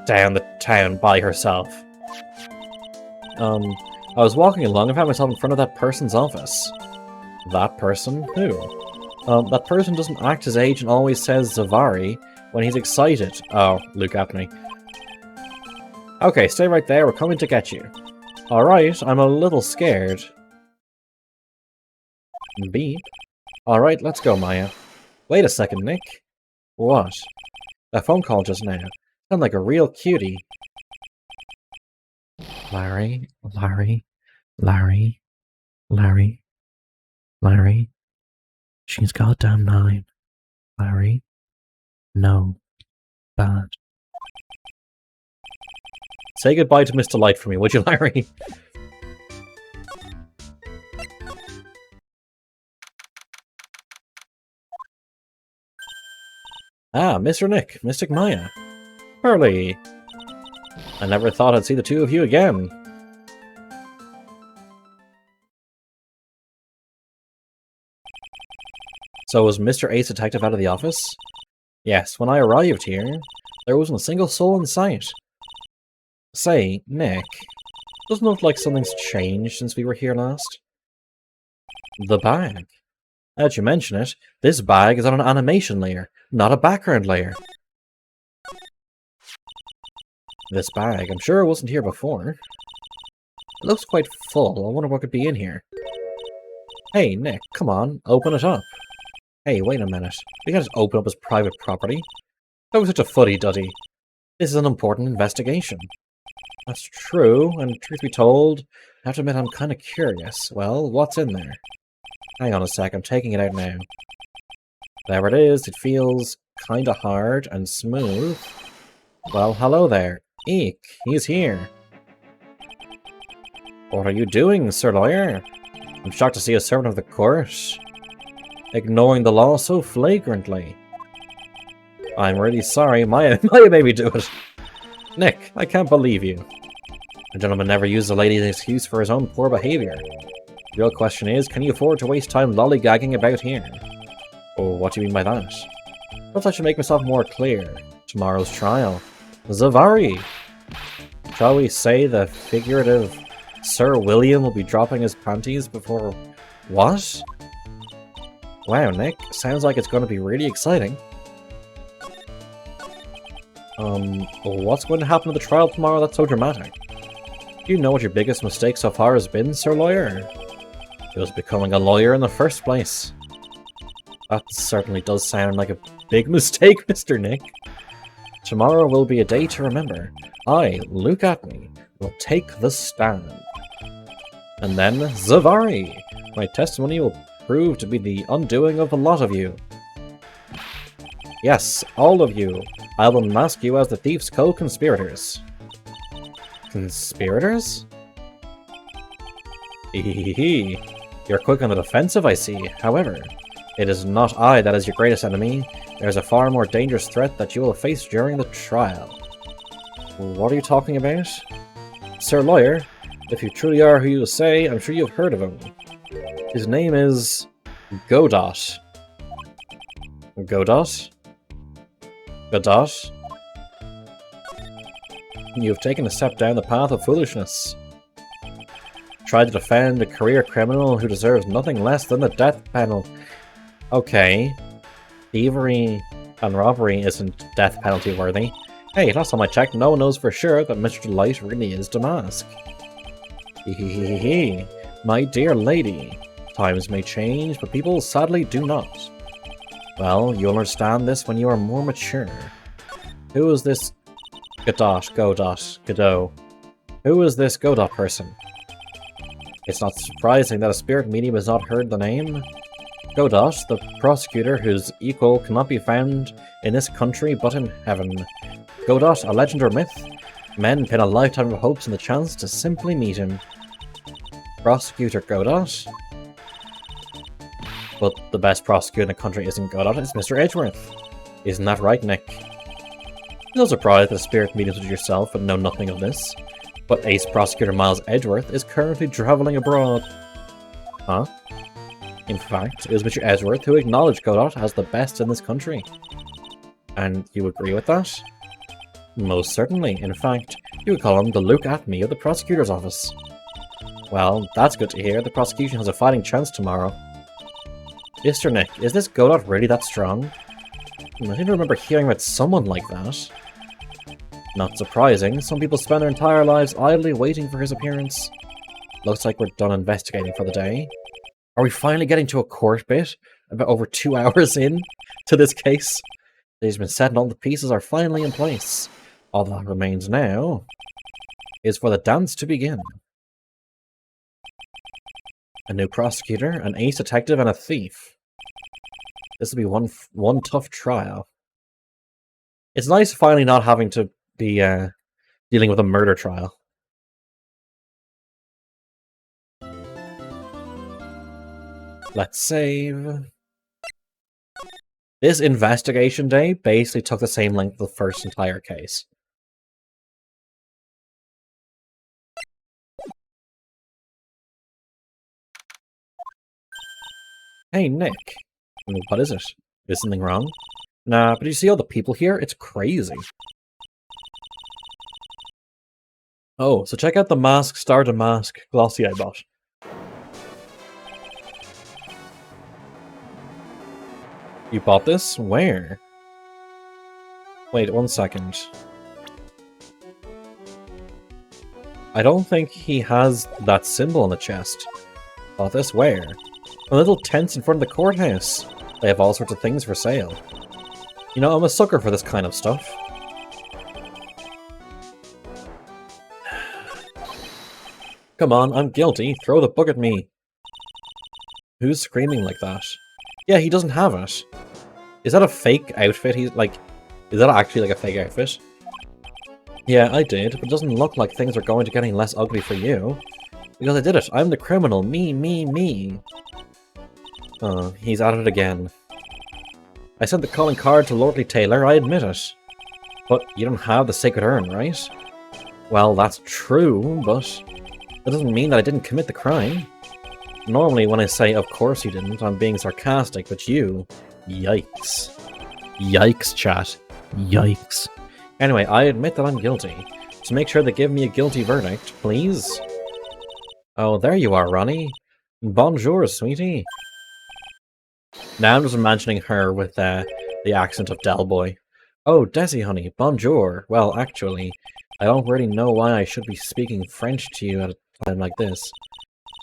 down the town by herself. I was walking along and found myself in front of that person's office. That person? Who? That person doesn't act his age and always says Zavari when he's excited. Oh, Luke Apney. Okay, stay right there, we're coming to get you. Alright, I'm a little scared. Beep. Alright, let's go, Maya. Wait a second, Nick. What? That phone call just now. Sounded like a real cutie. Larry. She's goddamn 9. Larry. No. Bad. Say goodbye to Mr. Light for me, would you, Larry? Ah, Mr. Nick, Mystic Maya. Pearly. I never thought I'd see the two of you again. So was Mr. Ace Detective out of the office? Yes, when I arrived here, there wasn't a single soul in sight. Say, Nick, doesn't it look like something's changed since we were here last? The bag. Now that you mention it, this bag is on an animation layer, not a background layer. This bag, I'm sure it wasn't here before. It looks quite full, I wonder what could be in here. Hey, Nick, come on, open it up. Hey, wait a minute. We can't just open up his private property. That was such a fuddy-duddy. This is an important investigation. That's true, and truth be told, I have to admit I'm kind of curious. Well, what's in there? Hang on a sec, I'm taking it out now. There it is, it feels kinda hard and smooth. Well, hello there. Eek, he's here. What are you doing, Sir Lawyer? I'm shocked to see a servant of the court ignoring the law so flagrantly. I'm really sorry, Maya made me do it. Nick, I can't believe you. A gentleman never used a lady's excuse for his own poor behaviour. The real question is, can you afford to waste time lollygagging about here? Oh, what do you mean by that? Perhaps I should make myself more clear. Tomorrow's trial. Zavari! Shall we say the figurative Sir William will be dropping his panties before... What? Wow, Nick. Sounds like it's going to be really exciting. What's going to happen at the trial tomorrow that's so dramatic? Do you know what your biggest mistake so far has been, Sir Lawyer? It was becoming a lawyer in the first place. That certainly does sound like a big mistake, Mr. Nick. Tomorrow will be a day to remember. I, Luke Atney, will take the stand. And then, Zavari! My testimony will prove to be the undoing of a lot of you. Yes, all of you. I will unmask you as the thief's co-conspirators. Conspirators? Hehehe. You're quick on the defensive, I see. However, it is not I that is your greatest enemy. There's a far more dangerous threat that you will face during the trial. What are you talking about? Sir Lawyer, if you truly are who you say, I'm sure you've heard of him. His name is... Godot. Godot? Godot? You've taken a step down the path of foolishness. Tried to defend a career criminal who deserves nothing less than the death penalty. Okay. Thievery and robbery isn't death penalty worthy. Hey, last time I checked, no one knows for sure that Mr. Delight really is Damask. Hehehehe. My dear lady, times may change, but people sadly do not. Well, you'll understand this when you are more mature. Who is this Godot? Who is this Godot person? It's not surprising that a spirit medium has not heard the name. Godot, the prosecutor whose equal cannot be found in this country but in heaven. Godot, a legend or myth? Men pin a lifetime of hopes in the chance to simply meet him. Prosecutor Godot? But the best prosecutor in the country isn't Godot, it's Mr. Edgeworth. Isn't that right, Nick? No surprise that a spirit medium such as yourself would know nothing of this. But Ace Prosecutor Miles Edgeworth is currently travelling abroad. Huh? In fact, it was Mr. Edgeworth who acknowledged Godot as the best in this country. And you agree with that? Most certainly. In fact, you would call him the Luke Atney of the prosecutor's office. Well, that's good to hear. The prosecution has a fighting chance tomorrow. Mr. Nick, is this Godot really that strong? I didn't remember hearing about someone like that. Not surprising, some people spend their entire lives idly waiting for his appearance. Looks like we're done investigating for the day. Are we finally getting to a court bit? About over 2 hours in to this case? They've been set and all the pieces are finally in place. All that remains now is for the dance to begin. A new prosecutor, an ace detective, and a thief. This will be one tough trial. It's nice finally not having to be dealing with a murder trial. Let's save. This investigation day basically took the same length of the first entire case. Hey, Nick. What is it? Is something wrong? Nah, but you see all the people here? It's crazy. Oh, so check out the Mask Star Damask glossy I bought. You bought this? Where? Wait, 1 second. I don't think he has that symbol on the chest. Bought this where? A little tents in front of the courthouse. They have all sorts of things for sale. You know, I'm a sucker for this kind of stuff. Come on, I'm guilty. Throw the book at me. Who's screaming like that? Yeah, he doesn't have it. Is that a fake outfit? He's like... Is that actually like a fake outfit? Yeah, I did, but it doesn't look like things are going to get any less ugly for you. Because I did it. I'm the criminal. Me. Oh, he's at it again. I sent the calling card to Lordly Taylor, I admit it. But you don't have the sacred urn, right? Well, that's true, but that doesn't mean that I didn't commit the crime. Normally when I say, of course you didn't, I'm being sarcastic, but you... Yikes. Yikes, chat. Yikes. Anyway, I admit that I'm guilty. So make sure they give me a guilty verdict, please. Oh, there you are, Ronnie. Bonjour, sweetie. Now I'm just imagining her with the accent of Del Boy. Oh, Desi, honey, bonjour. Well, actually, I don't really know why I should be speaking French to you at a time like this.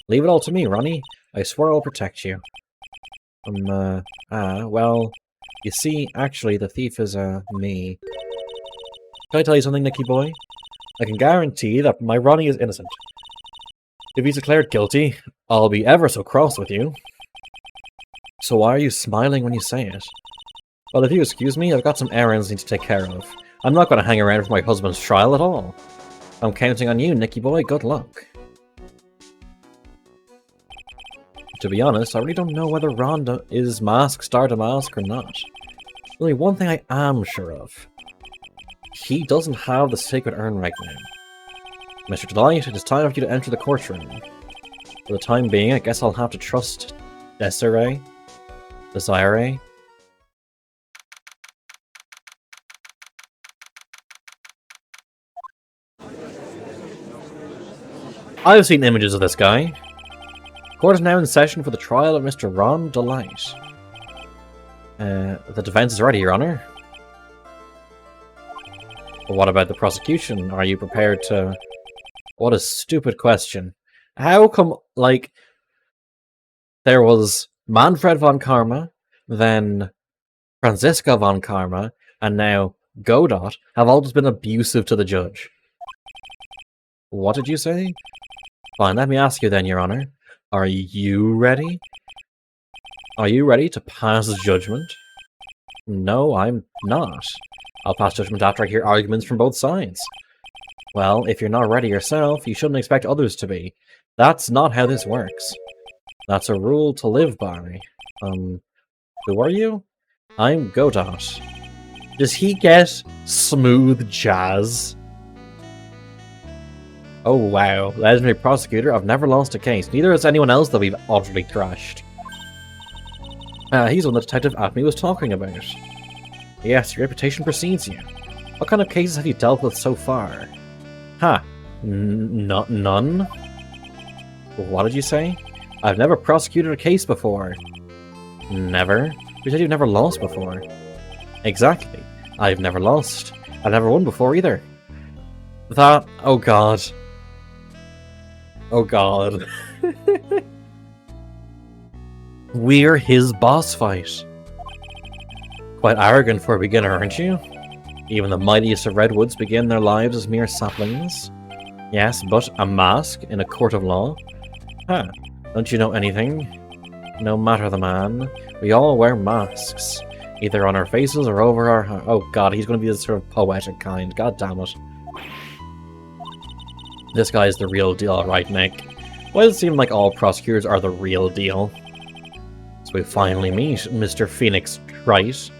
Leave it all to me, Ronnie. I swear I'll protect you. Well, you see, actually, the thief is, me. Can I tell you something, Nicky boy? I can guarantee that my Ronnie is innocent. If he's declared guilty, I'll be ever so cross with you. So why are you smiling when you say it? Well, if you excuse me, I've got some errands I need to take care of. I'm not going to hang around for my husband's trial at all. I'm counting on you, Nicky boy. Good luck. To be honest, I really don't know whether Ron is masked Stardamask or not. There's only one thing I am sure of. He doesn't have the sacred urn right now. Mr. Delight, it is time for you to enter the courtroom. For the time being, I guess I'll have to trust Desiree. I've seen images of this guy. Court is now in session for the trial of Mr. Ron Delight. The defense is ready, Your Honor. But what about the prosecution? Are you prepared to... What a stupid question. How come, like... There was Manfred von Karma, then Franziska von Karma, and now Godot have all just been abusive to the judge. What did you say? Fine, let me ask you then, Your Honor. Are you ready? Are you ready to pass judgment? No, I'm not. I'll pass judgment after I hear arguments from both sides. Well, if you're not ready yourself, you shouldn't expect others to be. That's not how this works. That's a rule to live by. Who are you? I'm Godot. Does he get smooth jazz? Oh wow, legendary prosecutor, I've never lost a case. Neither has anyone else that we've utterly thrashed. He's the one the detective Atme was talking about. Yes, your reputation precedes you. What kind of cases have you dealt with so far? Ha! None? What did you say? I've never prosecuted a case before. Never? You said you've never lost before. Exactly. I've never lost. I've never won before either. That... oh god. Oh god. We're his boss fight. Quite arrogant for a beginner, aren't you? Even the mightiest of redwoods begin their lives as mere saplings. Yes, but a mask in a court of law? Huh. Don't you know anything? No matter the man, we all wear masks. Either on our faces or over our... oh god, he's going to be the sort of poetic kind. God damn it. This guy is the real deal, alright, Nick. Why does it seem like all prosecutors are the real deal? So we finally meet Mr. Phoenix Wright.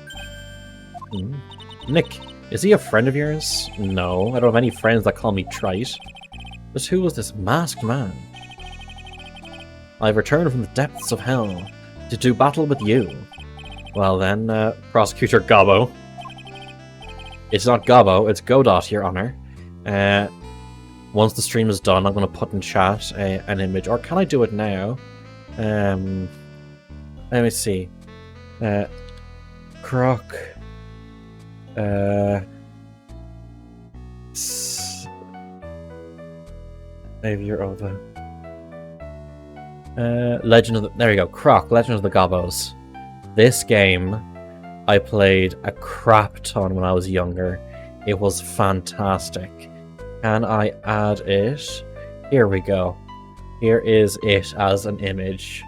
Nick, is he a friend of yours? No, I don't have any friends that call me Trite. But who was this masked man? I've returned from the depths of hell to do battle with you. Well then, Prosecutor Gobbo. It's not Gobbo, it's Godot, Your Honor. Once the stream is done, I'm going to put in chat an image. Or can I do it now? Let me see. Croc. Savior of the... Legend of the... There you go. Croc, Legend of the Gobbos. This game, I played a crap ton when I was younger. It was fantastic. Can I add it? Here we go. Here is it as an image.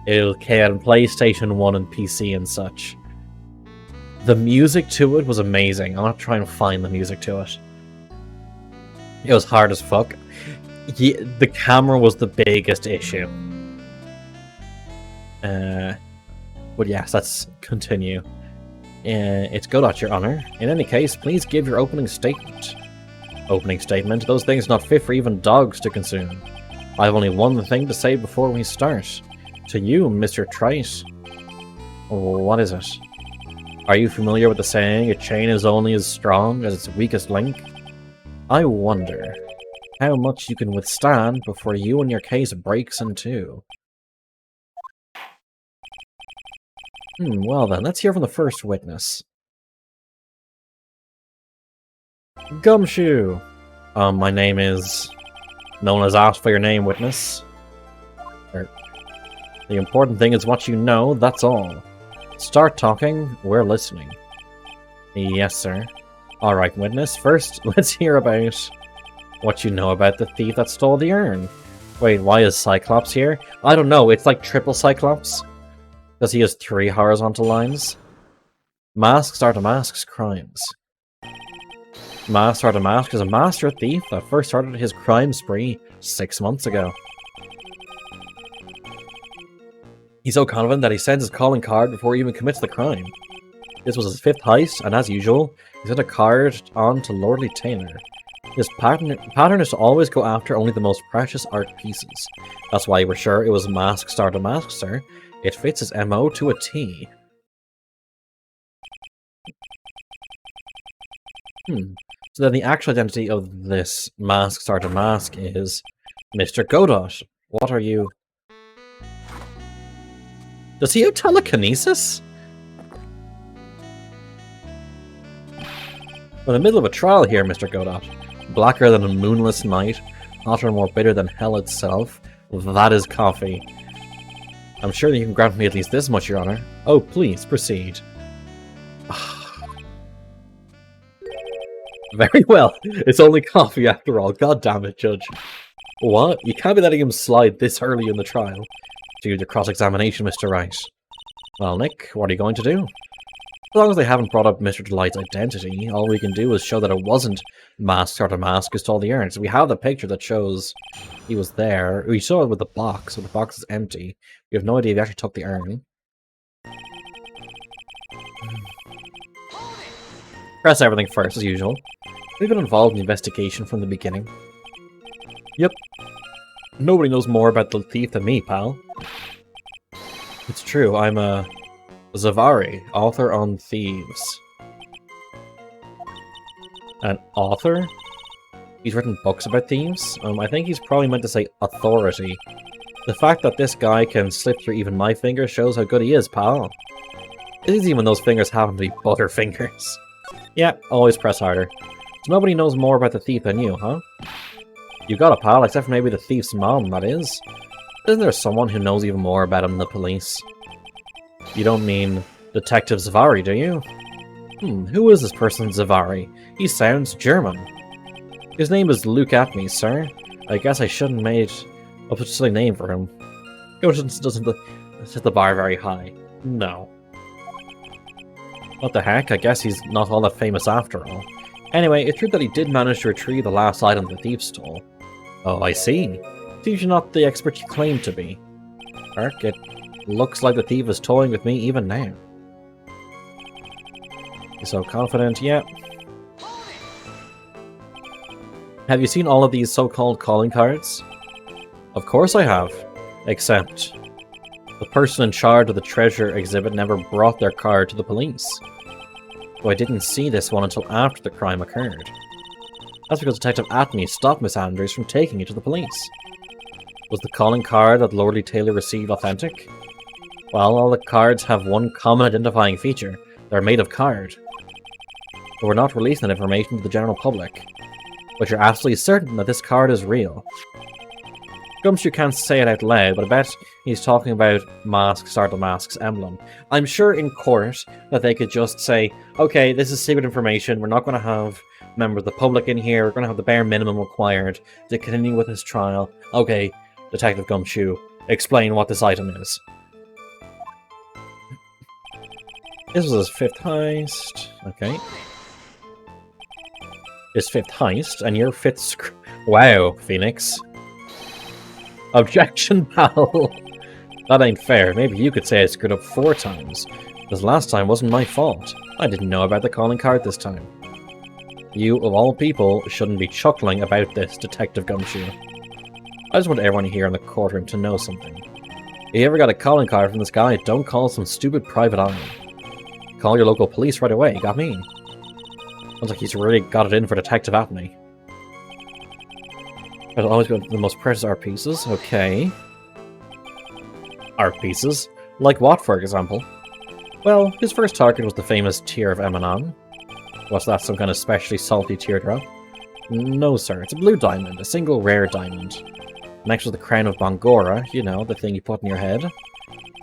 It'll came on PlayStation 1 and PC and such. The music to it was amazing. I'm gonna try and find the music to it. It was hard as fuck. The camera was the biggest issue. But yes, let's continue. It's Godot, Your Honor. In any case, please give your opening statement. Opening statement? Those things are not fit for even dogs to consume. I have only one thing to say before we start. To you, Mr. Trice. What is it? Are you familiar with the saying, a chain is only as strong as its weakest link? I wonder how much you can withstand before you and your case breaks in two. Well then, let's hear from the first witness. Gumshoe! My name is... No one has asked for your name, witness. The important thing is what you know, that's all. Start talking, we're listening. Yes, sir. Alright, witness, first, let's hear about what you know about the thief that stole the urn. Wait, why is Cyclops here? I don't know, it's like triple Cyclops. Because he has 3 horizontal lines. Masks are the Mask's crimes. Masks are the Mask is a master thief that first started his crime spree 6 months ago. He's so confident that he sends his calling card before he even commits the crime. This was his 5th heist, and as usual, he sent a card on to Lordly Taylor. His pattern is to always go after only the most precious art pieces. That's why we're sure it was Mask Star to Mask, sir. It fits his MO to a T. So then the actual identity of this Mask Star to Mask is Mr. Godot. What are you? Does he have telekinesis? We're in the middle of a trial here, Mr. Godot. Blacker than a moonless night, hotter and more bitter than hell itself. That is coffee. I'm sure that you can grant me at least this much, Your Honor. Oh, please, proceed. Very well. It's only coffee after all. God damn it, Judge. What? You can't be letting him slide this early in the trial. Due to cross-examination, Mr. Wright. Well, Nick, what are you going to do? As long as they haven't brought up Mr. Delight's identity, all we can do is show that it wasn't Mask or the Mask who stole the urn. So we have the picture that shows he was there. We saw it with the box, so the box is empty. We have no idea if he actually took the urn. Press everything first, as usual. We've been involved in the investigation from the beginning. Yep. Nobody knows more about the thief than me, pal. It's true, I'm a Zavari, author on thieves. An author? He's written books about thieves? I think he's probably meant to say authority. The fact that this guy can slip through even my fingers shows how good he is, pal. It's easy when those fingers happen to be butter fingers. Yeah, always press harder. So nobody knows more about the thief than you, huh? You got a pal, except for maybe the thief's mom, that is. Isn't there someone who knows even more about him than the police? You don't mean Detective Zavari, do you? Who is this person Zavari? He sounds German. His name is Luke Atme, sir. I guess I shouldn't made up a silly name for him. Doesn't set the bar very high. No. What the heck? I guess he's not all that famous after all. Anyway, it's true that he did manage to retrieve the last item the thief stole. Oh, I see. Seems you're not the expert you claim to be. Ark, it looks like the thief is toying with me even now. You're so confident, yeah. Have you seen all of these so-called calling cards? Of course I have. Except the person in charge of the treasure exhibit never brought their card to the police. So I didn't see this one until after the crime occurred. That's because Detective Atme stopped Miss Andrews from taking it to the police. Was the calling card that Lordly Taylor received authentic? Well, all the cards have one common identifying feature. They're made of card. But we're not releasing that information to the general public. But you're absolutely certain that this card is real. Gumshoe can't say it out loud, but I bet he's talking about Mask Star to Mask's emblem. I'm sure in court that they could just say, okay, this is secret information, we're not going to have members of the public in here, we're going to have the bare minimum required to continue with this trial. Okay, Detective Gumshoe, explain what this item is. This was his 5th heist. Okay. His 5th heist, and your 5th Wow, Phoenix. Objection, pal. That ain't fair. Maybe you could say I screwed up 4 times. Because last time wasn't my fault. I didn't know about the calling card this time. You, of all people, shouldn't be chuckling about this, Detective Gumshoe. I just want everyone here in the courtroom to know something. If you ever got a calling card from this guy, don't call some stupid private eye. Call your local police right away, got me? Sounds like he's really got it in for Detective Atney. I'd always go to the most precious art pieces, okay. Art pieces? Like what, for example? Well, his first target was the famous Tear of Emanon. Was that some kind of specially salty teardrop? No, sir. It's a blue diamond, a single rare diamond. Next was the Crown of Bangora, you know, the thing you put in your head.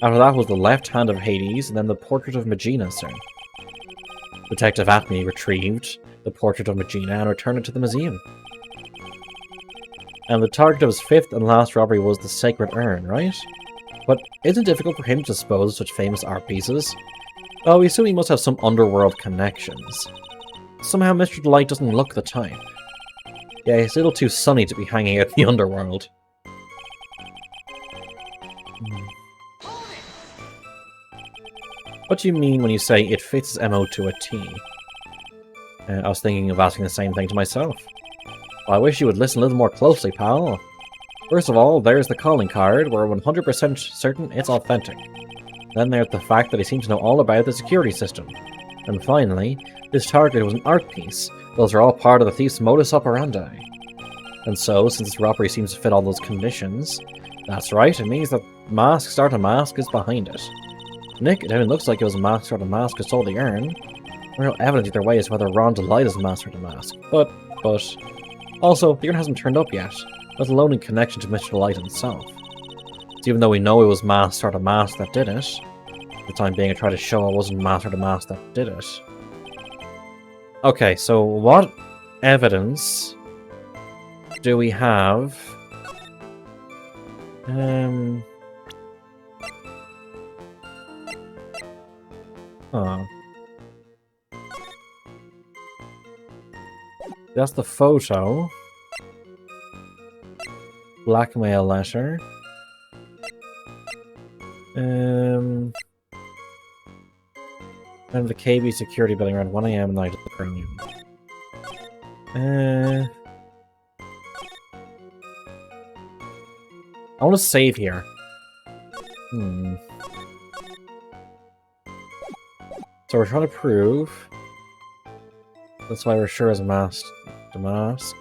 After that was the left hand of Hades, and then the portrait of Megina, sir. Detective Atney retrieved the portrait of Megina and returned it to the museum. And the target of his 5th and last robbery was the Sacred Urn, right? But isn't it difficult for him to dispose of such famous art pieces? Oh, we assume he must have some underworld connections. Somehow Mr. Delight doesn't look the type. Yeah, he's a little too sunny to be hanging out in the underworld. What do you mean when you say it fits his MO to a T? I was thinking of asking the same thing to myself. Well, I wish you would listen a little more closely, pal. First of all, there's the calling card. We're 100% certain it's authentic. Then there's the fact that he seems to know all about the security system. And finally, this target was an art piece. Those are all part of the thief's modus operandi. And so, since this robbery seems to fit all those conditions, that's right, it means that Mask Starter Mask is behind it. Nick, it even looks like it was Mask Starter Mask who stole the urn. There's no evidence either way as to whether Ron Delight is Mask Starter Mask. But... Also, the urn hasn't turned up yet, let alone in connection to Mr. Delight himself. So even though we know it was Mask Starter Mask that did it, for the time being I try to show it wasn't Mask Starter Mask that did it. Okay, so what evidence do we have? That's the photo. Blackmail letter. And the KB security building around 1 AM night at the Crown. I want to save here. So we're trying to prove. That's why we're sure as mask to mask.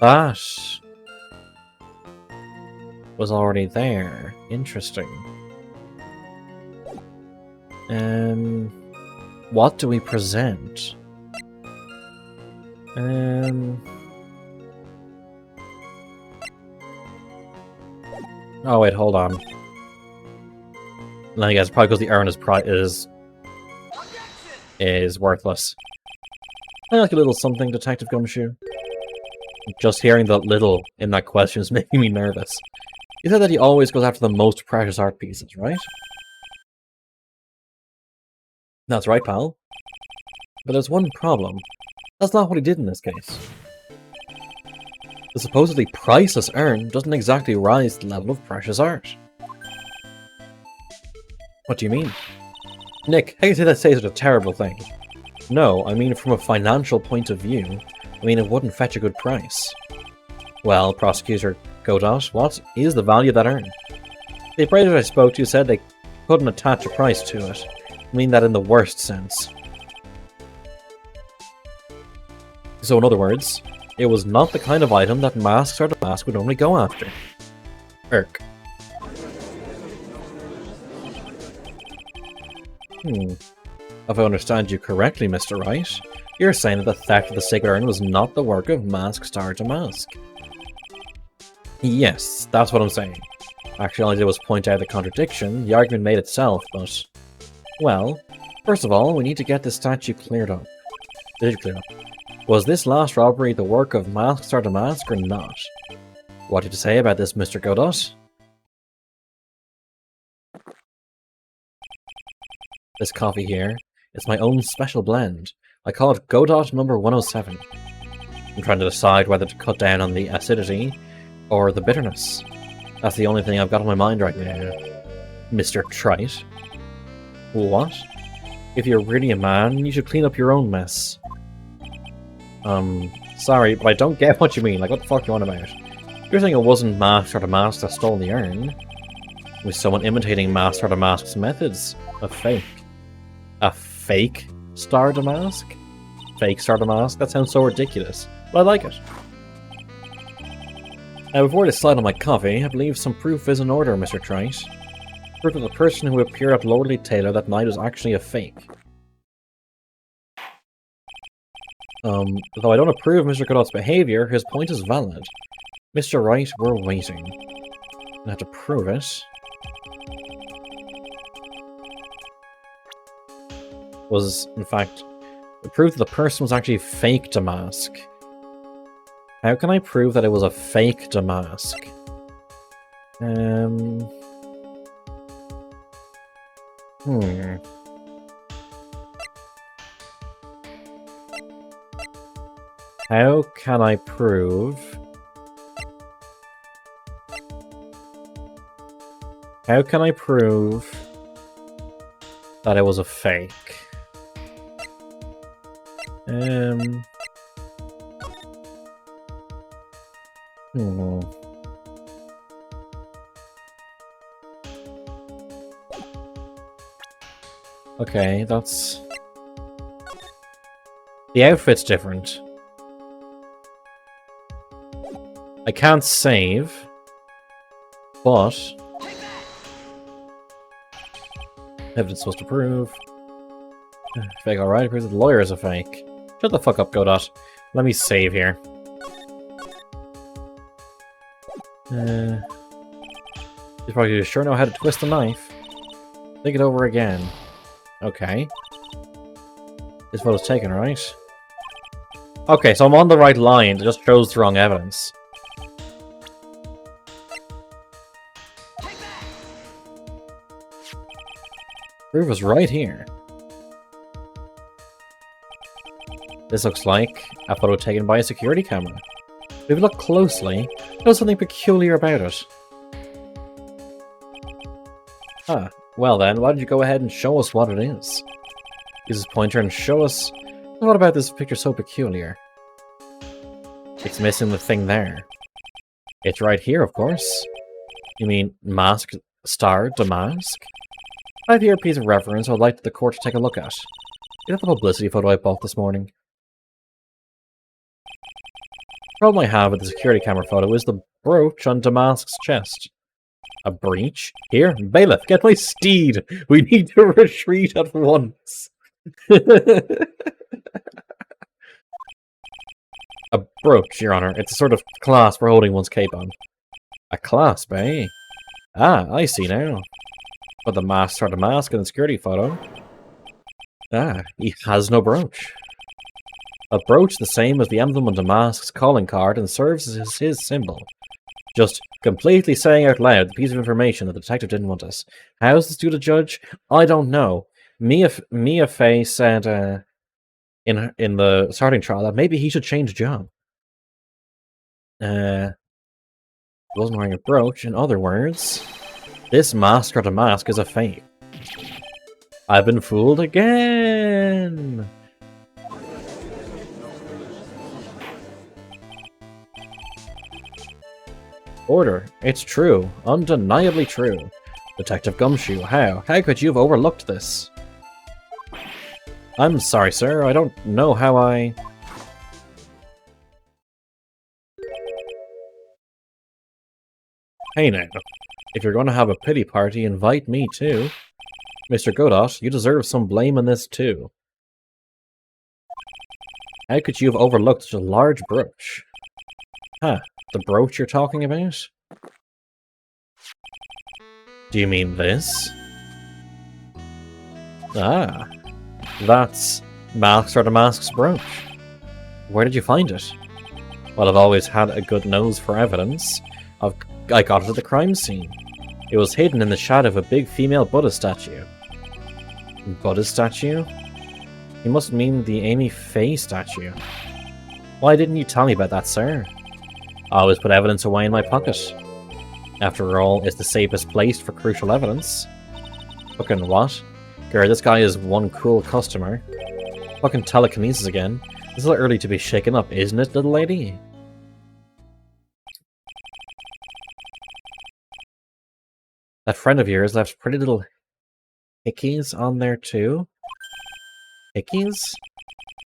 That was already there. Interesting. What do we present? Oh wait, hold on. I guess probably because the urn is worthless. I like a little something, Detective Gumshoe. Just hearing the little in that question is making me nervous. You said that he always goes after the most precious art pieces, right? That's right, pal. But there's one problem. That's not what he did in this case. The supposedly priceless urn doesn't exactly rise to the level of precious art. What do you mean? Nick, how can you say such a terrible thing? No, I mean from a financial point of view, I mean it wouldn't fetch a good price. Well, Prosecutor Godot, what is the value of that urn? The appraiser I spoke to said they couldn't attach a price to it. I mean that in the worst sense. So in other words, it was not the kind of item that Mask Starter Mask would normally go after. Irk. If I understand you correctly, Mr. Wright, you're saying that the theft of the Sacred Urn was not the work of Mask Starter Mask. Yes, that's what I'm saying. Actually, all I did was point out the contradiction. The argument made itself, but... Well, First of all, we need to get this statue cleared up. Was this last robbery the work of Masked Damask or not? What did you say about this, Mr. Godot? This coffee here is my own special blend. I call it Godot number 107. I'm trying to decide whether to cut down on the acidity or the bitterness. That's the only thing I've got on my mind right now. Mr. Trite. What? If you're really a man, you should clean up your own mess. Sorry, but I don't get what you mean. Like, what the fuck are you on about? You're saying it wasn't Master Damask that stole the urn? It was someone imitating Master Damask's methods. A fake. A fake Star Damask? Fake Star Damask? That sounds so ridiculous. But I like it. Now, before I decide on my coffee, I believe some proof is in order, Mr. Trite. Proof that the person who appeared at Lordly Taylor that night was actually a fake. Though I don't approve of Mr. Godot's behaviour, his point is valid. Mr. Wright, we're waiting. I have to prove it. Was, in fact, the proof that the person was actually fake Damask. How can I prove that it was a fake Damask? How can I prove... How can I prove that it was a fake? Okay, that's... The outfit's different. I can't save, but... Evidence supposed to prove. Fake, alright. Appears that the lawyer is a fake. Shut the fuck up, Godot. Let me save here. You probably sure know how to twist a knife. Think it over again. Okay. This photo's taken, right? Okay, so I'm on the right line. It just shows the wrong evidence. Proof is right here. This looks like a photo taken by a security camera. If you look closely, there's something peculiar about it. Huh. Well then, why don't you go ahead and show us what it is? Use this pointer and show us what about this picture so peculiar. It's missing the thing there. It's right here, of course. You mean Masked Star Damask? I have here a piece of reference I would like the court to take a look at. Is that the publicity photo I bought this morning? The problem I have with the security camera photo is the brooch on Damask's chest. A breach? Here, bailiff, get my steed! We need to retreat at once! A brooch, Your Honor. It's a sort of clasp for holding one's cape on. A clasp, eh? Ah, I see now. But the mask or the mask in the security photo. Ah, he has no brooch. A brooch the same as the emblem on the mask's calling card and serves as his symbol. Just completely saying out loud the piece of information that the detective didn't want us. How's this due to judge? I don't know. Mia Fey said in the starting trial that maybe he should change job. Wasn't wearing a brooch. In other words, this mask or the mask is a fake. I've been fooled again. Order. It's true. Undeniably true. Detective Gumshoe, how? How could you have overlooked this? I'm sorry, sir. I don't know how I... Hey now. If you're going to have a pity party, invite me too. Mr. Godot, you deserve some blame in this too. How could you have overlooked such a large brooch? Huh. The brooch you're talking about? Do you mean this? Ah. That's Masks or the Mask's brooch. Where did you find it? Well, I've always had a good nose for evidence. I got it at the crime scene. It was hidden in the shadow of a big female Buddha statue. Buddha statue? You must mean the Amy Faye statue. Why didn't you tell me about that, sir? I always put evidence away in my pocket. After all, it's the safest place for crucial evidence. Fucking what? Girl, this guy is one cool customer. Fucking telekinesis again. It's a little early to be shaken up, isn't it, little lady? That friend of yours left pretty little hickeys on there too. Hickeys?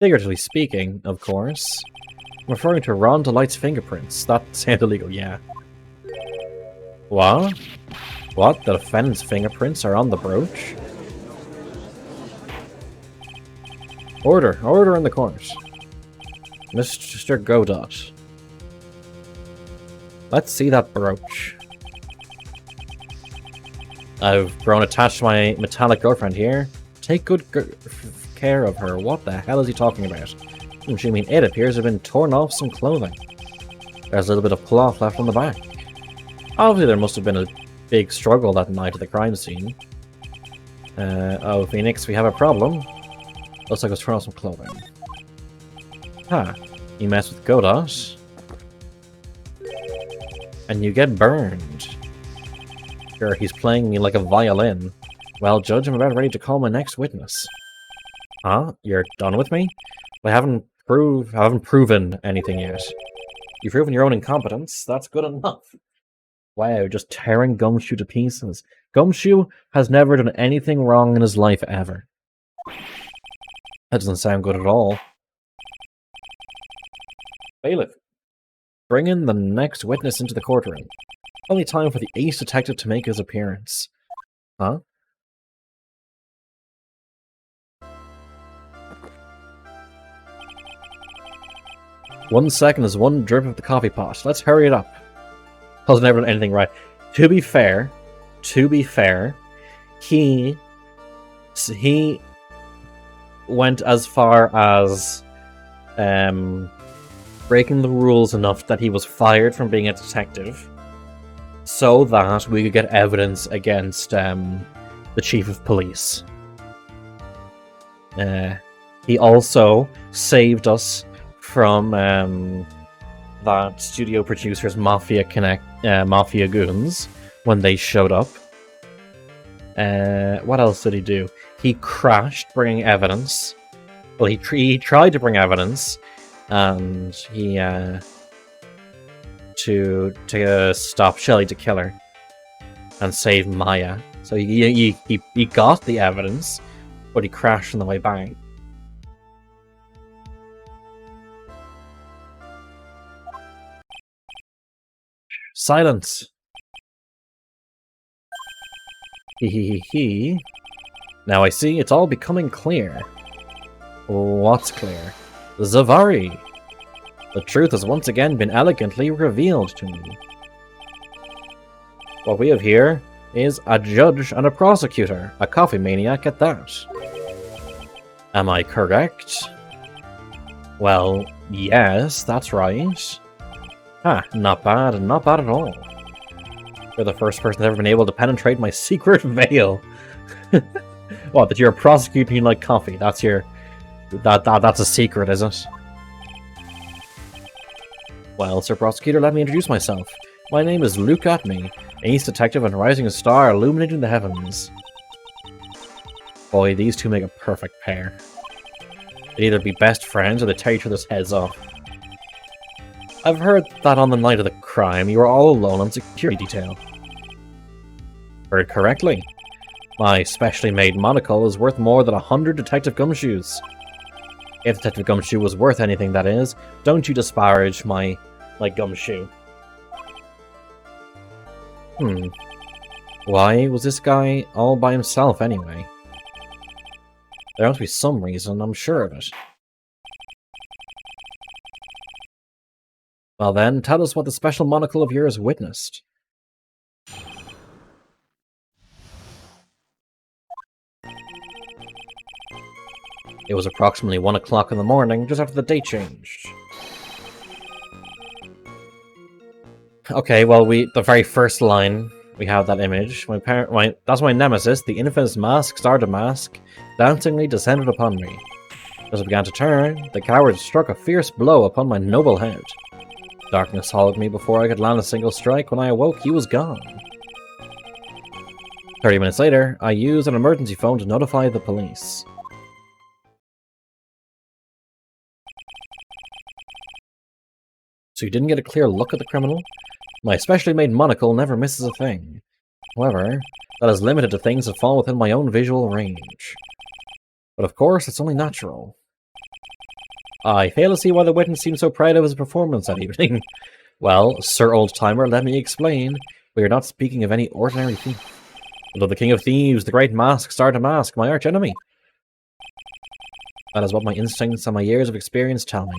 Figuratively speaking, of course. I'm referring to Ron Delight's fingerprints. That sounds illegal, yeah. What? What? The defendant's fingerprints are on the brooch? Order. Order in the court. Mr. Godot. Let's see that brooch. I've grown attached to my metallic girlfriend here. Take good care of her. What the hell is he talking about? I mean, it appears to have been torn off some clothing. There's a little bit of cloth left on the back. Obviously, there must have been a big struggle that night at the crime scene. Oh, Phoenix, we have a problem. Looks like I was torn off some clothing. Huh. You mess with Godot. And you get burned. Sure, he's playing me like a violin. Well, Judge, I'm about ready to call my next witness. Huh? You're done with me? I haven't proven anything yet. You've proven your own incompetence. That's good enough. Wow, just tearing Gumshoe to pieces. Gumshoe has never done anything wrong in his life ever. That doesn't sound good at all. Bailiff, bring in the next witness into the courtroom. Only time for the ace detective to make his appearance. Huh? One second is one drip of the coffee pot. Let's hurry it up. Has never done anything right. To be fair, he went as far as breaking the rules enough that he was fired from being a detective, so that we could get evidence against the chief of police. He also saved us from that studio producer's mafia goons when they showed up. What else did he do? He crashed bringing evidence. Well, he tried to bring evidence, and he to stop Shelly to kill her and save Maya. So he got the evidence, but he crashed on the way back. Silence. He. Now I see it's all becoming clear. What's clear? Zavari! The truth has once again been elegantly revealed to me. What we have here is a judge and a prosecutor, a coffee maniac at that. Am I correct? Well, yes, that's right. Not bad at all. You're the first person that's ever been able to penetrate my secret veil. What, that you're a prosecutor and you like coffee? That's your... That's a secret, is it? Well, Sir Prosecutor, let me introduce myself. My name is Luke Atme, ace detective and rising star illuminating the heavens. Boy, these two make a perfect pair. They'd either be best friends or they tear each other's heads off. I've heard that on the night of the crime, you were all alone on security detail. Heard correctly. My specially made monocle is worth more than 100 Detective Gumshoes. If Detective Gumshoe was worth anything, that is, don't you disparage my gumshoe. Why was this guy all by himself anyway? There must be some reason, I'm sure of it. Well then, tell us what the special monocle of yours witnessed. It was approximately 1 o'clock in the morning, just after the date changed. Okay, well, the very first line, we have that image. That's my nemesis, the infamous mask, Stardom Mask, dancingly descended upon me. As I began to turn, the coward struck a fierce blow upon my noble head. Darkness swallowed me before I could land a single strike. When I awoke, he was gone. 30 minutes later, I used an emergency phone to notify the police. So you didn't get a clear look at the criminal? My specially made monocle never misses a thing. However, that is limited to things that fall within my own visual range. But of course, it's only natural. I fail to see why the witness seemed so proud of his performance that evening. Well, Sir Old-Timer, let me explain. We are not speaking of any ordinary thief, but of the King of Thieves, the great mask, Stardom Mask, my arch-enemy. That is what my instincts and my years of experience tell me.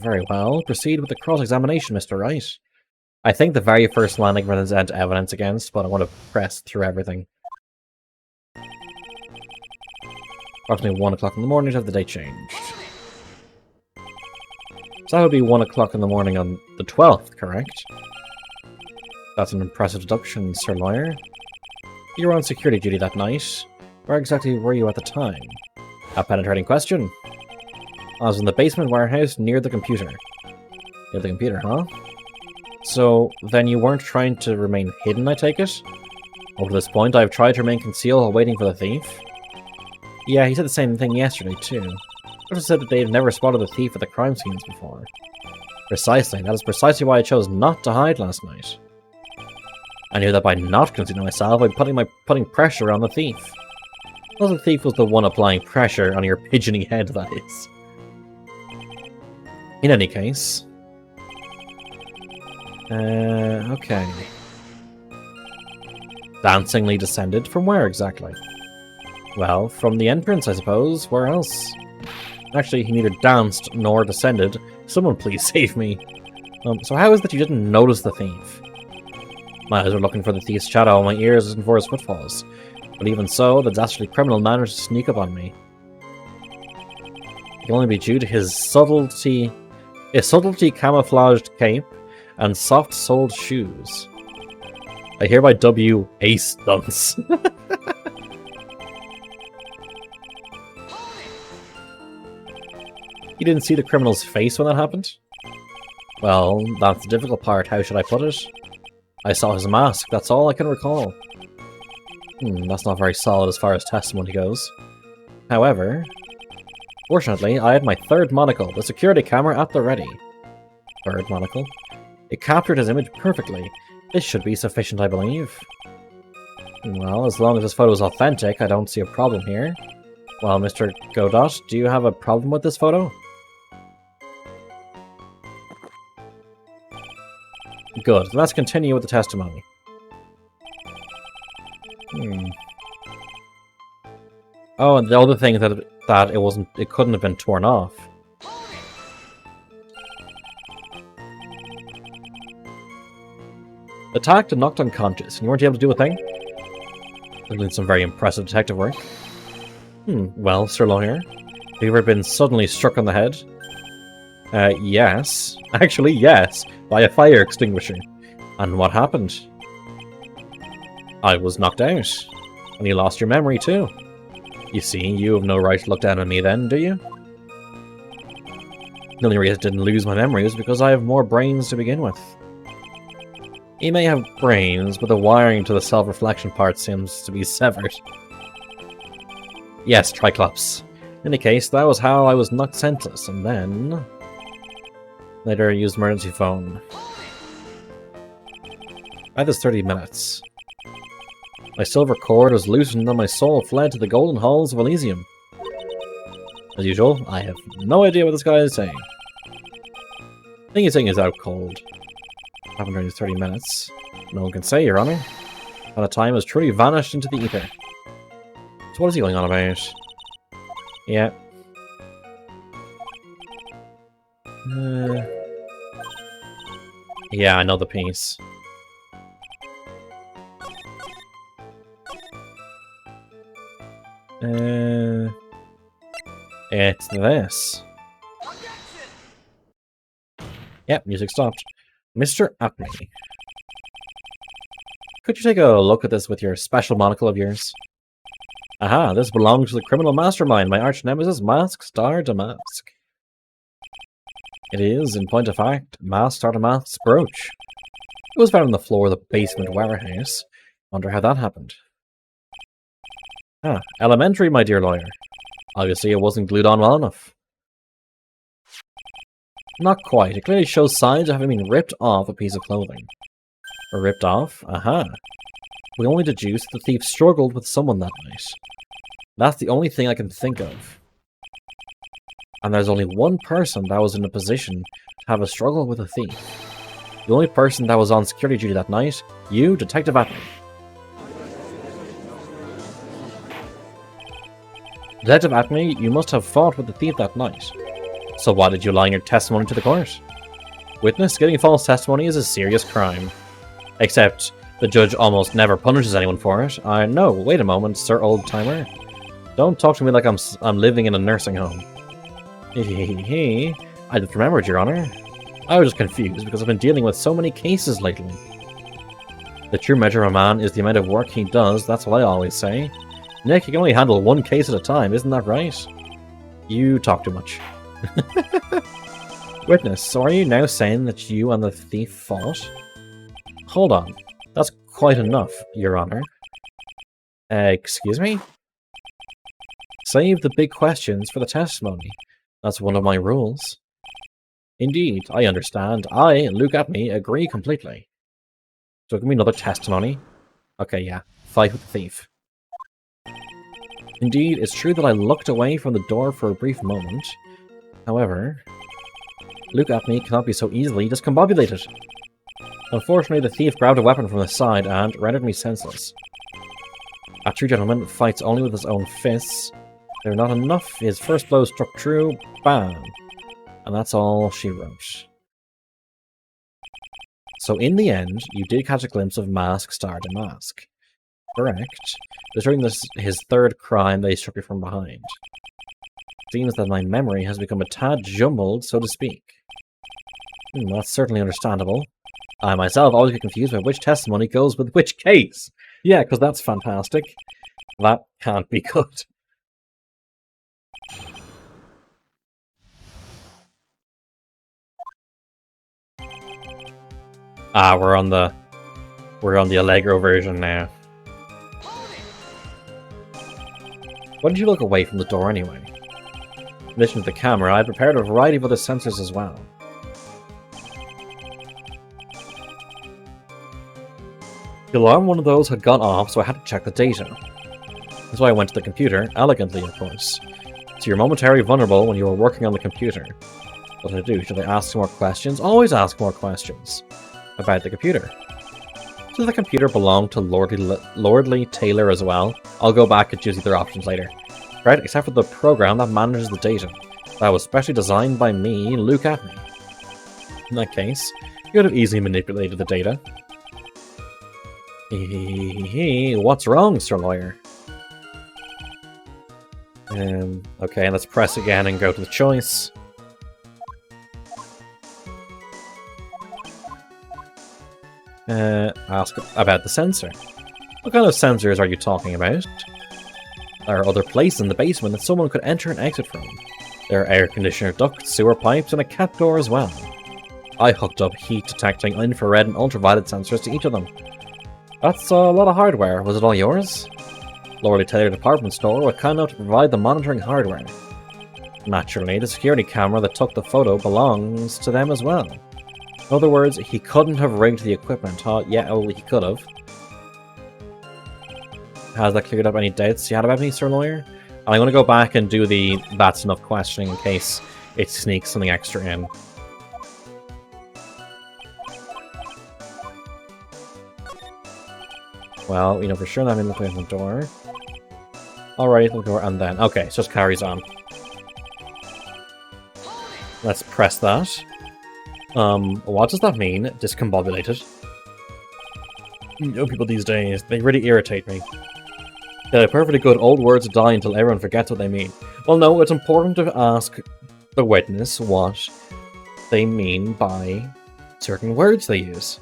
Very well. Proceed with the cross-examination, Mr. Wright. I think the very first line I can present evidence against, but I want to press through everything. Approximately 1 o'clock in the morning to have the date changed. So that would be 1 o'clock in the morning on the 12th, correct? That's an impressive deduction, Sir Lawyer. You were on security duty that night. Where exactly were you at the time? A penetrating question. I was in the basement warehouse near the computer. Near the computer, huh? So, then you weren't trying to remain hidden, I take it? Up to this point, I've tried to remain concealed while waiting for the thief. Yeah, he said the same thing yesterday, too. He also said that they had never spotted the thief at the crime scenes before. Precisely, that is precisely why I chose not to hide last night. I knew that by not concealing myself, I'd be putting pressure on the thief. Well, the thief was the one applying pressure on your pigeony head, that is. In any case... okay. Dancingly descended? From where exactly? Well, from the entrance, I suppose. Where else? Actually, he neither danced nor descended. Someone please save me. So how is it that you didn't notice the thief? My eyes were looking for the thief's shadow, my ears listened for his footfalls. But even so, the dastardly criminal managed to sneak up on me. It can only be due to his subtlety camouflaged cape and soft-soled shoes. I hereby dub you Ace Dunce. You didn't see the criminal's face when that happened? Well, that's the difficult part, how should I put it? I saw his mask, that's all I can recall. That's not very solid as far as testimony goes. However, fortunately, I had my third monocle, the security camera at the ready. Third monocle? It captured his image perfectly. This should be sufficient, I believe. Well, as long as this photo is authentic, I don't see a problem here. Well, Mr. Godot, do you have a problem with this photo? Good. Let's continue with the testimony. Oh, and the other thing is that it couldn't have been torn off. Attacked and knocked unconscious, and you weren't able to do a thing? Doing some very impressive detective work. Well, Sir Lawyer, have you ever been suddenly struck on the head? Yes. Actually, yes. By a fire extinguisher. And what happened? I was knocked out. And you lost your memory, too. You see, you have no right to look down on me then, do you? The only reason I didn't lose my memory was because I have more brains to begin with. You may have brains, but the wiring to the self-reflection part seems to be severed. Yes, Triclops. In any case, that was how I was knocked senseless, and then... later I used emergency phone. I had this 30 minutes. My silver cord was loosened and my soul fled to the golden halls of Elysium. As usual, I have no idea what this guy is saying. I think he's saying he's out cold. Happened during these 30 minutes. No one can say, Your Honor. And the time has truly vanished into the ether. So what is he going on about? Yeah. Yeah, I know the piece. It's this. Yep, music stopped. Mr. Apney. Could you take a look at this with your special monocle of yours? Aha, this belongs to the criminal mastermind, my arch nemesis, Mask Star Damask. It is, in point of fact, Mask Star Damask's brooch. It was found on the floor of the basement warehouse. Wonder how that happened. Ah, elementary, my dear lawyer. Obviously, it wasn't glued on well enough. Not quite. It clearly shows signs of having been ripped off a piece of clothing. Or ripped off? Aha. We only deduce that the thief struggled with someone that night. That's the only thing I can think of. And there's only one person that was in a position to have a struggle with a thief. The only person that was on security duty that night, you, Detective Atney. Detective Atney, you must have fought with the thief that night. So why did you lie in your testimony to the court? Witness, getting false testimony is a serious crime. Except, the judge almost never punishes anyone for it. No, wait a moment, Sir Old-Timer. Don't talk to me like I'm living in a nursing home. I just remembered, Your Honor. I was just confused because I've been dealing with so many cases lately. The true measure of a man is the amount of work he does, that's what I always say. Nick, you can only handle one case at a time, isn't that right? You talk too much. Witness, so are you now saying that you and the thief fought? Hold on. That's quite enough, Your Honor. Excuse me? Save the big questions for the testimony. That's one of my rules. Indeed, I understand. Luke Atney, agree completely. So give me another testimony. Okay, yeah. Fight with the thief. Indeed, it's true that I looked away from the door for a brief moment. However, Luke Atney cannot be so easily discombobulated. Unfortunately, the thief grabbed a weapon from the side and rendered me senseless. A true gentleman fights only with his own fists. They're not enough. His first blow struck true. Bam! And that's all she wrote. So in the end, you did catch a glimpse of Mask Star Damask. Correct. It was during his third crime that he struck you from behind. Seems that my memory has become a tad jumbled, so to speak. That's certainly understandable. I myself always get confused by which testimony goes with which case. Yeah, because that's fantastic. That can't be good. Ah, we're on the Allegro version now. Why did you look away from the door anyway? In addition to the camera, I prepared a variety of other sensors as well. The alarm one of those had gone off, so I had to check the data. That's why I went to the computer, elegantly of course. So you're momentarily vulnerable when you were working on the computer. What did I do? Should I ask more questions? Always ask more questions. About the computer. Does the computer belong to Lordly Taylor as well? I'll go back and choose the other options later. Right, except for the program that manages the data. That was specially designed by me, Luke Atney. In that case, you could have easily manipulated the data. What's wrong, Sir Lawyer? Okay, let's press again and go to the choice. Ask about the sensor. What kind of sensors are you talking about? There are other places in the basement that someone could enter and exit from. There are air conditioner ducts, sewer pipes, and a cat door as well. I hooked up heat detecting infrared and ultraviolet sensors to each of them. That's a lot of hardware. Was it all yours? Lordly Taylor department store were kind enough to provide the monitoring hardware. Naturally, the security camera that took the photo belongs to them as well. In other words, he couldn't have rigged the equipment, huh? Yeah, well, he could have. Has that cleared up any doubts you had about me, Sir Lawyer? And I'm going to go back and do the that's enough questioning in case it sneaks something extra in. Well, we know for sure that I'm looking at the door. Alright, the door, and then... Okay, it just carries on. Let's press that. What does that mean? Discombobulated. You know, people these days, they really irritate me. They're perfectly good old words to die until everyone forgets what they mean. Well, no, it's important to ask the witness what they mean by certain words they use.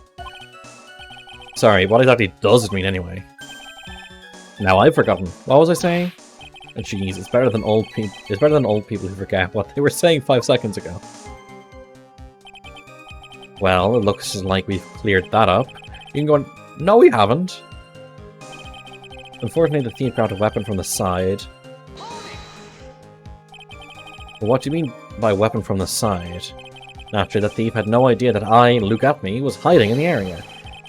Sorry, what exactly does it mean anyway? Now I've forgotten. What was I saying? Oh, jeez, it's better than old people. It's better than old people who forget what they were saying 5 seconds ago. Well, it looks like we've cleared that up. You can go on. No, we haven't. Unfortunately, the thief grabbed a weapon from the side. But what do you mean by weapon from the side? Naturally, the thief had no idea that I, Luke Atme, was hiding in the area.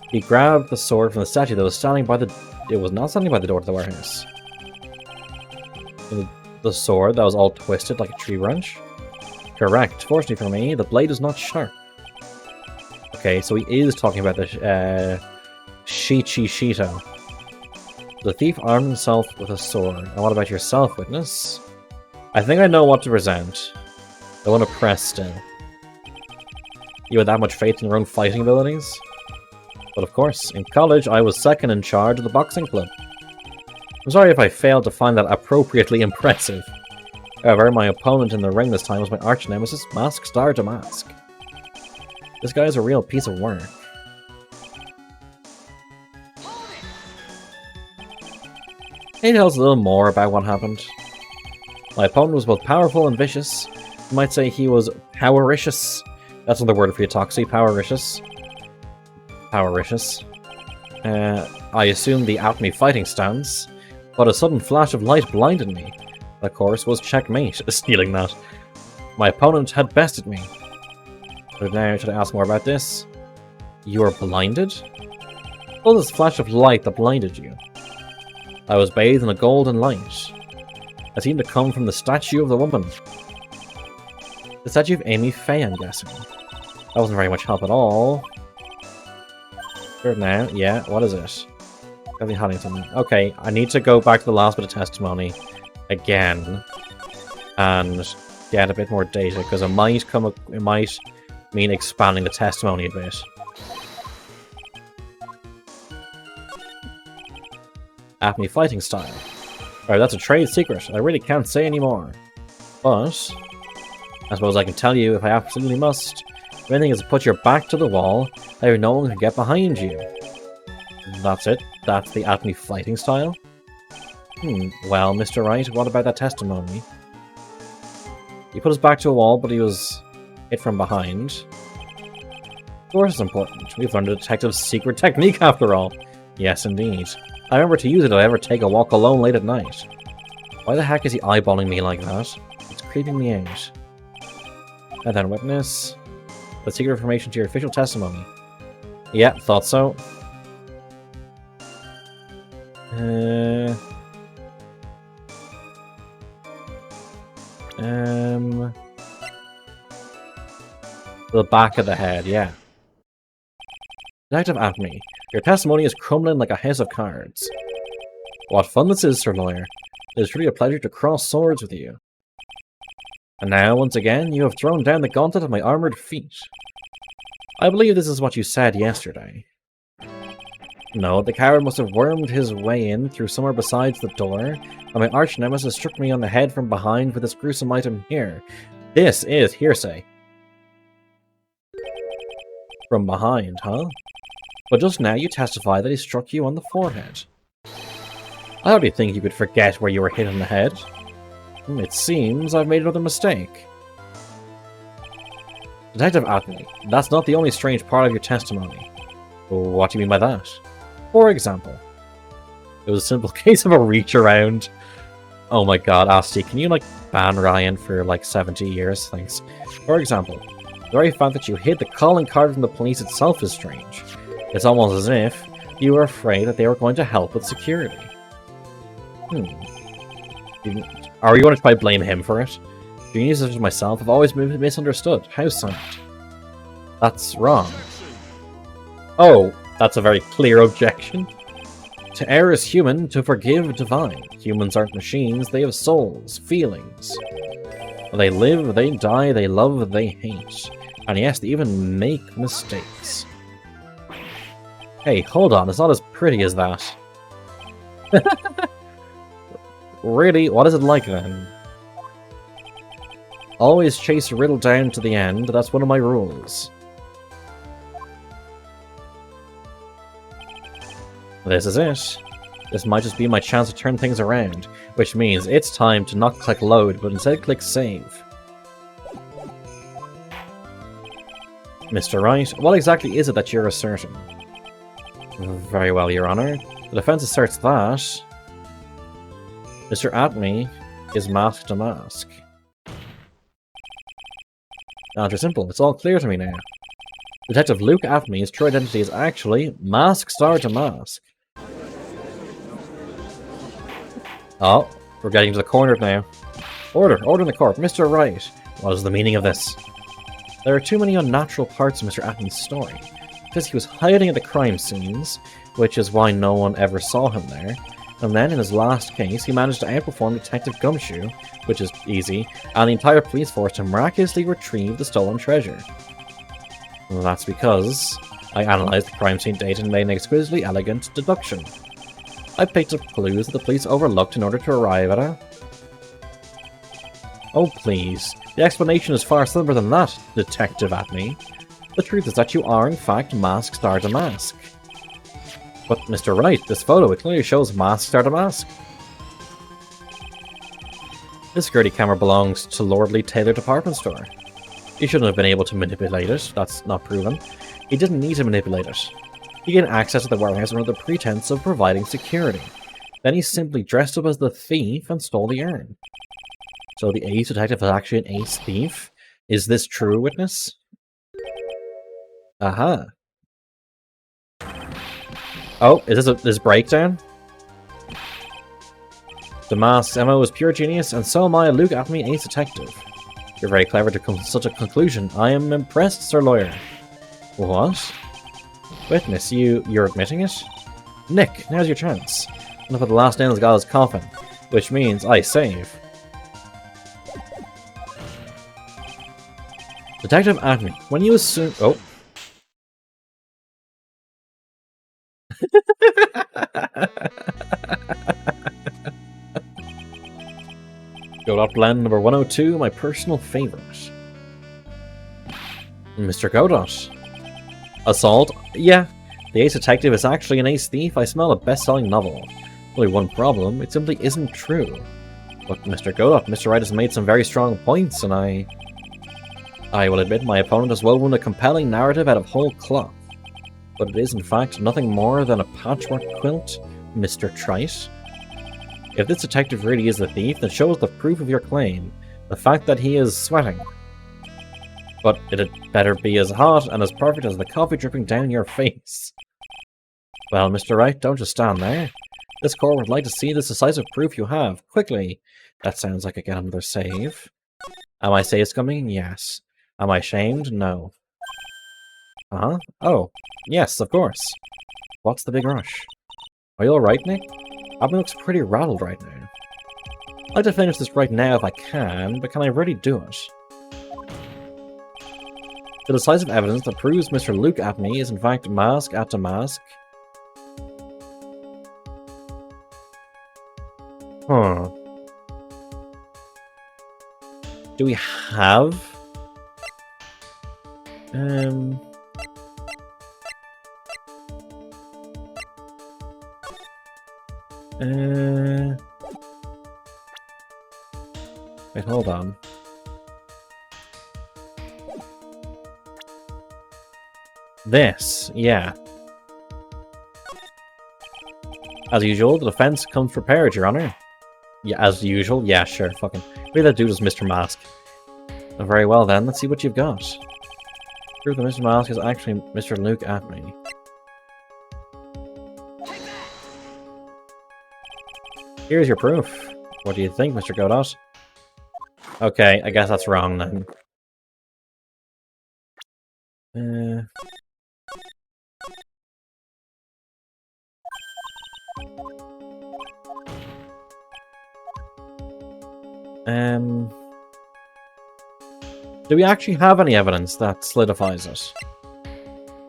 He grabbed the sword from the statue that was standing by the... It was not standing by the door to the warehouse. The sword that was all twisted like a tree branch? Correct. Fortunately for me, the blade is not sharp. Okay, so he is talking about the Shito. The thief armed himself with a sword. And what about yourself, witness? I think I know what to present. I want to press still. You had that much faith in your own fighting abilities? But of course, in college I was second in charge of the boxing club. I'm sorry if I failed to find that appropriately impressive. However, my opponent in the ring this time was my arch-nemesis, Mask Star Damask. This guy is a real piece of work. Can you tell us a little more about what happened? My opponent was both powerful and vicious. You might say he was powericious. That's another word for you, Toxie. Powericious. Powericious. I assumed the Atme fighting stance, but a sudden flash of light blinded me. Of course, was checkmate, stealing that. My opponent had bested me. But now, should I ask more about this? You were blinded? What was this flash of light that blinded you? I was bathed in a golden light. It seemed to come from the statue of the woman. The statue of Amy Faye, I'm guessing. That wasn't very much help at all. Sure now, yeah, what is it? Definitely hiding something. Okay, I need to go back to the last bit of testimony again and get a bit more data, because it might mean expanding the testimony a bit. Atme fighting style. Alright, that's a trade secret. I really can't say anymore. But I suppose I can tell you if I absolutely must. If anything is to put your back to the wall, no one can get behind you. That's it. That's the Atme fighting style. Well, Mr. Wright, what about that testimony? He put his back to a wall, but he was hit from behind. Of course it's important. We've learned a detective's secret technique after all. Yes, indeed. I remember to use it if I ever take a walk alone late at night. Why the heck is he eyeballing me like that? It's creeping me out. And then witness. The secret information to your official testimony. Yeah, thought so. The back of the head, yeah. Detective Atme, your testimony is crumbling like a house of cards. What fun this is, Sir Lawyer. It is truly a pleasure to cross swords with you. And now, once again, you have thrown down the gauntlet of my armoured feet. I believe this is what you said yesterday. No, the coward must have wormed his way in through somewhere besides the door, and my arch-nemesis struck me on the head from behind with this gruesome item here. This is hearsay. From behind, huh? But just now you testify that he struck you on the forehead. I hardly think you could forget where you were hit on the head. It seems I've made another mistake. Detective Atme, that's not the only strange part of your testimony. What do you mean by that? For example, it was a simple case of a reach around. Oh my god, Asti, can you ban Ryan for 70 years? Thanks. For example, the very fact that you hid the calling card from the police itself is strange. It's almost as if you were afraid that they were going to help with security. Are you going to try to blame him for it? Geniuses such as myself have always been misunderstood. How sad. That's wrong. Oh, that's a very clear objection. To err is human, to forgive divine. Humans aren't machines, they have souls, feelings. They live, they die, they love, they hate. And yes, they even make mistakes. Hey, hold on, it's not as pretty as that. Really? What is it like then? Always chase a riddle down to the end, that's one of my rules. This is it. This might just be my chance to turn things around, which means it's time to not click load, but instead click save. Mr. Wright, what exactly is it that you're asserting? Very well, Your Honor. The defense asserts that Mr. Atme is mask to mask. Answer simple, it's all clear to me now. Detective Luke Atme's true identity is actually Mask Star to Mask. Oh, we're getting to the corner now. Order in the court. Mr. Wright, what is the meaning of this? There are too many unnatural parts of Mr. Atme's story. Because he was hiding at the crime scenes, which is why no one ever saw him there. And then in his last case, he managed to outperform Detective Gumshoe, which is easy, and the entire police force to miraculously retrieve the stolen treasure. Well, that's because I analysed the crime scene data and made an exquisitely elegant deduction. I picked up clues that the police overlooked in order to arrive at a... Oh please, the explanation is far simpler than that, Detective Atme. The truth is that you are in fact Mask Star to Mask. But Mr. Wright, this photo, it clearly shows Mask Star to Mask. This security camera belongs to Lordly Taylor Department Store. He shouldn't have been able to manipulate it, that's not proven. He didn't need to manipulate it. He gained access to the warehouse under the pretense of providing security. Then he simply dressed up as the thief and stole the urn. So the ace detective is actually an ace thief? Is this true, witness? Aha. Oh, is this breakdown? The mask's MO is pure genius, and so am I, Luke Atme, ace detective. You're very clever to come to such a conclusion. I am impressed, Sir Lawyer. What? Witness, you're admitting it? Nick, now's your chance. I'm gonna put the last nail in this guy's coffin, which means I save. Detective Atme, when you assume... Oh. Godot Blend number 102, my personal favourite. Mr. Godot. Assault? Yeah, the ace detective is actually an ace thief. I smell a best-selling novel. Only one problem, it simply isn't true. But Mr. Godot, Mr. Wright has made some very strong points, and I will admit my opponent has woven a compelling narrative out of whole cloth. But it is in fact nothing more than a patchwork quilt, Mr. Trite. If this detective really is the thief, then show us the proof of your claim. The fact that he is sweating. But it better be as hot and as perfect as the coffee dripping down your face. Well, Mr. Wright, don't just stand there. This court would like to see this decisive proof you have. Quickly! That sounds like I get another save. Am I saves coming? Yes. Am I shamed? No. Uh-huh. Oh. Yes, of course. What's the big rush? Are you alright, Nick? Abby looks pretty rattled right now. I'd like to finish this right now if I can, but can I really do it? The decisive evidence that proves Mr. Luke Atme is in fact mask after mask. Huh. Do we have... Wait, hold on. This, yeah. As usual, the defense comes prepared, Your Honor. Yeah, as usual? Yeah, sure, fucking. Maybe that dude is Mr. Mask. Very well then, let's see what you've got. Prove that Mr. Mask is actually Mr. Luke Atme. Here's your proof. What do you think, Mr. Godot? Okay, I guess that's wrong then. Do we actually have any evidence that solidifies it?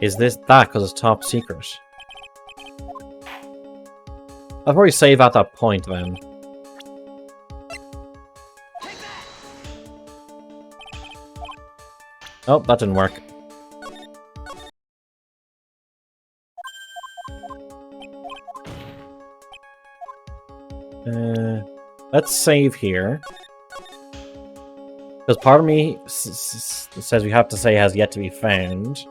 Is this that because it's top secret? I'll probably save at that point then. Oh, that didn't work. Let's save here. Because part of me says we have to say has yet to be found.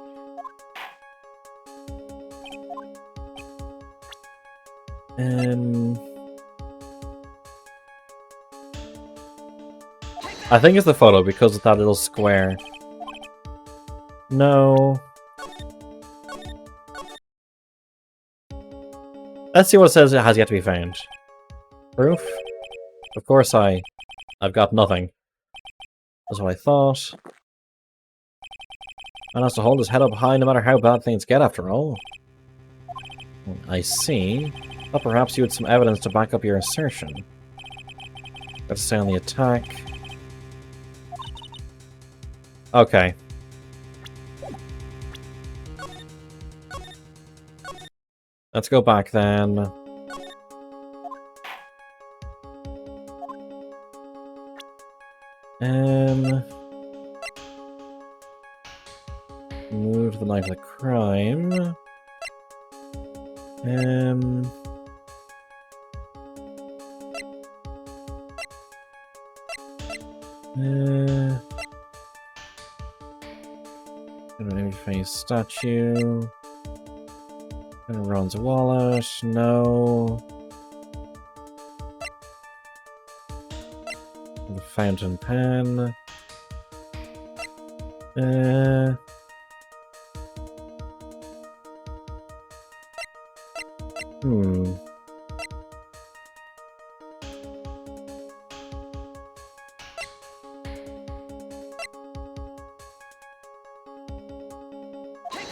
I think it's the photo because of that little square. No. Let's see what it says it has yet to be found. Proof? Of course I've got nothing. That's what I thought. Man has to hold his head up high no matter how bad things get after all. I see. Thought perhaps you had some evidence to back up your assertion. Let's stay on the attack. Okay. Let's go back then. Move to the night of the crime. Image face statue. Ron's wallet. No. The fountain pen.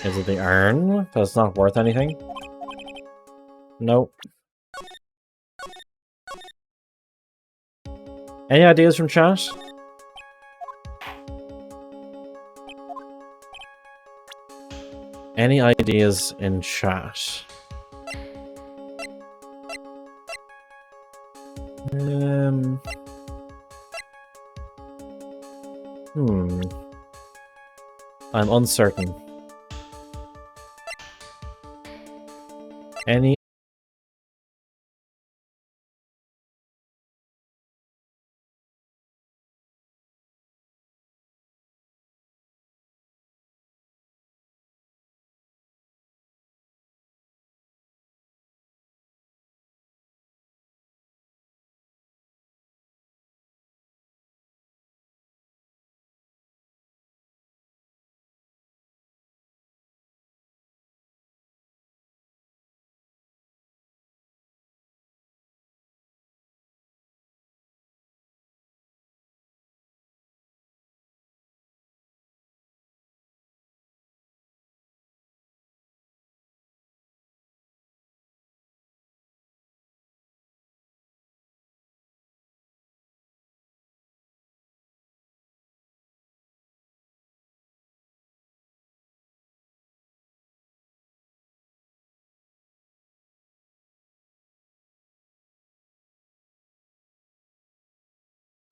Is it the urn? That's not worth anything? Nope. Any ideas from chat? Any ideas in chat? I'm uncertain. Any...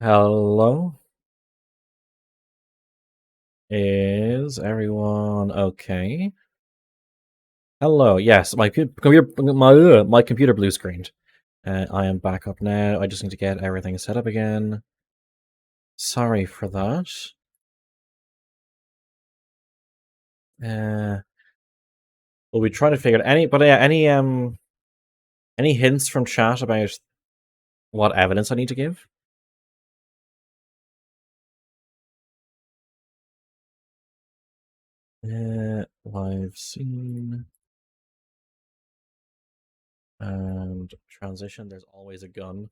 Hello? Is everyone okay? Hello, yes, my computer blue screened. I am back up now. I just need to get everything set up again. Sorry for that. Well, we try to figure out any hints from chat about what evidence I need to give? Live scene and transition. There's always a gun.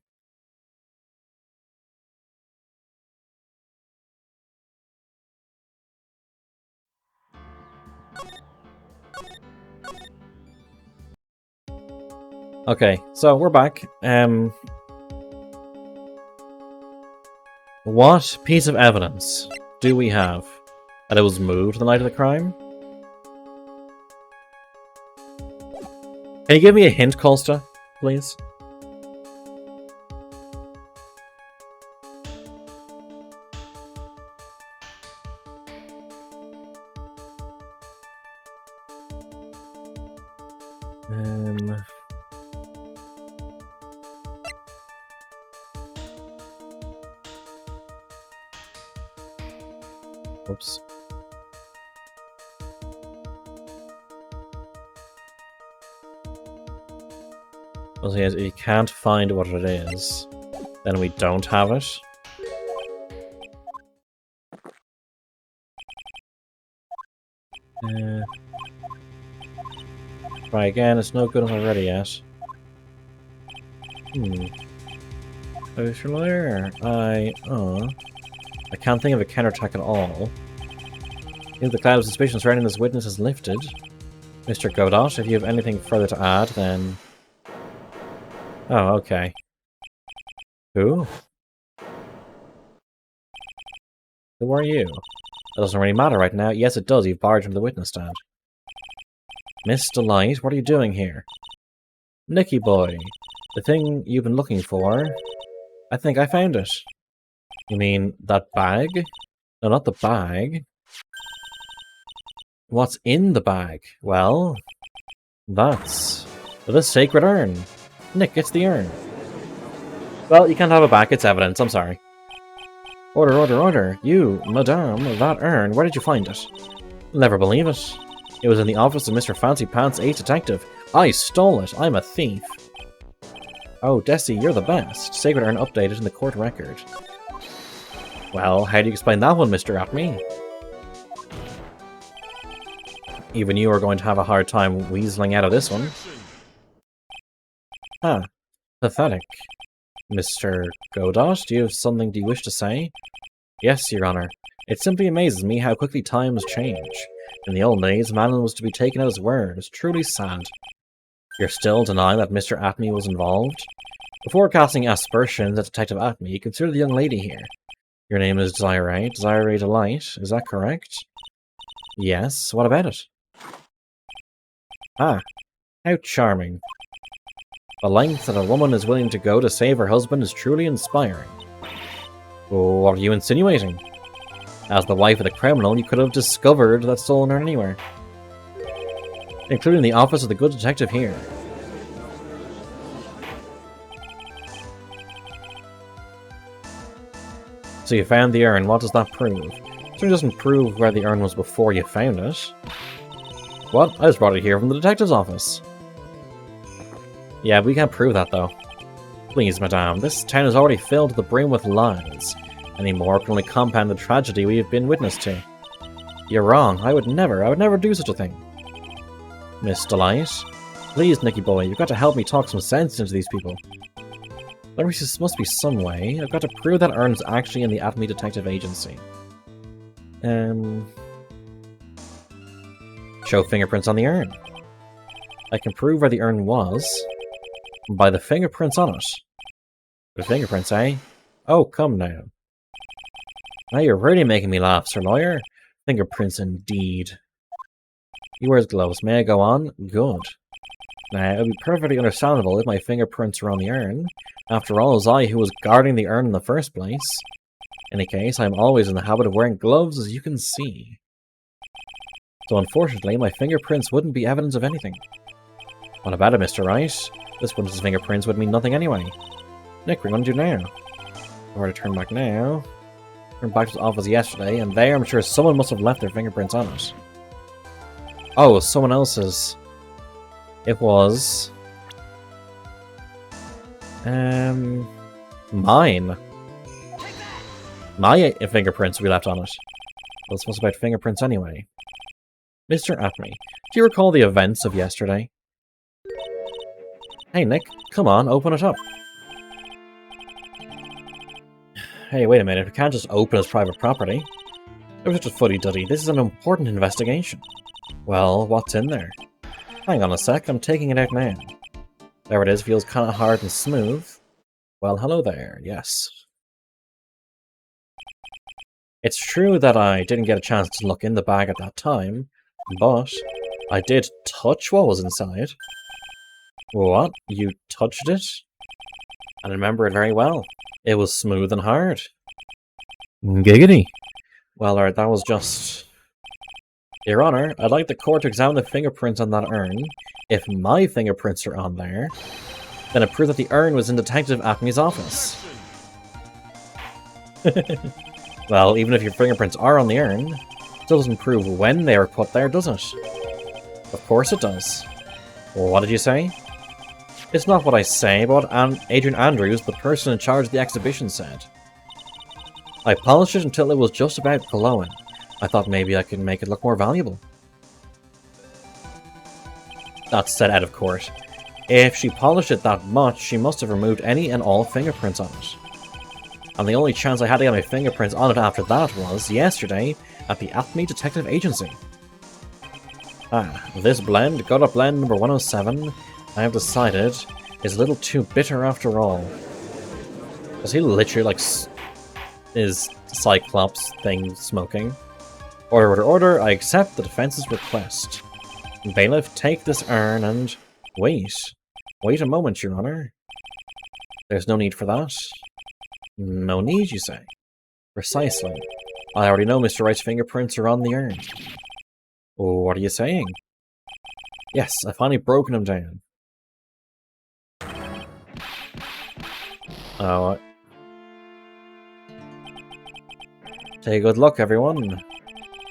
Okay, so we're back. What piece of evidence do we have that it was moved the night of the crime? Can you give me a hint, Costa, please? Oops. Well, if you can't find what it is, then we don't have it. Try again, it's no good if I'm ready yet. Mr. Lawyer, I can't think of a counterattack at all. If the cloud of suspicion surrounding this witness is lifted, Mr. Godot, if you have anything further to add, then... Oh, okay. Who? Who are you? That doesn't really matter right now. Yes, it does. You've barged into the witness stand. Miss Delight, what are you doing here? Nicky boy, the thing you've been looking for, I think I found it. You mean that bag? No, not the bag. What's in the bag? Well, that's the sacred urn. Nick, it's the urn. Well, you can't have it back. It's evidence. I'm sorry. Order, order, order. You, madame, that urn, where did you find it? Never believe it. It was in the office of Mr. Fancy Pants, Ace Detective. I stole it. I'm a thief. Oh, Desi, you're the best. Sacred urn updated in the court record. Well, how do you explain that one, Mr. Atme? Even you are going to have a hard time weaseling out of this one. Ah, pathetic. Mr. Godot, do you have something you wish to say? Yes, Your Honor. It simply amazes me how quickly times change. In the old days, man was to be taken at his word. It's truly sad. You're still denying that Mr. Atme was involved? Before casting aspersions at Detective Atme, consider the young lady here. Your name is Desiree Delight, is that correct? Yes, what about it? Ah, how charming. The length that a woman is willing to go to save her husband is truly inspiring. What are you insinuating? As the wife of the criminal, you could have discovered that stolen urn anywhere. Including the office of the good detective here. So you found the urn, what does that prove? It certainly doesn't prove where the urn was before you found it. What? I just brought it here from the detective's office. Yeah, we can't prove that though. Please, madame, this town is already filled to the brim with lies. Any more can only compound the tragedy we have been witness to. You're wrong. I would never do such a thing. Miss Delight? Please, Nicky boy, you've got to help me talk some sense into these people. There must be some way. I've got to prove that Ern's actually in the Atme Detective Agency. Show fingerprints on the urn. I can prove where the urn was by the fingerprints on it. The fingerprints, eh? Oh, come now. Now you're really making me laugh, Sir Lawyer. Fingerprints indeed. He wears gloves. May I go on? Good. Now, it would be perfectly understandable if my fingerprints were on the urn. After all, it was I who was guarding the urn in the first place. In any case, I am always in the habit of wearing gloves, as you can see. So unfortunately, my fingerprints wouldn't be evidence of anything. What about it, Mr. Wright? This witness's fingerprints would mean nothing anyway. Nick, what are you going to do now? I'm going to turn back now. Turn back to his office yesterday, and there I'm sure someone must have left their fingerprints on it. Oh, someone else's. It was... mine. My fingerprints we left on it. Well, this was about fingerprints anyway. Mr. Atme, do you recall the events of yesterday? Hey, Nick, come on, open it up. Hey, wait a minute, we can't just open his private property. It was just a fuddy-duddy. This is an important investigation. Well, what's in there? Hang on a sec, I'm taking it out now. There it is, feels kind of hard and smooth. Well, hello there, yes. It's true that I didn't get a chance to look in the bag at that time, but I did touch what was inside. What? You touched it? I remember it very well. It was smooth and hard. Giggity. Well, alright, that was just... Your Honor, I'd like the court to examine the fingerprints on that urn. If my fingerprints are on there, then it proves that the urn was in Detective Atme's office. Well, even if your fingerprints are on the urn, it still doesn't prove when they were put there, does it? Of course it does. What did you say? It's not what I say, but what Adrian Andrews, the person in charge of the exhibition, said. I polished it until it was just about glowing. I thought maybe I could make it look more valuable. That's said out of court. If she polished it that much, she must have removed any and all fingerprints on it. And the only chance I had to get my fingerprints on it after that was yesterday at the Acme Detective Agency. This blend, Got Up Blend number 107, I have decided is a little too bitter after all. Is he literally like is Cyclops thing smoking? Order, order, order, I accept the defense's request. Bailiff, take this urn and... Wait. Wait a moment, Your Honor. There's no need for that. No need, you say? Precisely. I already know Mr. Wright's fingerprints are on the urn. What are you saying? Yes, I've finally broken him down. Oh, take a good look, everyone.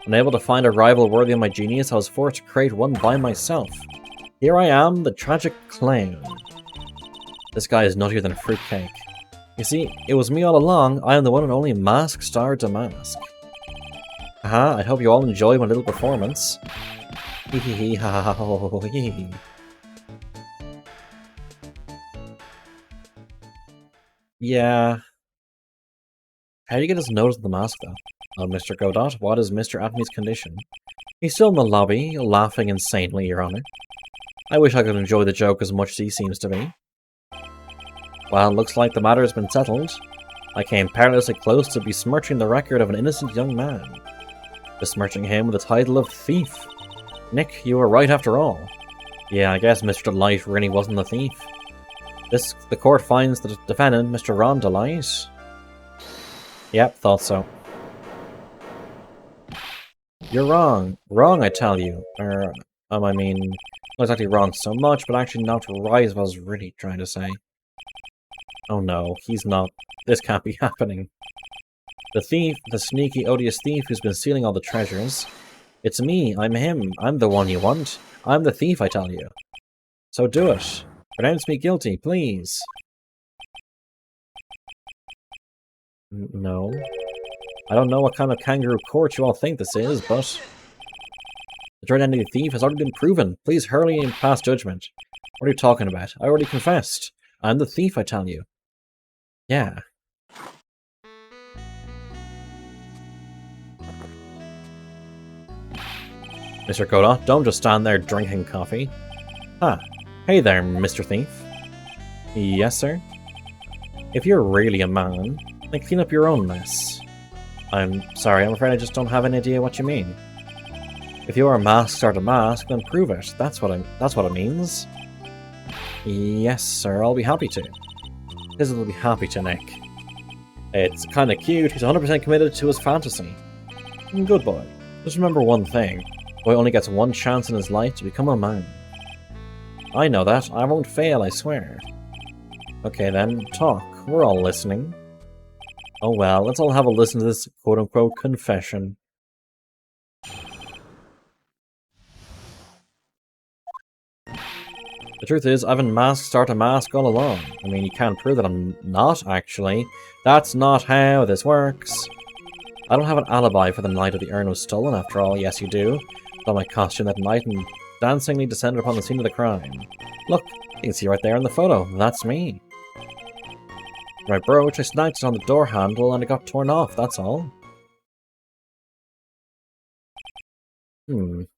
Unable to find a rival worthy of my genius, I was forced to create one by myself. Here I am, the tragic clown. This guy is nuttier than a fruitcake. You see, it was me all along. I am the one and only Mask Star Damask. Haha, I hope you all enjoyed my little performance. Hee hee hee ha ha ho ho hee. Yeah. How do you get his nose in the mask, though? Oh, Mr. Godot, what is Mr. Acme's condition? He's still in the lobby, laughing insanely, Your Honor. I wish I could enjoy the joke as much as he seems to be. Well, looks like the matter has been settled. I came perilously close to besmirching the record of an innocent young man. Besmirching him with the title of thief. Nick, you were right after all. Yeah, I guess Mr. Delight really wasn't the thief. The court finds the defendant, Mr. Ron Delight. Yep, thought so. You're wrong. Wrong, I tell you. I mean, not exactly wrong so much, but actually not right is what I was really trying to say. Oh no, he's not. This can't be happening. The thief, the sneaky, odious thief who's been stealing all the treasures. It's me, I'm him, I'm the one you want. I'm the thief, I tell you. So do it. Pronounce me guilty, please. No. I don't know what kind of kangaroo court you all think this is, but... The dread identity thief has already been proven. Please hurry and pass judgment. What are you talking about? I already confessed. I'm the thief, I tell you. Yeah. Mr. Godot, don't just stand there drinking coffee. Ah, hey there, Mr. Thief. Yes, sir? If you're really a man, then clean up your own mess. I'm sorry, I'm afraid I just don't have any idea what you mean. If you're a Mask Star Damask, then prove it. That's what it means. Yes, sir, I'll be happy to. Liz will be happy to, Nick. It's kinda cute, he's 100% committed to his fantasy. Good boy. Just remember one thing. Boy only gets one chance in his life to become a man. I know that. I won't fail, I swear. Okay then, talk. We're all listening. Oh well, let's all have a listen to this quote-unquote confession. The truth is, I've been Mask Star Damask all along. I mean, you can't prove that I'm not, actually. That's not how this works. I don't have an alibi for the night of the urn was stolen, after all. Yes, you do. Saw my costume that night and dancingly descended upon the scene of the crime. Look, you can see right there in the photo. That's me. My brooch, I snagged it on the door handle and it got torn off, that's all. I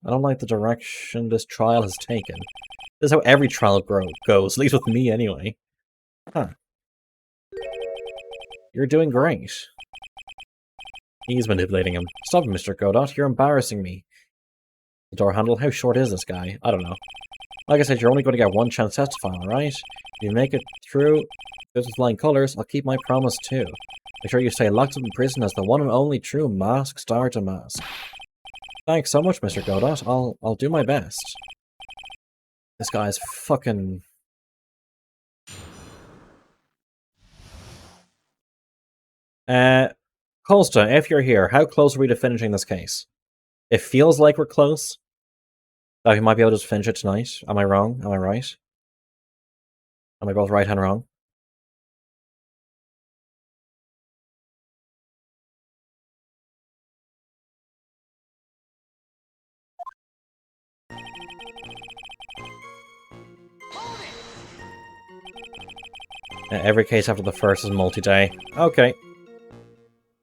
don't like the direction this trial has taken. This is how every trial goes, at least with me anyway. Huh. You're doing great. He's manipulating him. Stop it, Mr. Godot, you're embarrassing me. The door handle, how short is this guy? I don't know. Like I said, you're only going to get one chance to testify, alright? If you make it through with flying colours, I'll keep my promise too. Make sure you stay locked up in prison as the one and only true Mask Star Damask. Thanks so much, Mr. Godot. I'll do my best. This guy's fucking... Costa, if you're here, how close are we to finishing this case? It feels like we're close. That we might be able to just finish it tonight. Am I wrong? Am I right? Am I both right and wrong? Every case after the first is multi-day. Okay.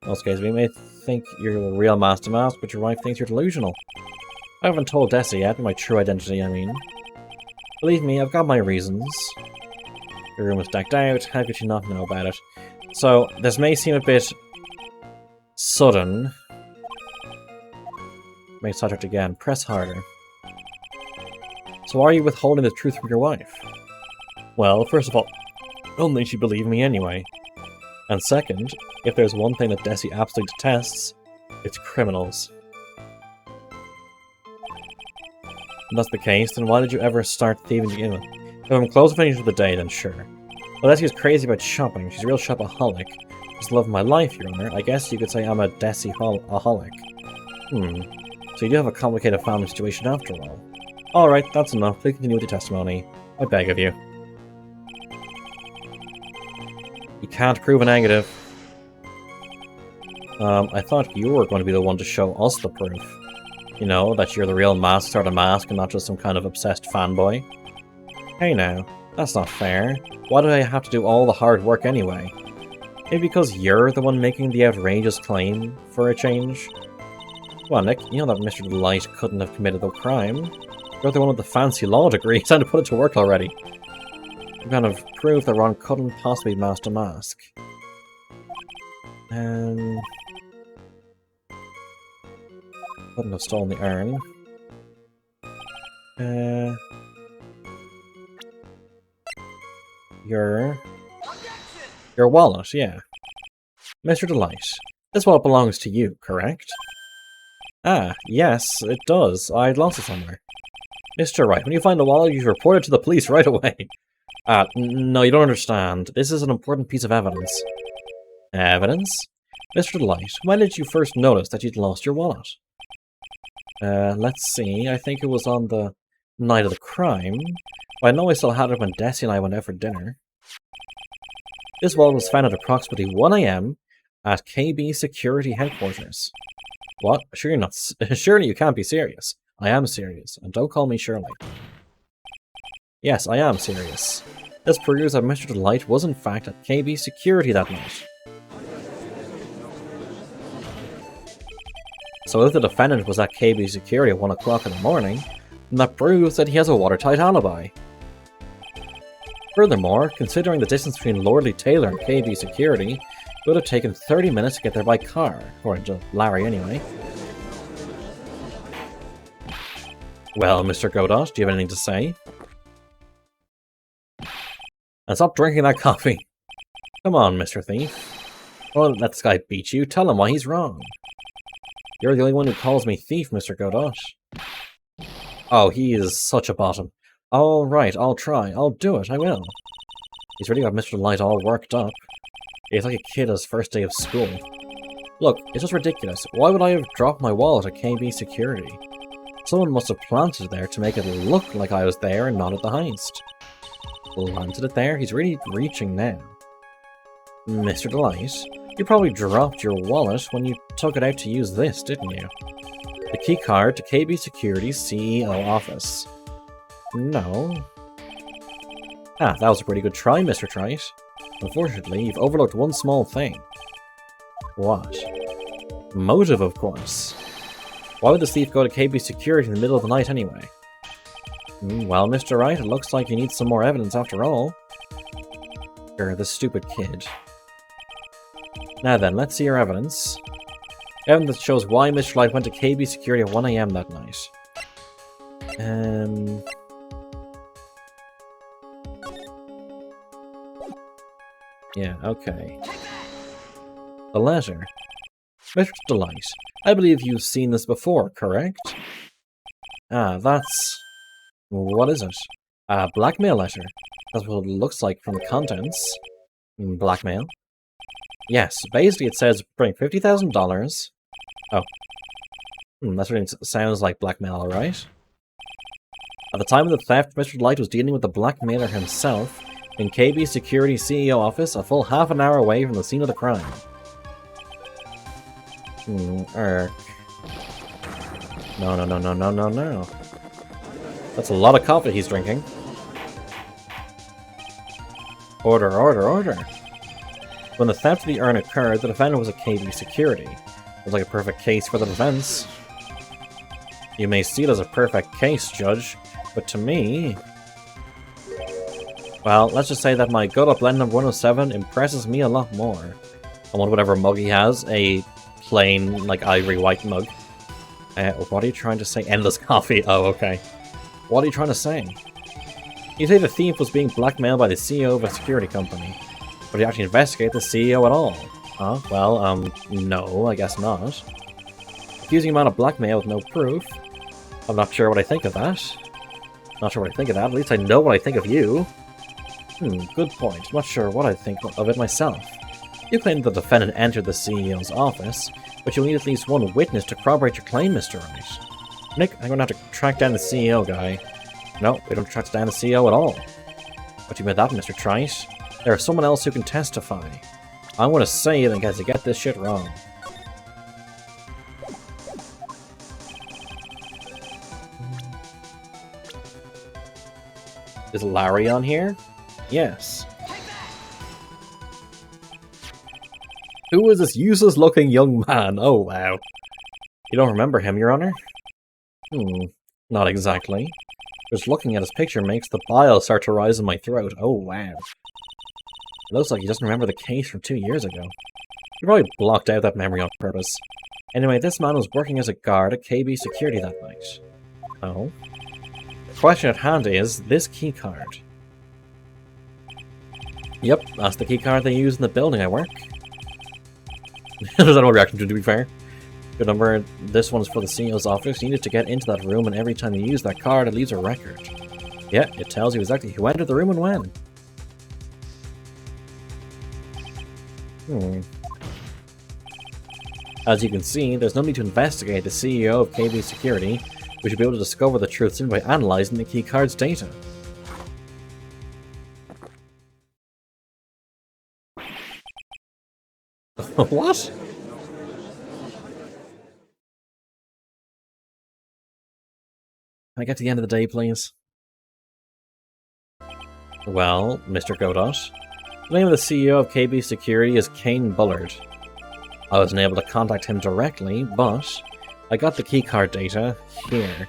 In most cases, we may think you're the real Master Mask, but your wife thinks you're delusional. I haven't told Desi yet, my true identity, I mean. Believe me, I've got my reasons. Your room was decked out, how could you not know about it? So, this may seem a bit sudden. Make subject again. Press harder. So why are you withholding the truth from your wife? Well, first of all, I don't think she'd believe me anyway. And second, if there's one thing that Desi absolutely detests, it's criminals. If that's the case, then why did you ever start thieving to begin with? If I'm close to finishing the day, then sure. Well, Desi is crazy about shopping. She's a real shopaholic. She's the love of my life, Your Honor. I guess you could say I'm a Desi-aholic. So you do have a complicated family situation after all. Alright, that's enough. Please continue with your testimony. I beg of you. You can't prove a negative. I thought you were going to be the one to show us the proof. You know, that you're the real Mask sort of Mask and not just some kind of obsessed fanboy. Hey now, that's not fair. Why do I have to do all the hard work anyway? Maybe because you're the one making the outrageous claim for a change? Well, Nick, you know that Mr. Delight couldn't have committed the crime. You're the one with the fancy law degree. It's time to put it to work already. You kind of proved that Ron couldn't possibly Master Mask. Couldn't have stolen the urn. Your wallet, yeah. Mr. Delight, this wallet belongs to you, correct? Ah, yes, it does. I'd lost it somewhere. Mr. Wright, when you find the wallet, you report it to the police right away. No, you don't understand. This is an important piece of evidence. Evidence? Mr. Delight, when did you first notice that you'd lost your wallet? Let's see. I think it was on the night of the crime. But I know I still had it when Desi and I went out for dinner. This wallet was found at approximately 1 AM at KB Security Headquarters. What? Sure you're not. Surely you can't be serious. I am serious, and don't call me Shirley. Yes, I am serious. This proves that Mr. Delight was in fact at KB Security that night. So if the defendant was at KB Security at 1 o'clock in the morning, then that proves that he has a watertight alibi. Furthermore, considering the distance between Lordly Taylor and KB Security, it would have taken 30 minutes to get there by car, according to Larry anyway. Well, Mr. Godot, do you have anything to say? And stop drinking that coffee. Come on, Mr. Thief. Don't let this guy beat you. Tell him why he's wrong. You're the only one who calls me thief, Mr. Godot. Oh, he is such a bottom. Alright, I'll try. I'll do it. I will. He's really got Mr. Light all worked up. He's like a kid on his first day of school. Look, it's just ridiculous. Why would I have dropped my wallet at KB Security? Someone must have planted it there to make it look like I was there and not at the heist. Planted it there? He's really reaching now. Mr. Delight, you probably dropped your wallet when you took it out to use this, didn't you? The key card to KB Security's CEO office. No. Ah, that was a pretty good try, Mr. Trite. Unfortunately, you've overlooked one small thing. What? Motive, of course. Why would the thief go to KB Security in the middle of the night anyway? Well, Mr. Wright, it looks like you need some more evidence after all. You're the stupid kid. Now then, let's see your evidence. Evidence that shows why Mr. Light went to KB Security at 1 AM that night. Yeah, okay. The letter. Mr. Delight, I believe you've seen this before, correct? Ah, that's... What is it? A blackmail letter. That's what it looks like from the contents. Blackmail? Yes, basically it says bring $50,000. Oh. That really sounds like blackmail, alright? At the time of the theft, Mr. Light was dealing with the blackmailer himself in KB Security CEO office, a full half an hour away from the scene of the crime. No. That's a lot of coffee he's drinking. Order. When the theft of the urn occurred, the defendant was at KB Security. It was like a perfect case for the defense. You may see it as a perfect case, Judge, but to me... Well, let's just say that my gut-up blend number 107 impresses me a lot more. I want whatever mug he has, a plain, like, ivory white mug. What are you trying to say? Endless coffee. Oh, okay. What are you trying to say? You say the thief was being blackmailed by the CEO of a security company, but you actually investigate the CEO at all? Huh? Well, no, I guess not. Accusing a man of blackmail with no proof? I'm not sure what I think of that. Not sure what I think of that, at least I know what I think of you. Good point. I'm not sure what I think of it myself. You claim the defendant entered the CEO's office, but you'll need at least one witness to corroborate your claim, Mr. Wright. Nick, I'm gonna have to track down the CEO guy. No, we don't track down the CEO at all. What do you mean by that, Mr. Trite? There's someone else who can testify. I'm gonna say it in case you get this shit wrong. Is Larry on here? Yes. Who is this useless-looking young man? Oh, wow. You don't remember him, Your Honor? Not exactly. Just looking at his picture makes the bile start to rise in my throat. Oh, wow. It looks like he doesn't remember the case from 2 years ago. He probably blocked out that memory on purpose. Anyway, this man was working as a guard at KB Security that night. Oh? The question at hand is this keycard. Yep, that's the keycard they use in the building I work. There's no reaction to be fair. Good number, this one's for the CEO's office. You needed to get into that room, and every time you use that card, it leaves a record. Yeah, it tells you exactly who entered the room and when. As you can see, there's no need to investigate the CEO of KB Security. We should be able to discover the truth simply by analysing the keycard's data. What? Can I get to the end of the day, please? Well, Mr. Godot, the name of the CEO of KB Security is Kane Bullard. I wasn't able to contact him directly, but I got the keycard data here.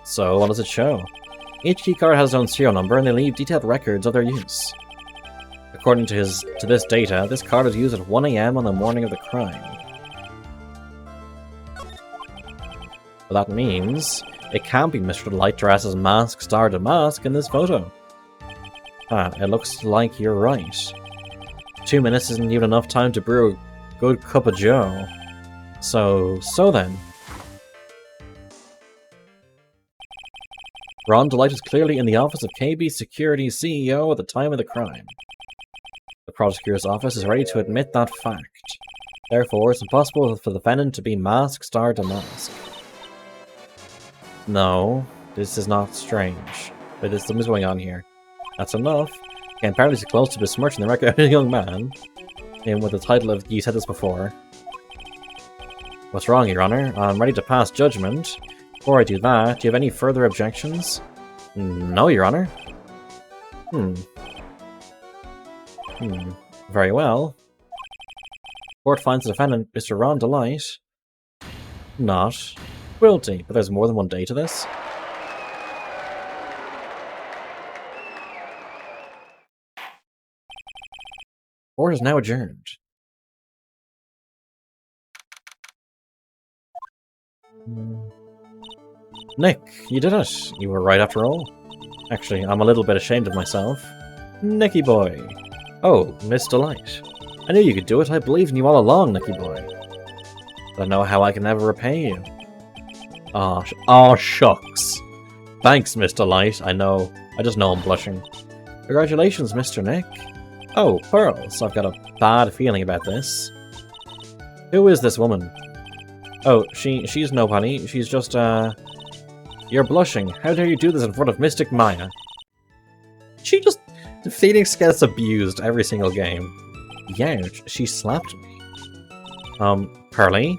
So, what does it show? Each keycard has its own serial number, and they leave detailed records of their use. According to this data, this card was used at 1 AM on the morning of the crime. Well, that means it can't be Mr. Light dressed as Mask Star Damask in this photo. It looks like you're right. 2 minutes isn't even enough time to brew a good cup of joe. So then. Ron DeLight was clearly in the office of KB Security CEO at the time of the crime. The prosecutor's office is ready to admit that fact. Therefore, it's impossible for the defendant to be Mask Star Damask. No, this is not strange. But there's something's going on here. That's enough. And apparently so close to besmirching the record of a young man. And with the title of You Said This Before. What's wrong, Your Honor? I'm ready to pass judgment. Before I do that, do you have any further objections? No, Your Honor. Very well. Court finds the defendant, Mr. Ron DeLight, not guilty. But there's more than one day to this. Court is now adjourned. Nick, you did it. You were right after all. Actually, I'm a little bit ashamed of myself. Nicky boy. Oh, Miss Delight. I knew you could do it. I believed in you all along, Nicky boy. But I know how I can never repay you. Aw, shucks. Thanks, Miss Delight. I know. I just know I'm blushing. Congratulations, Mr. Nick. Oh, pearls. I've got a bad feeling about this. Who is this woman? Oh, she's nobody. She's just, You're blushing. How dare you do this in front of Mystic Maya? Phoenix gets abused every single game. Youch, she slapped me. Pearly?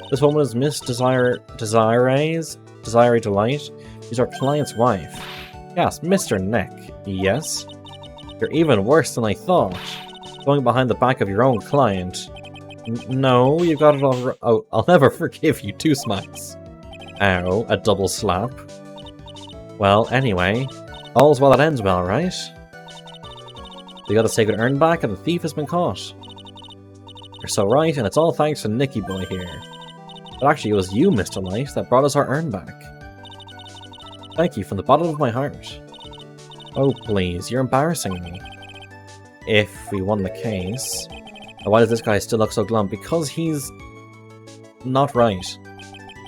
This woman is Miss Desire Delight. She's our client's wife. Yes, Mr. Nick. Yes? You're even worse than I thought. Going behind the back of your own client. No, you got it all Oh, I'll never forgive you. 2 smacks. Ow, a double slap. Well, anyway, all's well that ends well, right? You got a sacred urn back and the thief has been caught. You're so right, and it's all thanks to Nicky Boy here. But actually, it was you, Mr. Light, that brought us our urn back. Thank you from the bottom of my heart. Oh, please, you're embarrassing me. If we won the case... Why does this guy still look so glum? Because he's... not right.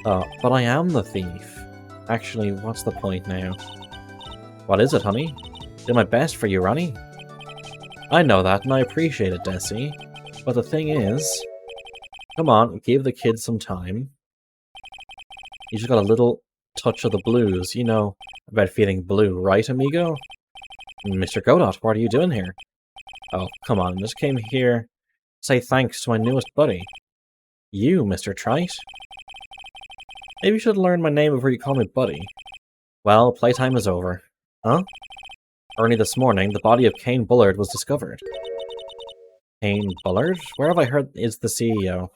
But I am the thief. Actually, what's the point now? What is it, honey? Did my best for you, Ronnie. I know that, and I appreciate it, Desi. But the thing is... Come on, give the kids some time. You just got a little touch of the blues, you know, about feeling blue, right, amigo? Mr. Godot, what are you doing here? Oh, come on, just came here to say thanks to my newest buddy. You, Mr. Trite? Maybe you should learn my name before you call me buddy. Well, playtime is over. Huh? Early this morning, the body of Kane Bullard was discovered. Kane Bullard? Where have I heard is the CEO?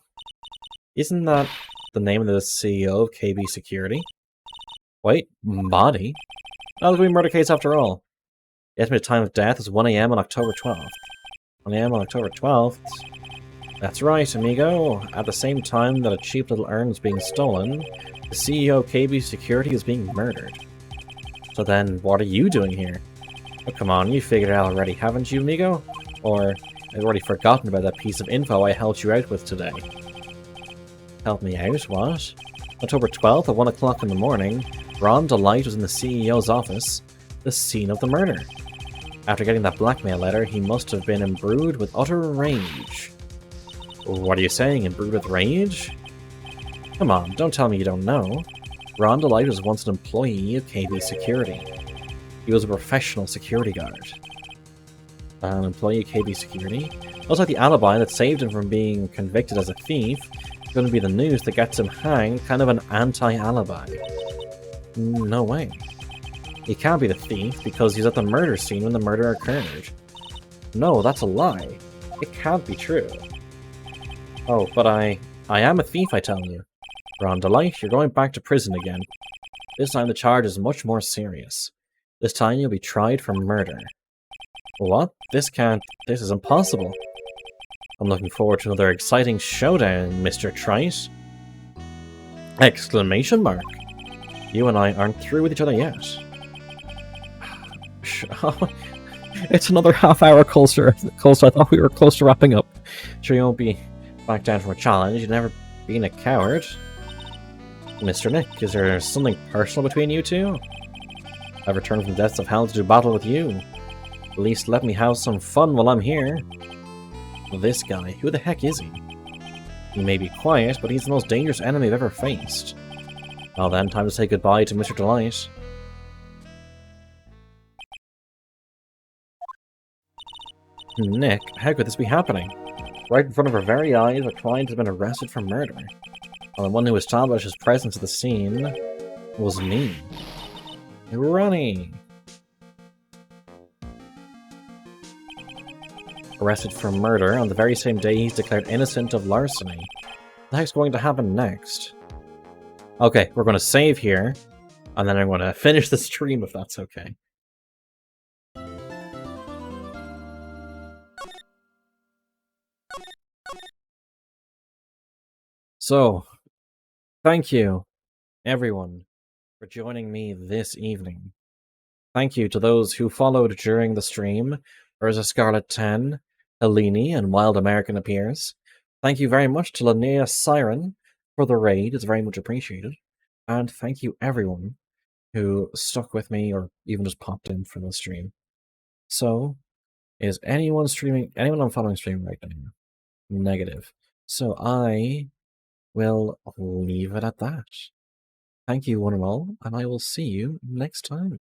Isn't that the name of the CEO of KB Security? Wait, body? That was a murder case after all. The estimated time of death is 1 AM on October 12th. 1 AM on October 12th? That's right, amigo. At the same time that a cheap little urn is being stolen, the CEO of KB Security is being murdered. So then, what are you doing here? Oh, come on, you figured it out already, haven't you, amigo? Or, I've already forgotten about that piece of info I helped you out with today. Help me out, what? October 12th at 1 o'clock in the morning, Ron Delight was in the CEO's office, the scene of the murder. After getting that blackmail letter, he must have been imbrued with utter rage. What are you saying, imbrued with rage? Come on, don't tell me you don't know. Ron Delight was once an employee of KB Security. He was a professional security guard. An employee of KB Security? Looks like the alibi that saved him from being convicted as a thief is going to be the news that gets him hanged, kind of an anti-alibi. No way. He can't be the thief because he's at the murder scene when the murder occurred. No, that's a lie. It can't be true. Oh, but I am a thief, I tell you. Ron Delight, you're going back to prison again. This time the charge is much more serious. This time you'll be tried for murder. What? This is impossible. I'm looking forward to another exciting showdown, Mr. Trite. Exclamation mark. You and I aren't through with each other yet. It's another half hour closer. I thought we were close to wrapping up. Sure you won't be back down from a challenge. You've never been a coward. Mr. Nick, is there something personal between you two? I've returned from the depths of hell to do battle with you. At least let me have some fun while I'm here. This guy, who the heck is he? He may be quiet, but he's the most dangerous enemy I've ever faced. Well then, time to say goodbye to Mr. Delight. Nick, how could this be happening? Right in front of our very eyes, a client has been arrested for murder. And the one who established his presence at the scene was me. Ronnie! Arrested for murder on the very same day he's declared innocent of larceny. What the heck's going to happen next? Okay, we're going to save here, and then I'm going to finish the stream if that's okay. So, thank you, everyone, for joining me this evening. Thank you to those who followed during the stream, Urza Scarlet 10, Helene, and Wild American Appears. Thank you very much to Linnea Siren for the raid, it's very much appreciated. And thank you everyone who stuck with me or even just popped in for the stream. So, Is anyone streaming? Anyone I'm following streaming right now? Negative. So I will leave it at that. Thank you, one and all, and I will see you next time.